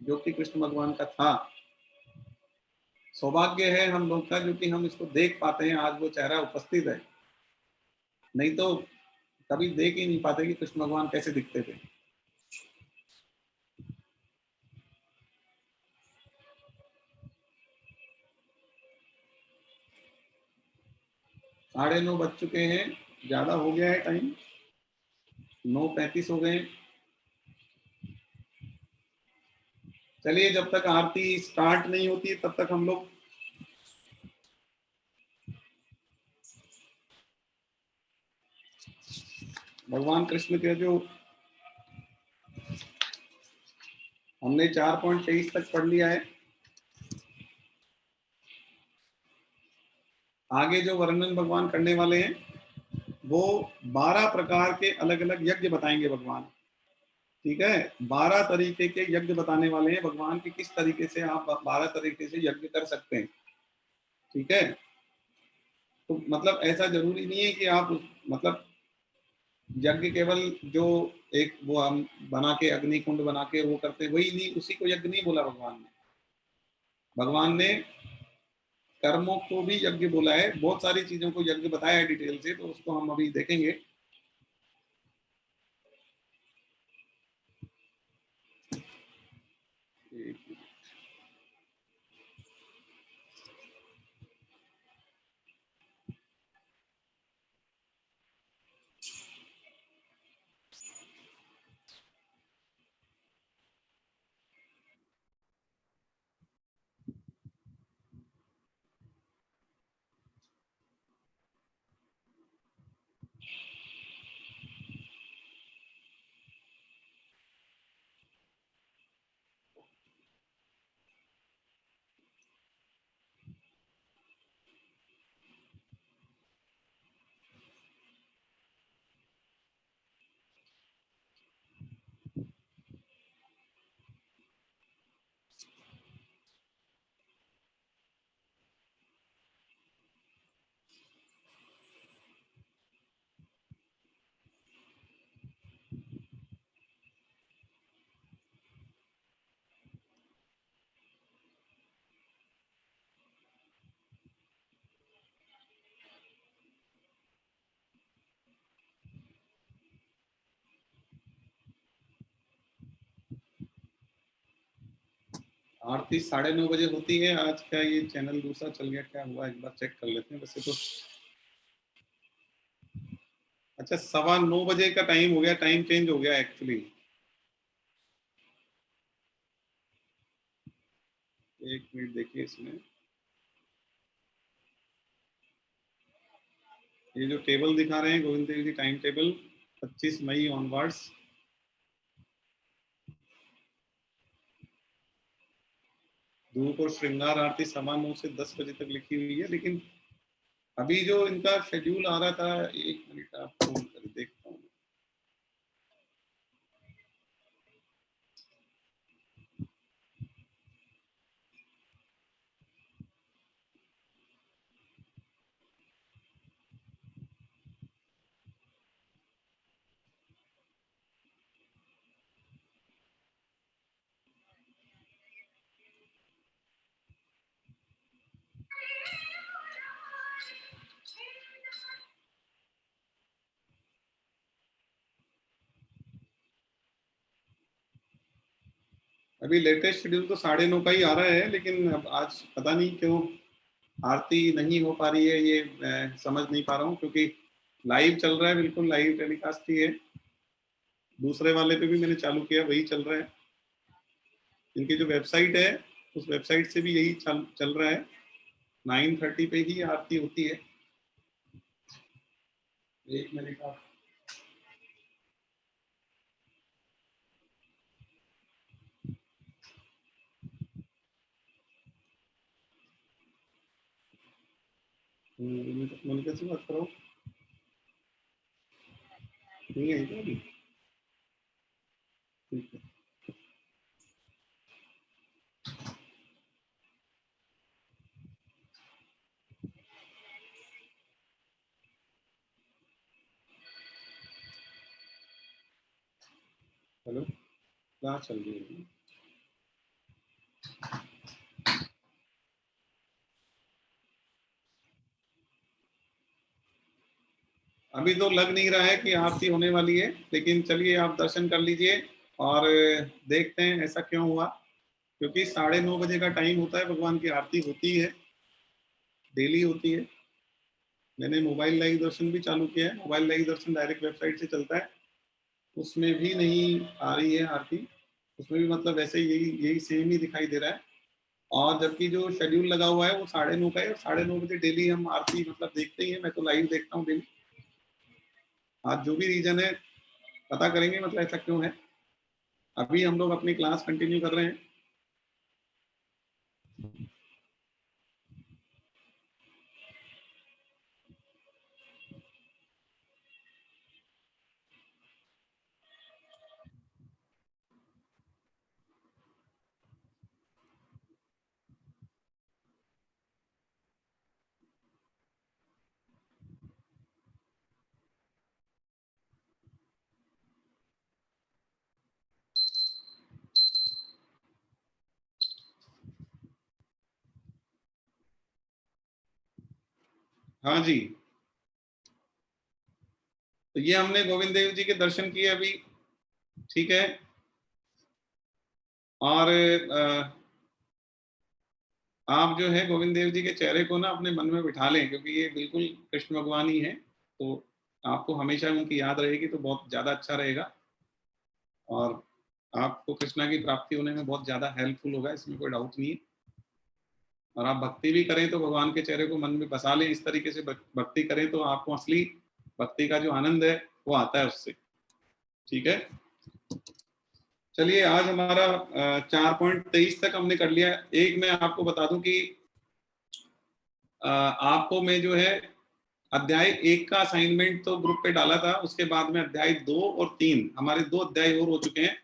A: जो कि कृष्ण भगवान का था। सौभाग्य है हम लोग का, जो कि हम इसको देख पाते हैं, आज वो चेहरा उपस्थित है। नहीं तो कभी देख ही नहीं पाते कि कृष्ण भगवान कैसे दिखते थे। साढ़े 9 बज चुके हैं, ज्यादा हो गया है टाइम, 9:35 हो गए। चलिए, जब तक आरती स्टार्ट नहीं होती तब तक हम लोग भगवान कृष्ण के जो हमने 4.23 तक पढ़ लिया है, आगे जो वर्णन भगवान करने वाले हैं वो 12 प्रकार के अलग अलग यज्ञ बताएंगे भगवान। ठीक है, 12 तरीके के यज्ञ बताने वाले हैं भगवान की, किस तरीके से आप 12 तरीके से यज्ञ कर सकते हैं। ठीक है, तो मतलब ऐसा जरूरी नहीं है कि आप मतलब यज्ञ केवल जो एक वो हम बना के अग्नि कुंड बना के वो करते, वही नहीं, उसी को यज्ञ नहीं बोला भगवान ने। भगवान ने कर्मों को भी यज्ञ बोला है, बहुत सारी चीजों को यज्ञ बताया है डिटेल से, तो उसको हम अभी देखेंगे। आरती 9:30 बजे होती है। आज क्या ये चैनल दूसरा चल गया, क्या हुआ एक बार चेक कर लेते हैं। वैसे तो अच्छा 9:15 का टाइम हो गया, टाइम चेंज हो गया एक्चुअली। एक मिनट देखिए इसमें, ये जो टेबल दिखा रहे हैं गोविंद देव जी, टाइम टेबल 25 मई ऑनवर्ड्स, धूप और श्रृंगार आरती 9:15 से 10 बजे तक लिखी हुई है। लेकिन अभी जो इनका शेड्यूल आ रहा था, एक मिनट आपको देखता हूँ। अभी लेटेस्ट शेड्यूल तो 9:30 का ही आ रहा है, लेकिन अब आज पता नहीं क्यों आरती नहीं हो पा रही है, ये मैं समझ नहीं पा रहा हूँ। क्योंकि लाइव चल रहा है, बिल्कुल लाइव टेलीकास्ट ही है। दूसरे वाले पे भी मैंने चालू किया, वही चल रहा है। इनकी जो वेबसाइट है, उस वेबसाइट से भी यही चल रहा है। 9:30 पे ही आरती होती है। एक मिनट आप, मोनिका से बात करो। नहीं है क्या अभी? ठीक है। हेलो, क्या चल रही है? अभी तो लग नहीं रहा है कि आरती होने वाली है, लेकिन चलिए आप दर्शन कर लीजिए और देखते हैं ऐसा क्यों हुआ। क्योंकि 9:30 का टाइम होता है, भगवान की आरती होती है, डेली होती है। मैंने मोबाइल लाइव दर्शन भी चालू किया है। मोबाइल लाइव दर्शन डायरेक्ट वेबसाइट से चलता है, उसमें भी नहीं आ रही है आरती। उसमें भी मतलब वैसे यही यही सेम ही दिखाई दे रहा है। और जबकि जो शेड्यूल लगा हुआ है वो 9:30 का है, और 9:30 बजे डेली हम आरती मतलब देखते ही हैं। मैं तो लाइव देखता हूँ डेली। आज जो भी रीजन है पता करेंगे, मतलब ऐसा क्यों है। अभी हम लोग अपनी क्लास कंटिन्यू कर रहे हैं। हाँ जी, तो ये हमने गोविंद देव जी के दर्शन किए अभी, ठीक है। और आप जो है गोविंद देव जी के चेहरे को ना अपने मन में बिठा लें, क्योंकि ये बिल्कुल कृष्ण भगवान ही है। तो आपको हमेशा उनकी याद रहेगी, तो बहुत ज्यादा अच्छा रहेगा। और आपको कृष्णा की प्राप्ति होने में बहुत ज्यादा हेल्पफुल होगा, इसमें कोई डाउट नहीं है। और आप भक्ति भी करें तो भगवान के चेहरे को मन में बसा लें, इस तरीके से भक्ति करें तो आपको असली भक्ति का जो आनंद है वो आता है उससे। ठीक है, चलिए आज हमारा 4.23 तक हमने कर लिया। एक मैं आपको बता दूं कि आपको मैं जो है अध्याय 1 का असाइनमेंट तो ग्रुप पे डाला था, उसके बाद में अध्याय 2 और 3 हमारे 2 अध्याय और हो चुके हैं।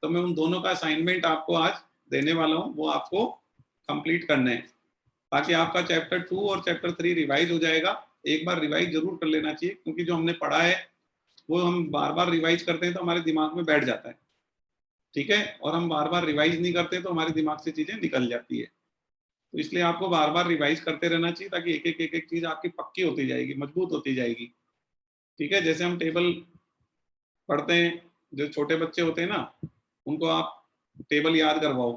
A: तो मैं उन दोनों का असाइनमेंट आपको आज देने वाला हूँ, वो आपको कंप्लीट करना है, ताकि आपका चैप्टर 2 और चैप्टर 3 रिवाइज हो जाएगा। एक बार रिवाइज जरूर कर लेना चाहिए, क्योंकि जो हमने पढ़ा है वो हम बार बार रिवाइज करते हैं तो हमारे दिमाग में बैठ जाता है। ठीक है, और हम बार बार रिवाइज नहीं करते तो हमारे दिमाग से चीजें निकल जाती है। तो इसलिए आपको बार बार रिवाइज करते रहना चाहिए, ताकि एक एक चीज आपकी पक्की होती जाएगी, मजबूत होती जाएगी। ठीक है, जैसे हम टेबल पढ़ते हैं, जो छोटे बच्चे होते हैं ना, उनको आप टेबल याद करवाओ,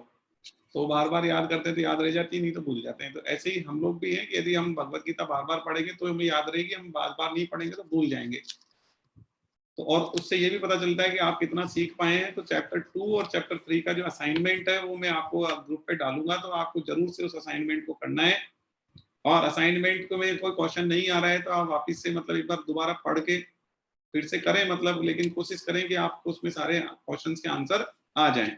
A: तो बार बार याद करते हैं तो याद रह जाती, नहीं तो भूल जाते हैं। तो ऐसे ही हम लोग भी हैं कि यदि हम भगवत गीता बार बार पढ़ेंगे तो हमें याद रहेगी, हम बार बार नहीं पढ़ेंगे तो भूल जाएंगे। तो और उससे ये भी पता चलता है कि आप कितना सीख पाए हैं। तो चैप्टर 2 और चैप्टर 3 का जो असाइनमेंट है वो मैं आपको ग्रुप पे डालूंगा, तो आपको जरूर से उस असाइनमेंट को करना है। और असाइनमेंट को में कोई क्वेश्चन नहीं आ रहा है तो आप वापस से मतलब एक बार दोबारा पढ़ के फिर से करें, मतलब लेकिन कोशिश करें कि आपको उसमें सारे क्वेश्चंस के आंसर आ जाएं।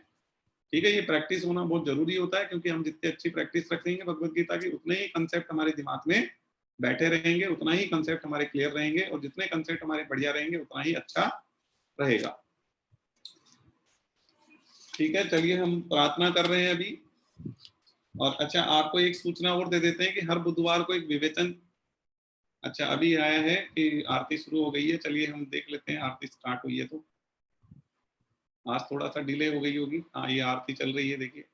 A: ठीक है, ये प्रैक्टिस होना बहुत जरूरी होता है, क्योंकि हम जितनी अच्छी प्रैक्टिस रखेंगे भगवत गीता की, उतने ही कंसेप्ट हमारे दिमाग में बैठे रहेंगे, उतना ही कंसेप्ट हमारे क्लियर रहेंगे, और जितने कंसेप्ट हमारे बढ़िया रहेंगे उतना ही अच्छा रहेगा। ठीक है, चलिए हम प्रार्थना कर रहे हैं अभी। और अच्छा, आपको एक सूचना और दे देते हैं कि हर बुधवार को एक विवेचन, अच्छा अभी आया है कि आरती शुरू हो गई है। चलिए हम देख लेते हैं, आरती स्टार्ट हुई है तो आज थोड़ा सा डिले हो गई होगी। हाँ, ये आरती चल रही है, देखिए।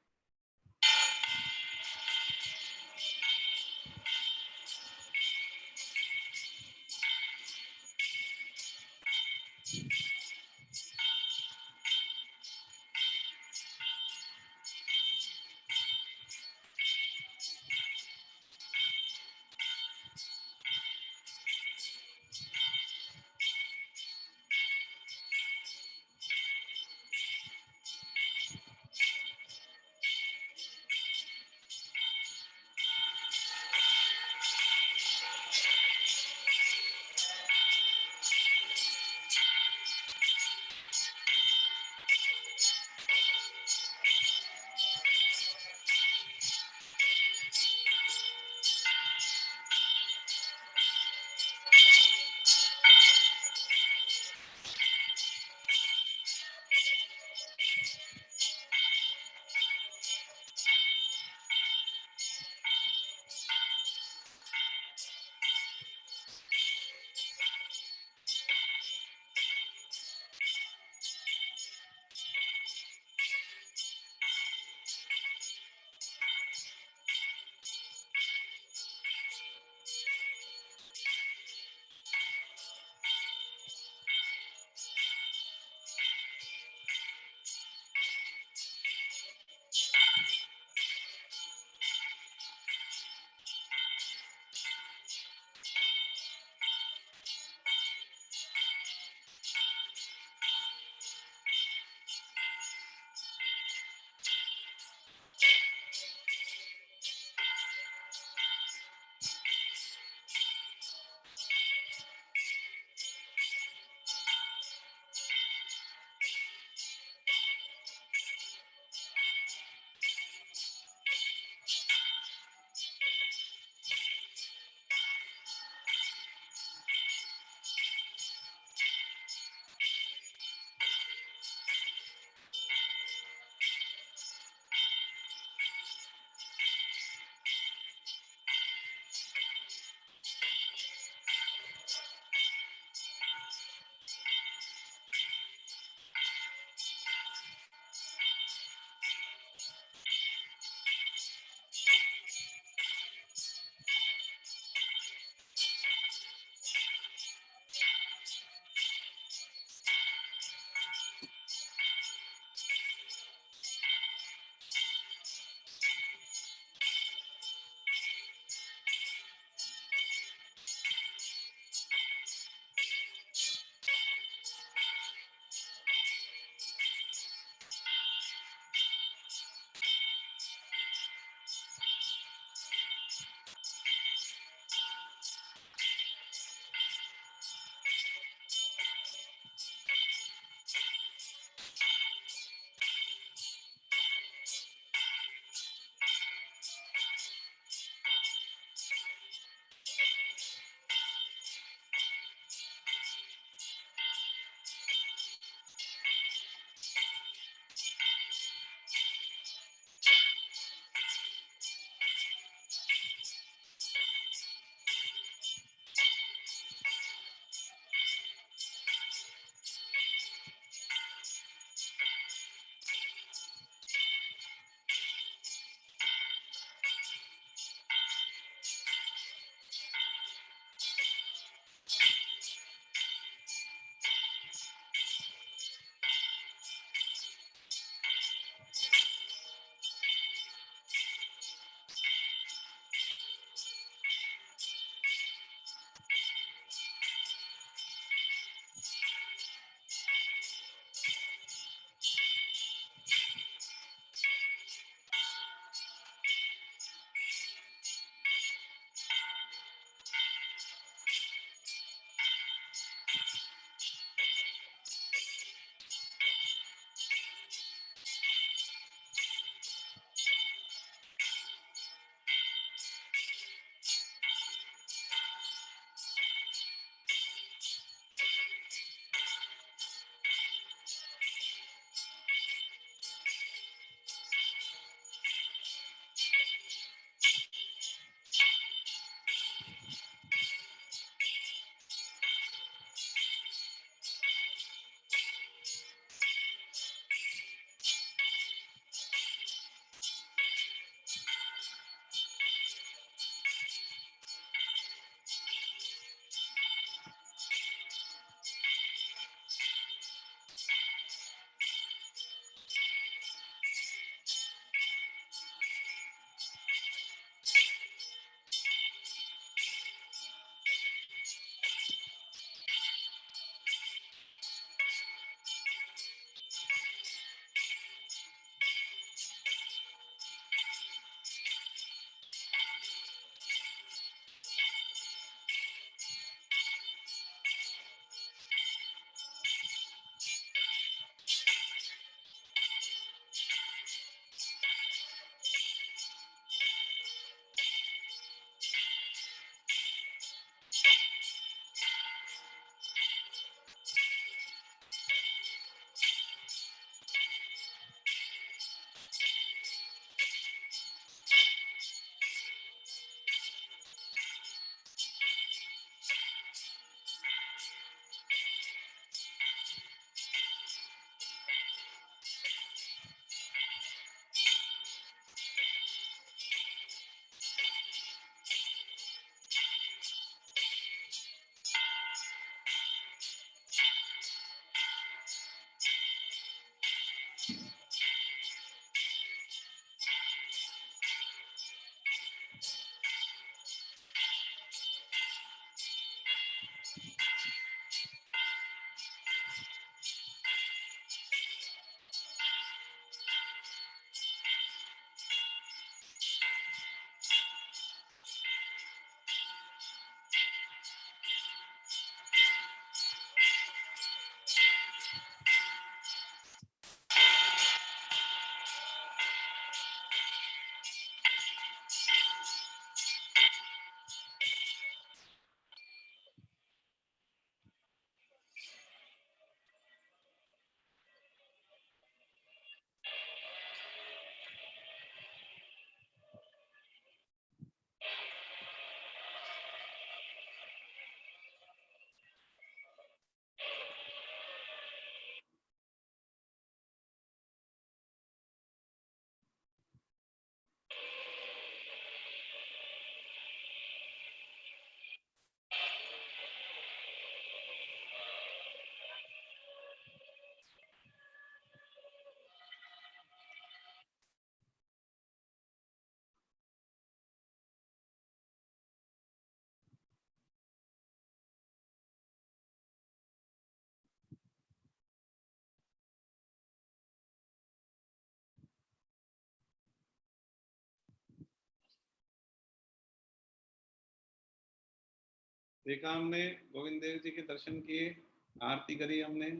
A: देखा हमने, गोविंद देव जी के दर्शन किए, आरती करी हमने,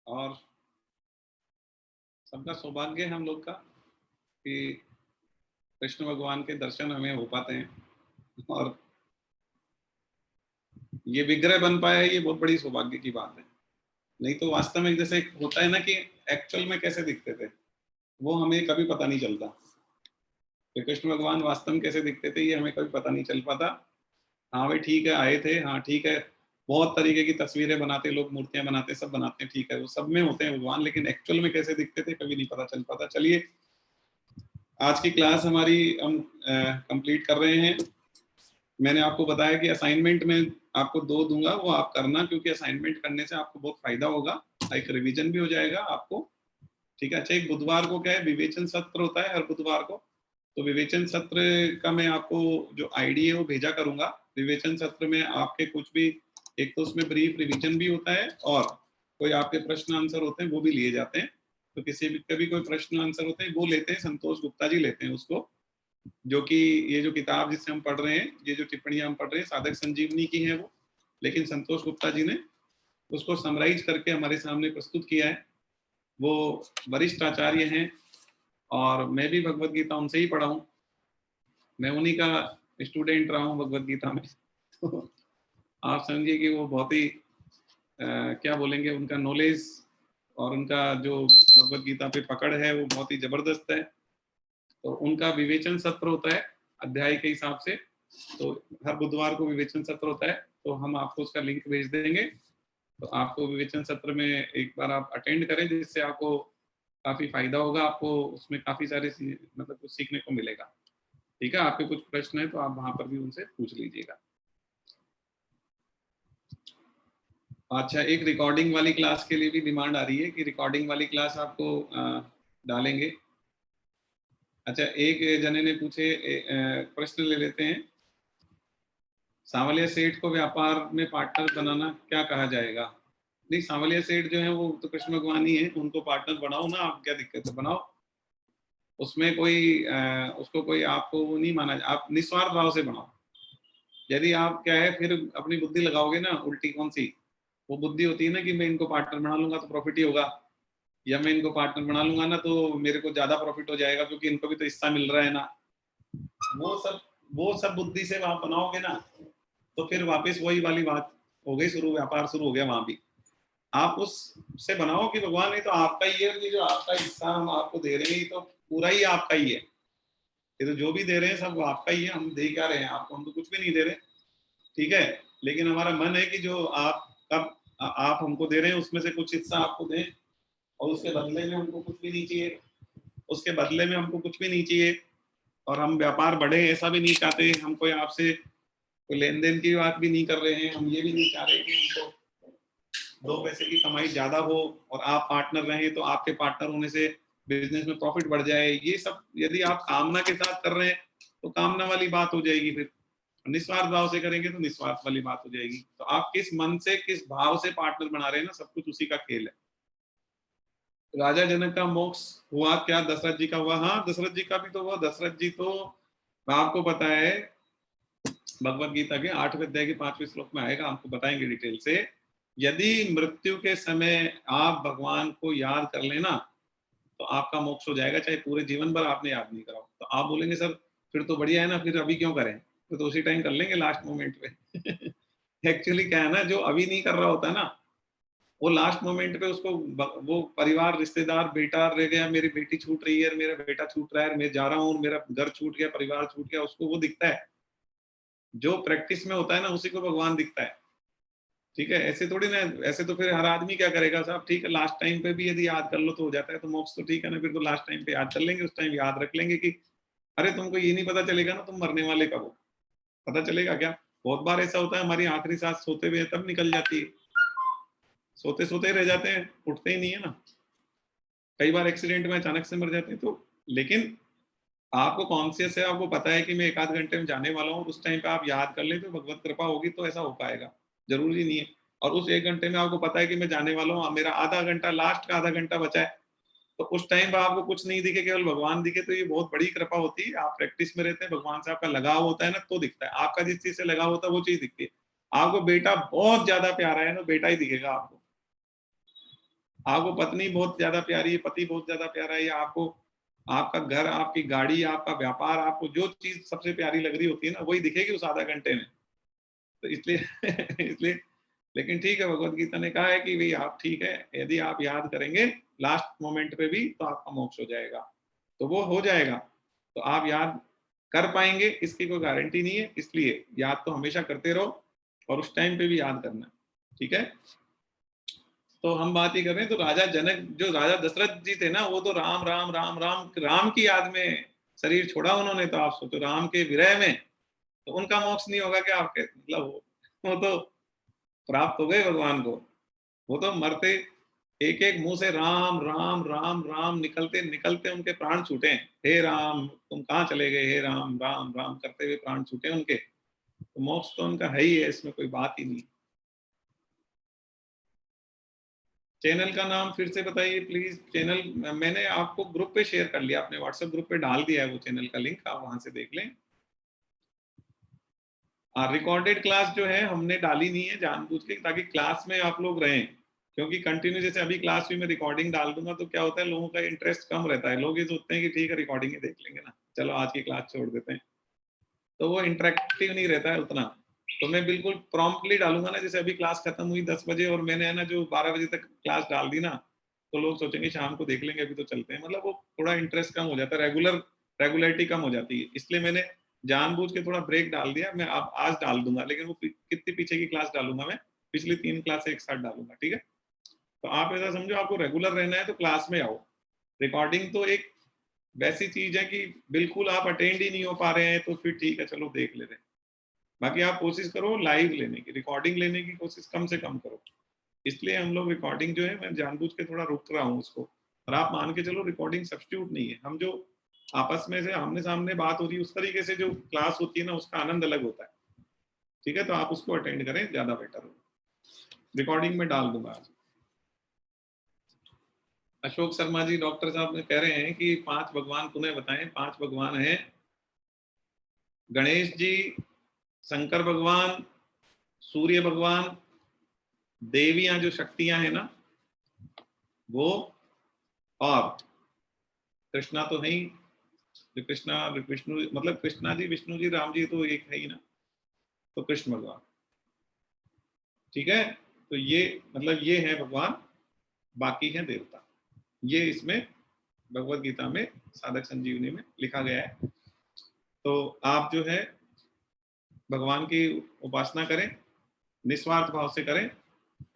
A: और सबका सौभाग्य है हम लोग का कि कृष्ण भगवान के दर्शन हमें हो पाते हैं, और ये विग्रह बन पाया है, ये बहुत बड़ी सौभाग्य की बात है। नहीं तो वास्तव में जैसे होता है ना कि एक्चुअल में कैसे दिखते थे वो हमें कभी पता नहीं चलता, कि कृष्ण भगवान वास्तव में कैसे दिखते थे ये हमें कभी पता नहीं चल पाता। हाँ भाई ठीक है, आए थे, हाँ ठीक है, बहुत तरीके की तस्वीरें बनाते लोग, मूर्तियां बनाते, सब बनाते हैं, ठीक है, वो सब में होते हैं भगवान, लेकिन एक्चुअल में कैसे दिखते थे कभी नहीं पता चल पाता। चलिए, आज की क्लास हमारी हम कंप्लीट कर रहे हैं। मैंने आपको बताया कि असाइनमेंट में आपको 2 दूंगा, वो आप करना, क्योंकि असाइनमेंट करने से आपको बहुत फायदा होगा, एक रिवीजन भी हो जाएगा आपको। ठीक है। अच्छा, एक बुधवार को क्या है, विवेचन सत्र होता है हर बुधवार को, तो विवेचन सत्र का मैं आपको जो आईडी है वो भेजा करूंगा। विवेचन सत्र में आपके कुछ भी, एक तो उसमें ब्रीफ रिवीजन भी होता है, और कोई आपके प्रश्न आंसर होते हैं वो भी लिए जाते हैं। तो किसी भी कभी कोई प्रश्न आंसर होते हैं वो लेते हैं, संतोष गुप्ता जी लेते हैं उसको, जो कि ये जो किताब जिससे हम पढ़ रहे हैं, ये जो टिप्पणियां हम पढ़ रहे हैं साधक संजीवनी की है वो, लेकिन संतोष गुप्ता जी ने उसको समराइज करके हमारे सामने प्रस्तुत किया है। वो वरिष्ठ आचार्य हैं, और मैं भी भगवत गीता उनसे ही पढ़ा हूँ, मैं उन्हीं का स्टूडेंट रहा हूँ भगवत गीता में। तो आप समझिए कि वो बहुत ही क्या बोलेंगे, उनका नॉलेज और उनका जो भगवत गीता पे पकड़ है वो बहुत ही जबरदस्त है। तो उनका विवेचन सत्र होता है अध्याय के हिसाब से, तो हर बुधवार को विवेचन सत्र होता है, तो हम आपको उसका लिंक भेज देंगे। तो आपको विवेचन सत्र में एक बार आप अटेंड करें, जिससे आपको काफी फायदा होगा, आपको उसमें काफी सारे मतलब कुछ सीखने को मिलेगा। ठीक है, आपके कुछ प्रश्न है तो आप वहां पर भी उनसे पूछ लीजिएगा। अच्छा, एक रिकॉर्डिंग वाली क्लास के लिए भी डिमांड आ रही है कि रिकॉर्डिंग वाली क्लास आपको डालेंगे। अच्छा, एक जने ने पूछे, प्रश्न ले लेते हैं, सांवलिया सेठ को व्यापार में पार्टनर बनाना क्या कहा जाएगा? नहीं, सांवलिया सेठ जो है वो तो कृष्ण भगवान ही है, उनको पार्टनर बनाओ ना, आप क्या दिक्कत है, बनाओ। उसमें कोई उसको कोई आपको वो नहीं माना, आप निस्वार्थ भाव से बनाओ। यदि आप क्या है फिर अपनी बुद्धि लगाओगे ना उल्टी, कौन सी वो बुद्धि होती है ना कि मैं इनको पार्टनर बना लूंगा तो प्रॉफिट ही होगा, या मैं इनको पार्टनर बना लूंगा ना तो मेरे को ज्यादा प्रॉफिट हो जाएगा क्योंकि इनको भी तो हिस्सा मिल रहा है ना, वो सब वो सब बुद्धि से आप बनाओगे ना, तो फिर वापस वही वाली बात हो गई शुरू, व्यापार शुरू हो गया वहां भी। आप उससे बनाओ कि भगवान ये तो आपका ही है, ये जो आपका हिस्सा हम आपको दे रहे हैं ये तो पूरा ही आपका ही है, ये तो जो भी दे रहे हैं सब वो आपका ही है, हम दे क्या रहे हैं आपको, हम तो कुछ भी नहीं दे रहे। ठीक है, लेकिन हमारा मन है कि जो आप हमको दे रहे हैं उसमें से कुछ हिस्सा आपको दें, और उसके बदले में हमको कुछ भी नहीं चाहिए, उसके बदले में हमको कुछ भी नहीं चाहिए, और हम व्यापार बढ़े ऐसा भी नहीं चाहते, हम कोई आपसे कोई लेन देन की बात भी नहीं कर रहे हैं, हम ये भी नहीं चाह रहे कि हमको 2 पैसे की कमाई ज्यादा हो और आप पार्टनर रहें, तो आपके पार्टनर होने से बिजनेस में प्रॉफिट बढ़ जाए, ये सब यदि आप कामना के साथ कर रहे हैं तो कामना वाली बात हो जाएगी, फिर निस्वार्थ भाव से करेंगे तो निस्वार्थ वाली बात हो जाएगी। तो आप किस मन से किस भाव से पार्टनर बना रहे हैं ना, सब कुछ उसी का खेल है। राजा जनक का मोक्ष हुआ क्या, दशरथ जी का हुआ? हाँ, दशरथ जी का भी तो हुआ। दशरथ जी तो आपको पता है भगवत गीता के 8वें अध्याय के 5वें श्लोक में आएगा, आपको बताएंगे डिटेल से। यदि मृत्यु के समय आप भगवान को याद कर लेना तो आपका मोक्ष हो जाएगा, चाहे पूरे जीवन भर आपने याद नहीं कराओ। तो आप बोलेंगे सर फिर तो बढ़िया है ना, फिर अभी क्यों करें, तो उसी टाइम कर लेंगे लास्ट मोमेंट पे। एक्चुअली क्या है ना, जो अभी नहीं कर रहा होता ना, वो लास्ट मोमेंट पे उसको वो परिवार रिश्तेदार, बेटा रह गया, मेरी बेटी छूट रही है, मेरा बेटा छूट रहा है, मैं जा रहा हूँ, मेरा घर छूट गया, परिवार छूट गया, उसको वो दिखता है। जो प्रैक्टिस में होता है ना उसी को भगवान दिखता है। ठीक है, ऐसे थोड़ी ना, ऐसे तो फिर हर आदमी क्या करेगा साहब, ठीक है लास्ट टाइम पे भी यदि याद कर लो तो हो जाता है, तो मोक्ष तो ठीक है ना, फिर तो लास्ट टाइम पे याद कर लेंगे, उस टाइम याद रख लेंगे कि अरे तुमको ये नहीं पता चलेगा ना तुम मरने वाले कब हो, पता चलेगा क्या? बहुत बार ऐसा होता है, हमारी आखिरी सांस सोते हुए तब निकल जाती है, सोते सोते रह जाते हैं, उठते ही नहीं है ना। कई बार एक्सीडेंट में अचानक से मर जाते हैं। तो लेकिन आपको कॉन्शियस है, आपको पता है कि मैं 1 आध घंटे में जाने वाला हूँ, उस टाइम पे आप याद कर ले तो भगवत कृपा होगी तो ऐसा हो पाएगा, जरूरी नहीं है। और उस 1 घंटे में आपको पता है कि मैं जाने वाला हूँ, मेरा आधा घंटा, लास्ट का आधा घंटा बचा है, तो उस टाइम आपको कुछ नहीं दिखे, केवल भगवान दिखे, तो ये बहुत बड़ी कृपा होती है। आप प्रैक्टिस में रहते हैं, भगवान से आपका लगाव होता है ना, तो दिखता है। आपका जिस चीज से लगाव होता है वो चीज दिखती है। आपको बेटा बहुत ज्यादा प्यारा है ना, बेटा ही दिखेगा आपको। आपको पत्नी बहुत ज्यादा प्यारी है, पति बहुत ज्यादा प्यारा है, या आपको आपका घर, आपकी गाड़ी, आपका व्यापार, आपको जो चीज सबसे प्यारी लग रही होती है ना, वही दिखेगी उस आधा घंटे में। तो इसलिए इसलिए लेकिन ठीक है, भगवत गीता ने कहा है कि भाई आप ठीक है, यदि आप याद करेंगे लास्ट मोमेंट पे भी, तो आपका मोक्ष हो जाएगा। तो वो हो जाएगा। तो आप याद कर पाएंगे इसकी कोई गारंटी नहीं है, इसलिए याद तो हमेशा करते रहो और उस टाइम पे भी याद करना। ठीक है, तो हम बात ही कर रहे हैं। तो राजा जनक, जो राजा दशरथ जी थे ना, वो तो राम राम राम राम राम की याद में शरीर छोड़ा उन्होंने। तो आप सोचो राम के विरह में, तो उनका मोक्ष नहीं होगा क्या आपके? मतलब वो तो प्राप्त हो गए भगवान को। वो तो मरते एक एक मुंह से राम राम राम राम निकलते निकलते उनके प्राण छूटे। हे राम तुम कहाँ चले गए, हे राम राम राम करते हुए प्राण छूटे उनके। तो मोक्ष तो उनका है ही है, इसमें कोई बात ही नहीं। चैनल का नाम फिर से बताइए प्लीज। चैनल मैंने आपको ग्रुप पे शेयर कर लिया, अपने व्हाट्सएप ग्रुप पे डाल दिया है वो चैनल का लिंक, आप वहां से देख लें। रिकॉर्डेड क्लास जो है हमने डाली नहीं है जानबूझ के, ताकि क्लास में आप लोग रहें। क्योंकि कंटिन्यू जैसे अभी क्लास भी मैं रिकॉर्डिंग डाल दूंगा, तो क्या होता है, लोगों का इंटरेस्ट कम रहता है। लोग ये सोचते हैं कि ठीक है रिकॉर्डिंग ही देख लेंगे ना, चलो आज की क्लास छोड़ देते हैं। तो वो इंटरेक्टिव नहीं रहता है उतना। तो मैं बिल्कुल प्रॉम्प्टली डालूंगा ना, जैसे अभी क्लास खत्म हुई 10 बजे और मैंने है ना जो 12 बजे तक क्लास डाल दी ना, तो लोग सोचेंगे शाम को देख लेंगे, अभी तो चलते हैं। मतलब वो थोड़ा इंटरेस्ट कम हो जाता है, रेगुलरिटी कम हो जाती है। इसलिए मैंने जानबूझ के थोड़ा ब्रेक डाल दिया। मैं अब आज डाल दूंगा, लेकिन वो कितनी पीछे की क्लास डालूंगा, मैं पिछली 3 क्लास एक साथ डालूंगा। ठीक है, तो आप ऐसा समझो, आपको रेगुलर रहना है तो क्लास में आओ। रिकॉर्डिंग तो एक वैसी चीज है कि बिल्कुल आप अटेंड ही नहीं हो पा रहे हैं, तो फिर ठीक है चलो देख ले रहे हैं। बाकी आप कोशिश करो लाइव लेने की, रिकॉर्डिंग लेने की कोशिश कम से कम करो। इसलिए हम लोग रिकॉर्डिंग जो है, मैं जानबूझ के थोड़ा रुक रहा हूँ उसको। और आप मान के चलो रिकॉर्डिंग सब्स्टिट्यूट नहीं है। हम जो आपस में से आमने सामने बात होती है, उस तरीके से जो क्लास होती है ना, उसका आनंद अलग होता है। ठीक है, तो आप उसको अटेंड करें, ज्यादा बेटर हो। रिकॉर्डिंग में डाल दूंगा आज। अशोक शर्मा जी डॉक्टर साहब ने कह रहे हैं कि 5 भगवान पुनः बताएं। 5 भगवान हैं गणेश जी, शंकर भगवान, सूर्य भगवान, देवियां जो शक्तियां हैं ना वो, और कृष्णा तो नहीं। कृष्णा विष्णु, मतलब कृष्णा जी, विष्णु जी, राम जी तो एक है ही ना, तो कृष्ण भगवान। ठीक है, तो ये मतलब ये है भगवान, बाकी है देवता। ये इसमें भगवत गीता में साधक संजीवनी में लिखा गया है। तो आप जो है भगवान की उपासना करें, निस्वार्थ भाव से करें,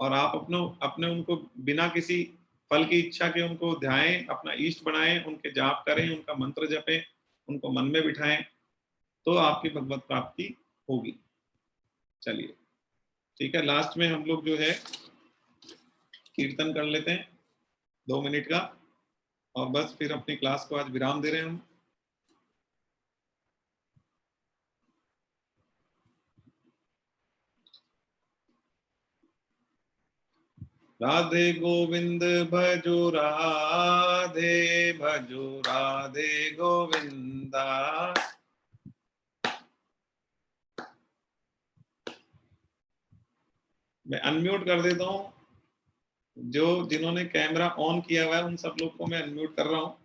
A: और आप अपने उनको बिना किसी फल की इच्छा के उनको ध्याएं, अपना इष्ट बनाएं, उनके जाप करें, उनका मंत्र जपें, उनको मन में बिठाएं, तो आपकी भगवत प्राप्ति होगी। चलिए ठीक है, लास्ट में हम लोग जो है कीर्तन कर लेते हैं 2 मिनट का, और बस फिर अपनी क्लास को आज विराम दे रहे हैं हम। राधे गोविंद भजो राधे, भजो राधे गोविंदा। मैं अनम्यूट कर देता हूँ, जो जिन्होंने कैमरा ऑन किया हुआ है उन सब लोग को मैं अनम्यूट कर रहा हूँ,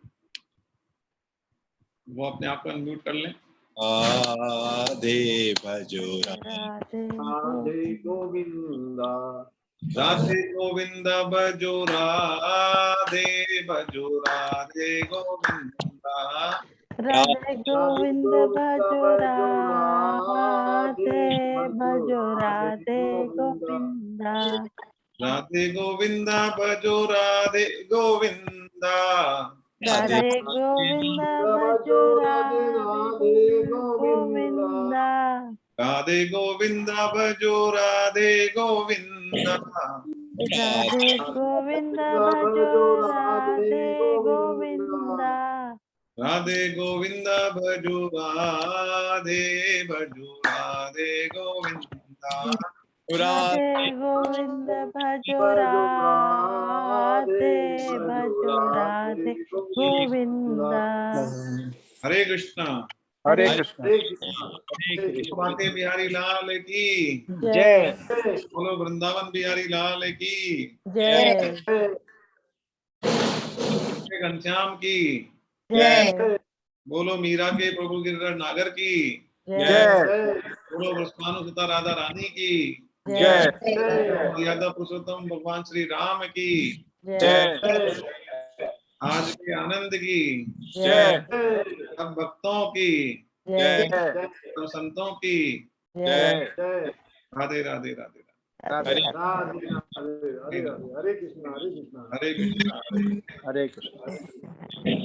A: वो अपने आप को अनम्यूट कर लें।
B: राधे भजो
C: राधे गोविंदा,
A: राधे गोविंद भजो राधे, भजो राधे गोविंदा।
D: राधे गोविंद भजो राधे, भजो राधे गोविंदा।
A: राधे गोविंद भजो राधे गोविंदा।
D: राधे गोविंद भजो राधे गोविंदा।
A: राधे गोविंद भजो राधे गोविंदा।
D: राधे गोविंद भजो राधे गोविंदा।
A: राधे गोविंद भजो राधे, भजो राधे गोविंदा।
D: राधे गोविंद भजो राधे, राधे भजो राधे गोविंदा।
A: हरे कृष्णा।
B: हरे कृष्ण।
A: बांके बिहारी लाल की
D: जय
A: बोलो, वृंदावन बिहारी लाल की
D: जय
A: घनश्याम की
D: जय
A: बोलो, मीरा के प्रभु गिरिधर नागर की
B: जय
A: बोलो, वृषभानुसुता राधा रानी की
B: जय
A: यादव पुरुषोत्तम भगवान श्री राम की
B: जय
A: आज के आनंद की
B: जय
A: सब भक्तों की
D: जय
A: सब संतों की
B: जय
A: राधे राधे राधे
B: हरे
C: हरे कृष्णा हरे कृष्णा
A: हरे कृष्णा।
B: हरे कृष्ण।